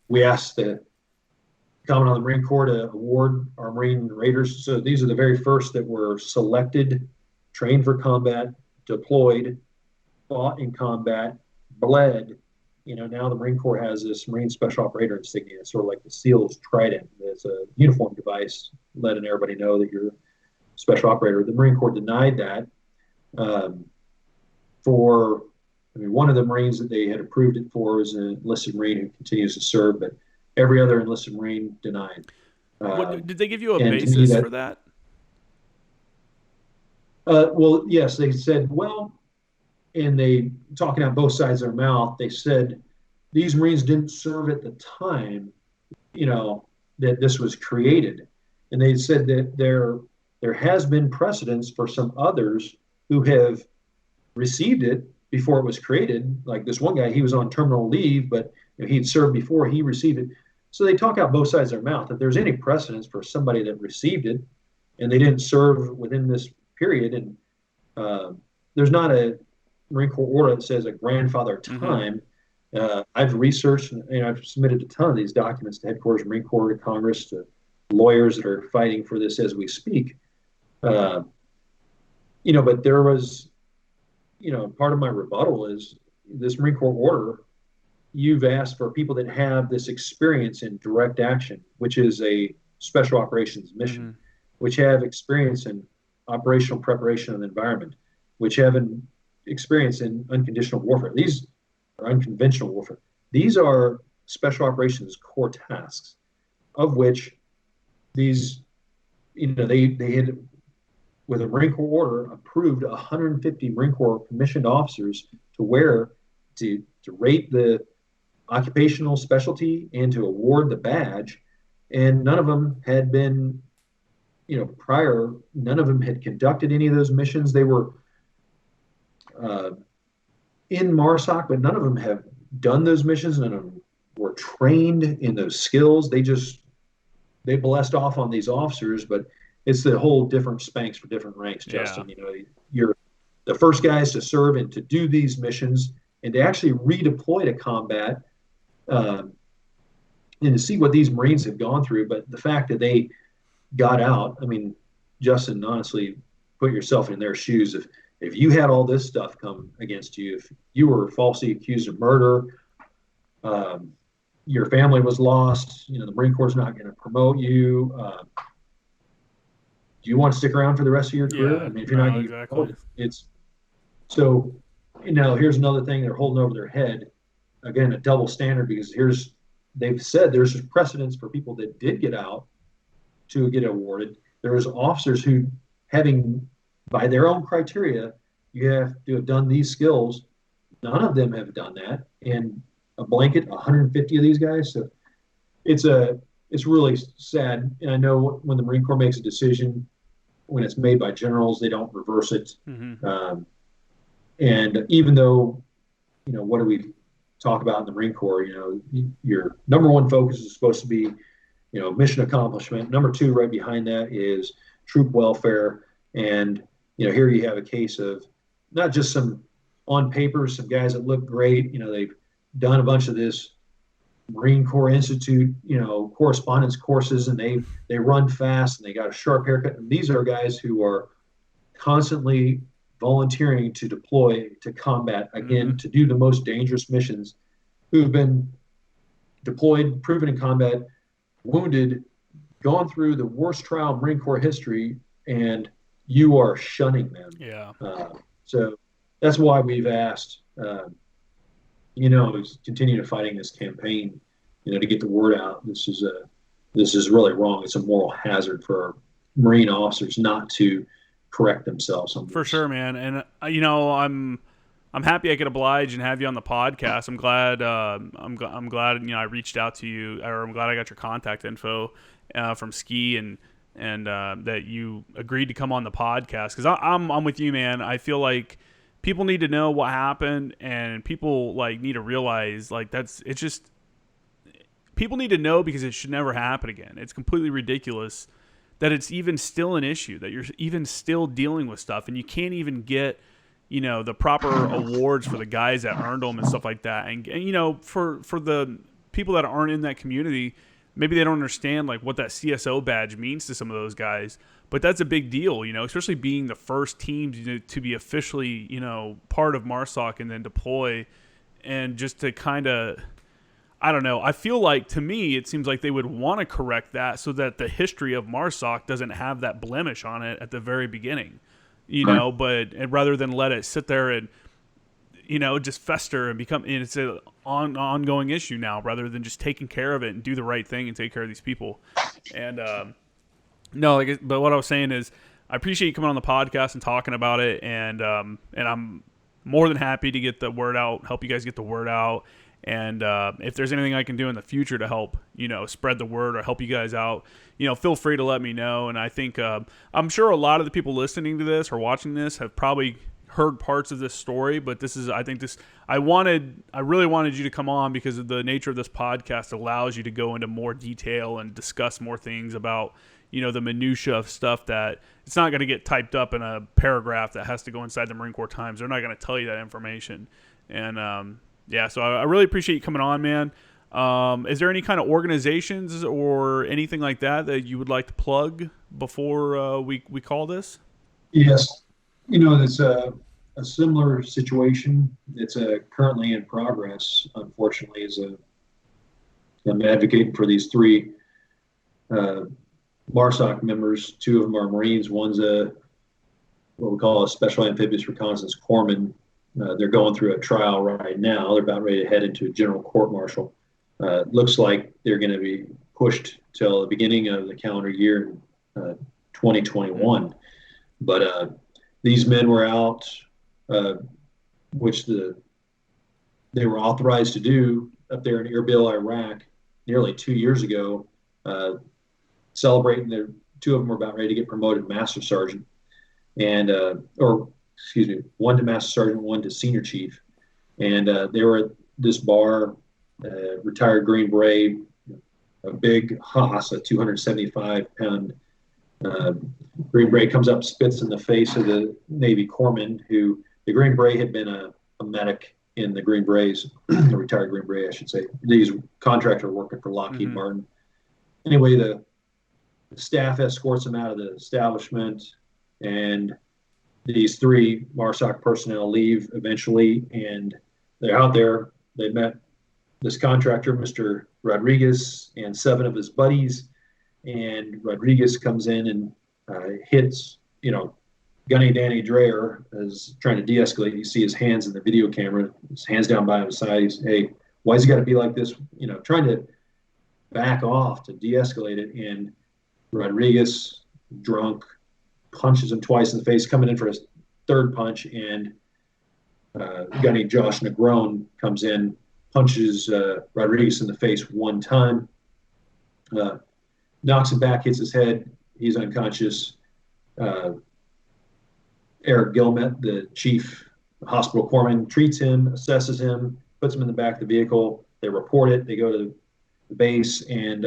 We asked the Commandant of the Marine Corps to award our Marine Raiders. So these are the very first that were selected, trained for combat, deployed, fought in combat, bled. Now the Marine Corps has this Marine Special Operator insignia, sort of like the SEALs Trident. It's a uniform device, letting everybody know that you're a Special Operator. The Marine Corps denied that one of the Marines that they had approved it for was an enlisted Marine who continues to serve, but every other enlisted Marine denied. Did they give you a basis for that? Well, yes, they said, and they, talking out both sides of their mouth, they said these Marines didn't serve at the time, that this was created. And they said that there has been precedence for some others who have received it before it was created. Like this one guy, he was on terminal leave, but he'd served before he received it. So they talk out both sides of their mouth. If there's any precedence for somebody that received it and they didn't serve within this period, and there's not a Marine Corps order that says a grandfather time. I've researched and I've submitted a ton of these documents to headquarters, Marine Corps, to Congress, to lawyers that are fighting for this as we speak. But there was, part of my rebuttal is this Marine Corps order. You've asked for people that have this experience in direct action, which is a special operations mission, which have experience in operational preparation of the environment, which have an experience in unconditional warfare. These are unconventional warfare. These are special operations core tasks, of which these, they had, with a Marine Corps order, approved 150 Marine Corps commissioned officers to rate the occupational specialty and to award the badge. And none of them had been, none of them had conducted any of those missions. They were in MARSOC, but none of them have done those missions. None of them were trained in those skills. They blessed off on these officers, but it's the whole different spanks for different ranks, Justin. You're the first guys to serve and to do these missions and to actually redeploy to combat. and to see what these Marines have gone through. But the fact that they got out, I mean, Justin, honestly, put yourself in their shoes. If you had all this stuff come against you, if you were falsely accused of murder, your family was lost, the Marine Corps is not going to promote you. Do you want to stick around for the rest of your career? Yeah, I mean, if you're not going to get promoted, it's so. Here's another thing they're holding over their head. Again, a double standard, because they've said there's precedence for people that did get out to get awarded. There's officers who, having by their own criteria, you have to have done these skills. None of them have done that, and a blanket 150 of these guys. So it's really sad. And I know when the Marine Corps makes a decision, when it's made by generals, they don't reverse it. Mm-hmm. And even though, what do we talk about in the Marine Corps? Your number one focus is supposed to be, mission accomplishment. Number two, right behind that, is troop welfare. And, here you have a case of not just on paper, some guys that look great. They've done a bunch of this Marine Corps Institute, correspondence courses, and they run fast and they got a sharp haircut. And these are guys who are constantly volunteering to deploy to combat, again, to do the most dangerous missions, who've been deployed, proven in combat, wounded, gone through the worst trial in Marine Corps history, and you are shunning them. Yeah. So that's why we've asked, continue to fighting this campaign, to get the word out. This is really wrong. It's a moral hazard for our Marine officers not to correct themselves on this. For sure, man. And I'm happy I could oblige and have you on the podcast. I'm glad I'm glad I reached out to you, or I'm glad I got your contact info from Ski, and that you agreed to come on the podcast, because I'm with you, man. I feel like people need to know what happened, and people need to realize people need to know, because it should never happen again. It's completely ridiculous that it's even still an issue, that you're even still dealing with stuff, and you can't even get, the proper awards for the guys that earned them and stuff like that. And for the people that aren't in that community, maybe they don't understand what that CSO badge means to some of those guys, but that's a big deal, especially being the first team to be officially, part of MARSOC and then deploy, and just to kind of, I don't know. I feel like, to me, it seems like they would want to correct that so that the history of MARSOC doesn't have that blemish on it at the very beginning, but rather than let it sit there and, just fester and become, and it's an ongoing issue now, rather than just taking care of it and do the right thing and take care of these people. And, but what I was saying is, I appreciate you coming on the podcast and talking about it. And I'm more than happy to get the word out, help you guys get the word out. And if there's anything I can do in the future to help, spread the word or help you guys out, feel free to let me know. And I think I'm sure a lot of the people listening to this or watching this have probably heard parts of this story, but I really wanted you to come on, because of the nature of this podcast allows you to go into more detail and discuss more things about, the minutia of stuff that it's not going to get typed up in a paragraph that has to go inside the Marine Corps Times. They're not going to tell you that information. And, yeah, so I really appreciate you coming on, man. Is there any kind of organizations or anything like that you would like to plug before we call this? Yes. It's a similar situation. It's currently in progress, unfortunately. I'm advocating for these three MARSOC members. Two of them are Marines. One's what we call a Special Amphibious Reconnaissance Corpsman. They're going through a trial right now. They're about ready to head into a general court-martial. Looks like they're going to be pushed till the beginning of the calendar year, 2021. But these men were out, which they were authorized to do up there in Erbil, Iraq, nearly 2 years ago, celebrating two of them were about ready to get promoted master sergeant, and one to master sergeant, one to senior chief. And they were at this bar, retired Green Beret, a big Haas, a 275-pound Green Beret, comes up, spits in the face of the Navy corpsman, who the Green Beret had been a medic in the Green Berets, the retired Green Beret, I should say. These contractor working for Lockheed Martin. Anyway, the staff escorts him out of the establishment, and these 3 MARSOC personnel leave eventually, and they're out there. They met this contractor, Mr. Rodriguez, and 7 of his buddies, and Rodriguez comes in and hits, Gunny Danny Dreyer is trying to de-escalate. You see his hands in the video camera, his hands down by his side. He's, hey, why's he got to be like this? Trying to back off to de-escalate it. And Rodriguez, drunk, punches him twice in the face, coming in for his 3rd punch. And Gunny Josh Negron comes in, punches Rodriguez in the face 1 time, knocks him back, hits his head. He's unconscious. Eric Gilmet, the chief hospital corpsman, treats him, assesses him, puts him in the back of the vehicle. They report it. They go to the base, and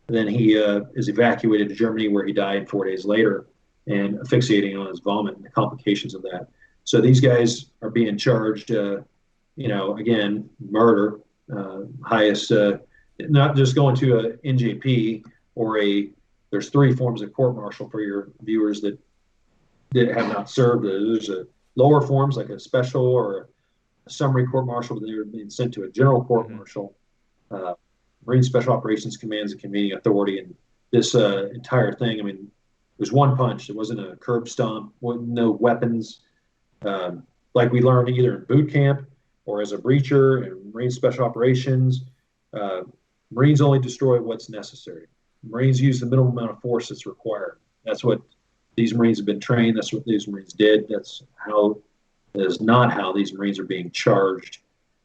then he is evacuated to Germany, where he died 4 days later, and asphyxiating on his vomit and the complications of that. So these guys are being charged, again, murder, highest, not just going to a NJP or there's 3 forms of court-martial for your viewers that have not served. There's a lower forms like a special or a summary court-martial, but they're being sent to a general court-martial. Marine Special Operations Command's a convening authority, and this entire thing, it was 1 punch. It wasn't a curb stomp, no weapons. Like we learned either in boot camp or as a breacher in Marine Special Operations, Marines only destroy what's necessary. Marines use the minimum amount of force that's required. That's what these Marines have been trained. That's what these Marines did. That is not how these Marines are being charged.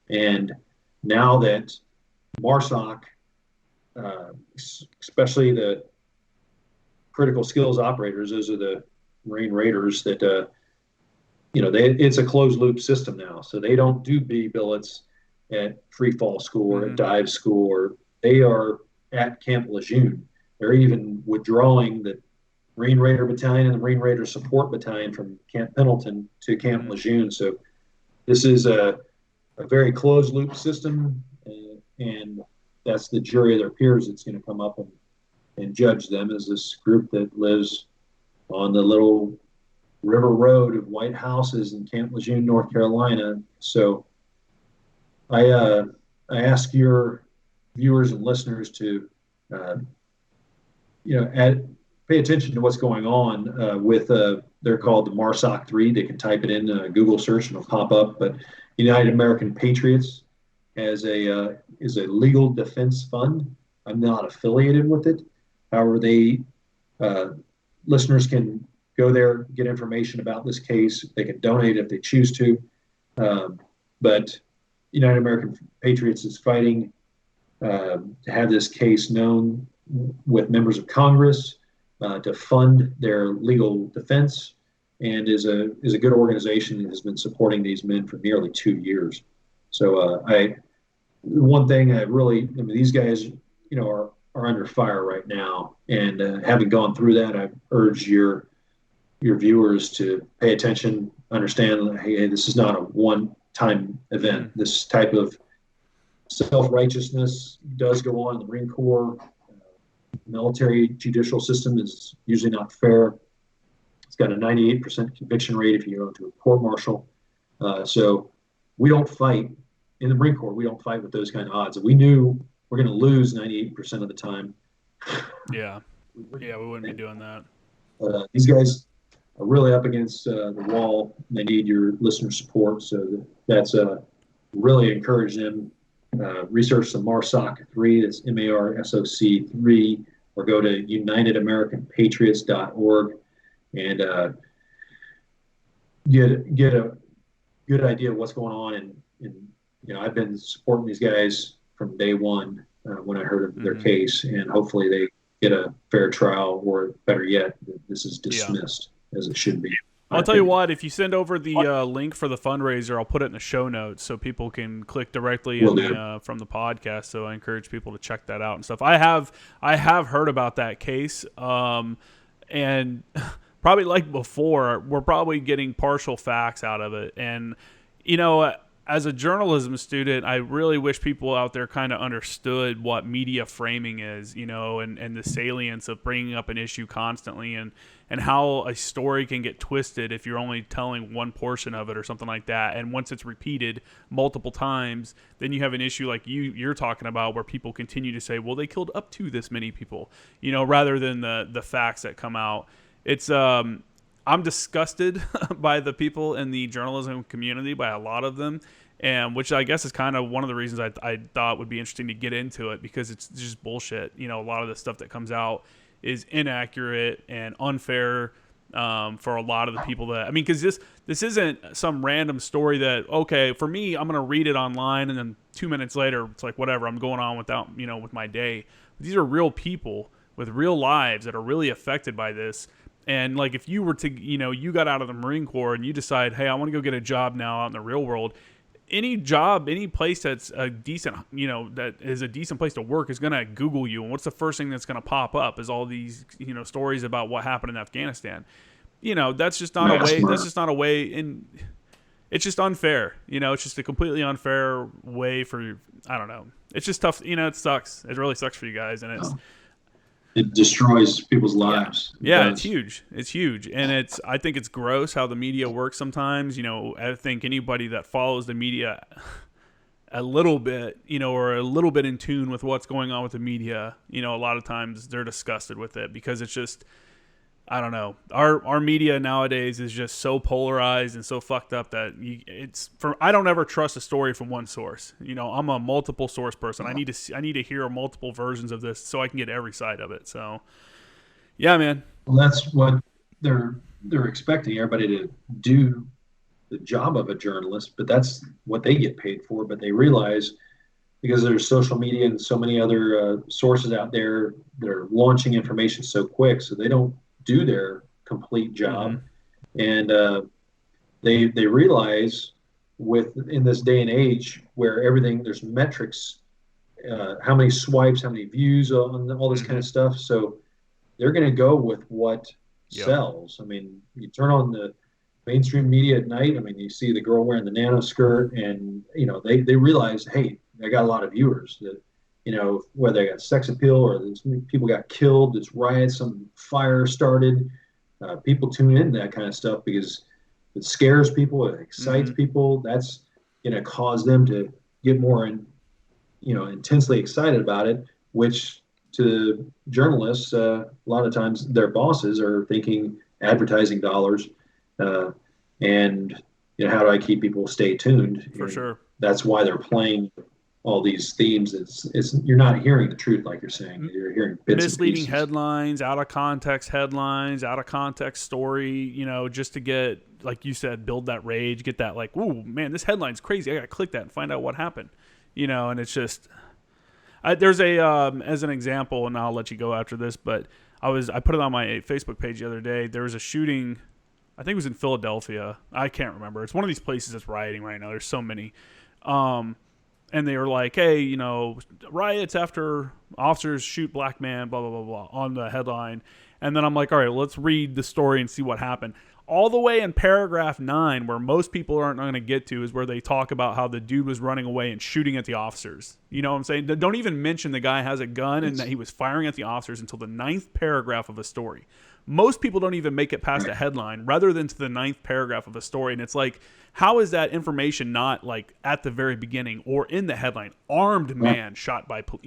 And now that MARSOC, especially the critical skills operators, those are the Marine Raiders that, it's a closed loop system now. So they don't do B billets at free fall school or at dive school, or they are at Camp Lejeune. They're even withdrawing the Marine Raider Battalion and the Marine Raider Support Battalion from Camp Pendleton to Camp Lejeune. So this is a very closed loop system, and that's the jury of their peers that's going to come up and judge them as this group that lives on the little river road of white houses in Camp Lejeune, North Carolina. So I ask your viewers and listeners to, pay attention to what's going on with, they're called the MARSOC 3. They can type it in Google search and it'll pop up. But United American Patriots is a legal defense fund. I'm not affiliated with it. However, listeners can go there, get information about this case. They can donate if they choose to. But United American Patriots is fighting to have this case known with members of Congress, to fund their legal defense, and is a good organization that has been supporting these men for nearly 2 years. So one thing these guys, are under fire right now, and having gone through that, I urge your viewers to pay attention, understand that, hey, this is not a one-time event. This type of self-righteousness does go on in the Marine Corps. Military judicial system is usually not fair. It's got a 98% conviction rate if you go to a court-martial. So we don't fight in the Marine Corps. We don't fight with those kind of odds. If we knew we're going to lose 98% of the time, we wouldn't be doing that. These guys are really up against the wall. They need your listener support. So that's really encourage them. Research the MARSOC 3, that's MARSOC 3, or go to unitedamericanpatriots.org and get a good idea of what's going on. And I've been supporting these guys from day one when I heard of their case, and hopefully they get a fair trial, or better yet, this is dismissed as it should be. I'll tell you what, if you send over the link for the fundraiser, I'll put it in the show notes so people can click directly from the podcast. So I encourage people to check that out and stuff. I have heard about that case, and probably like before, we're probably getting partial facts out of it. And, as a journalism student, I really wish people out there kind of understood what media framing is, and the salience of bringing up an issue constantly, and how a story can get twisted if you're only telling one portion of it or something like that. And once it's repeated multiple times, then you have an issue like you're talking about, where people continue to say, well, they killed up to this many people, rather than the facts that come out. It's I'm disgusted by the people in the journalism community, by a lot of them, and which I guess is kind of one of the reasons I thought would be interesting to get into it, because it's just bullshit. A lot of the stuff that comes out is inaccurate and unfair for a lot of the people that, because this isn't some random story that, okay, for me, I'm going to read it online and then 2 minutes later, it's like, whatever, I'm going on with my day. These are real people with real lives that are really affected by this. And like, if you were to, you got out of the Marine Corps and you decide, hey, I want to go get a job now out in the real world, any job, any place that's a decent, that is a decent place to work is going to Google you. And what's the first thing that's going to pop up is all these, stories about what happened in Afghanistan. That's just not a way. Smart. That's just not a way. And it's just unfair. It's just a completely unfair way for, I don't know. It's just tough. It sucks. It really sucks for you guys. And it destroys people's lives. Yeah, it's huge. It's huge. And I think it's gross how the media works sometimes. I think anybody that follows the media a little bit, or a little bit in tune with what's going on with the media, a lot of times they're disgusted with it, because it's just, I don't know. Our media nowadays is just so polarized and so fucked up that I don't ever trust a story from one source. I'm a multiple source person. I need to hear multiple versions of this so I can get every side of it. So, yeah, man. Well, that's what they're expecting everybody to do, the job of a journalist, but that's what they get paid for. But they realize, because there's social media and so many other sources out there, they're launching information so quick, so they don't do their complete job. Mm-hmm. And they realize in this day and age where everything, there's metrics, how many swipes, how many views on all this kind of stuff. So they're going to go with what sells. You turn on the mainstream media at night, you see the girl wearing the nano skirt, and they realize, hey, I got a lot of viewers that, whether they got sex appeal or people got killed, there's riots, some fire started. People tune in to that kind of stuff because it scares people, it excites people. That's going to cause them to get more intensely excited about it, which to journalists, a lot of times their bosses are thinking advertising dollars. And how do I keep people stay tuned? For sure. That's why they're playing all these themes. It's you're not hearing the truth, like you're saying. You're hearing bits misleading and headlines, out of context story, just to get, like you said, build that rage, get that like, ooh, man, this headline's crazy. I got to click that and find out what happened, and it's just, there's as an example, and I'll let you go after this, but I put it on my Facebook page the other day. There was a shooting, I think it was in Philadelphia. I can't remember. It's one of these places that's rioting right now. There's so many. And they were like, hey, riots after officers shoot black man, blah, blah, blah, blah, on the headline. And then I'm like, all right, let's read the story and see what happened. All the way in paragraph 9, where most people aren't going to get to, is where they talk about how the dude was running away and shooting at the officers. You know what I'm saying? Don't even mention the guy has a gun and that he was firing at the officers until the 9th paragraph of a story. Most people don't even make it past a headline rather than to the 9th paragraph of a story. And it's like, how is that information not like at the very beginning or in the headline? Armed man shot by police,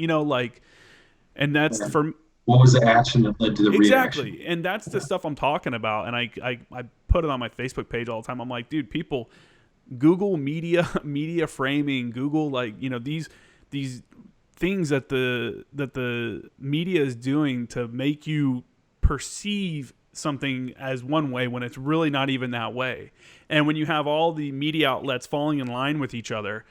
and that's for what was the action that led to the exactly reaction? And that's the stuff I'm talking about. And I put it on my Facebook page all the time. I'm like, dude, people Google media framing, Google these things that the media is doing to make you perceive something as one way when it's really not even that way. And when you have all the media outlets falling in line with each other,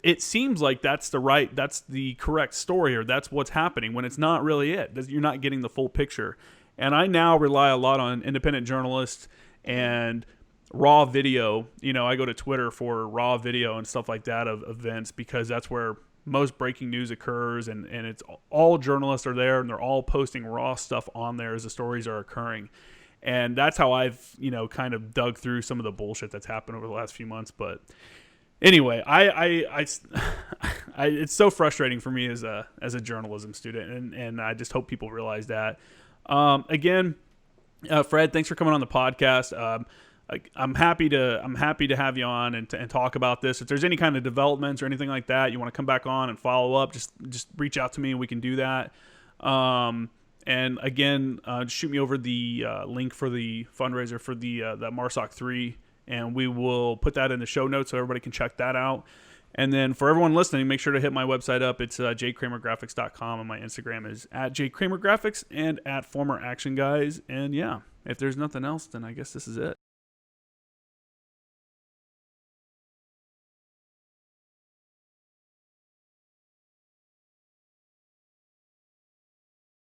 it seems like that's the correct story, or that's what's happening, when it's not really it. You're not getting the full picture. And I now rely a lot on independent journalists and raw video. I go to Twitter for raw video and stuff like that of events, because that's where most breaking news occurs, and it's all journalists are there, and they're all posting raw stuff on there as the stories are occurring. And that's how I've, kind of dug through some of the bullshit that's happened over the last few months. But Anyway, it's so frustrating for me as a journalism student, and I just hope people realize that. Again, Fred, thanks for coming on the podcast. I'm happy to have you on and talk about this. If there's any kind of developments or anything like that, you want to come back on and follow up, just reach out to me and we can do that. And again, shoot me over the link for the fundraiser for the MARSOC 3, and we will put that in the show notes so everybody can check that out. And then for everyone listening, make sure to hit my website up. It's jkramergraphics.com, and my Instagram is @jkramergraphics and @formeraction guys. And yeah, if there's nothing else, then I guess this is it.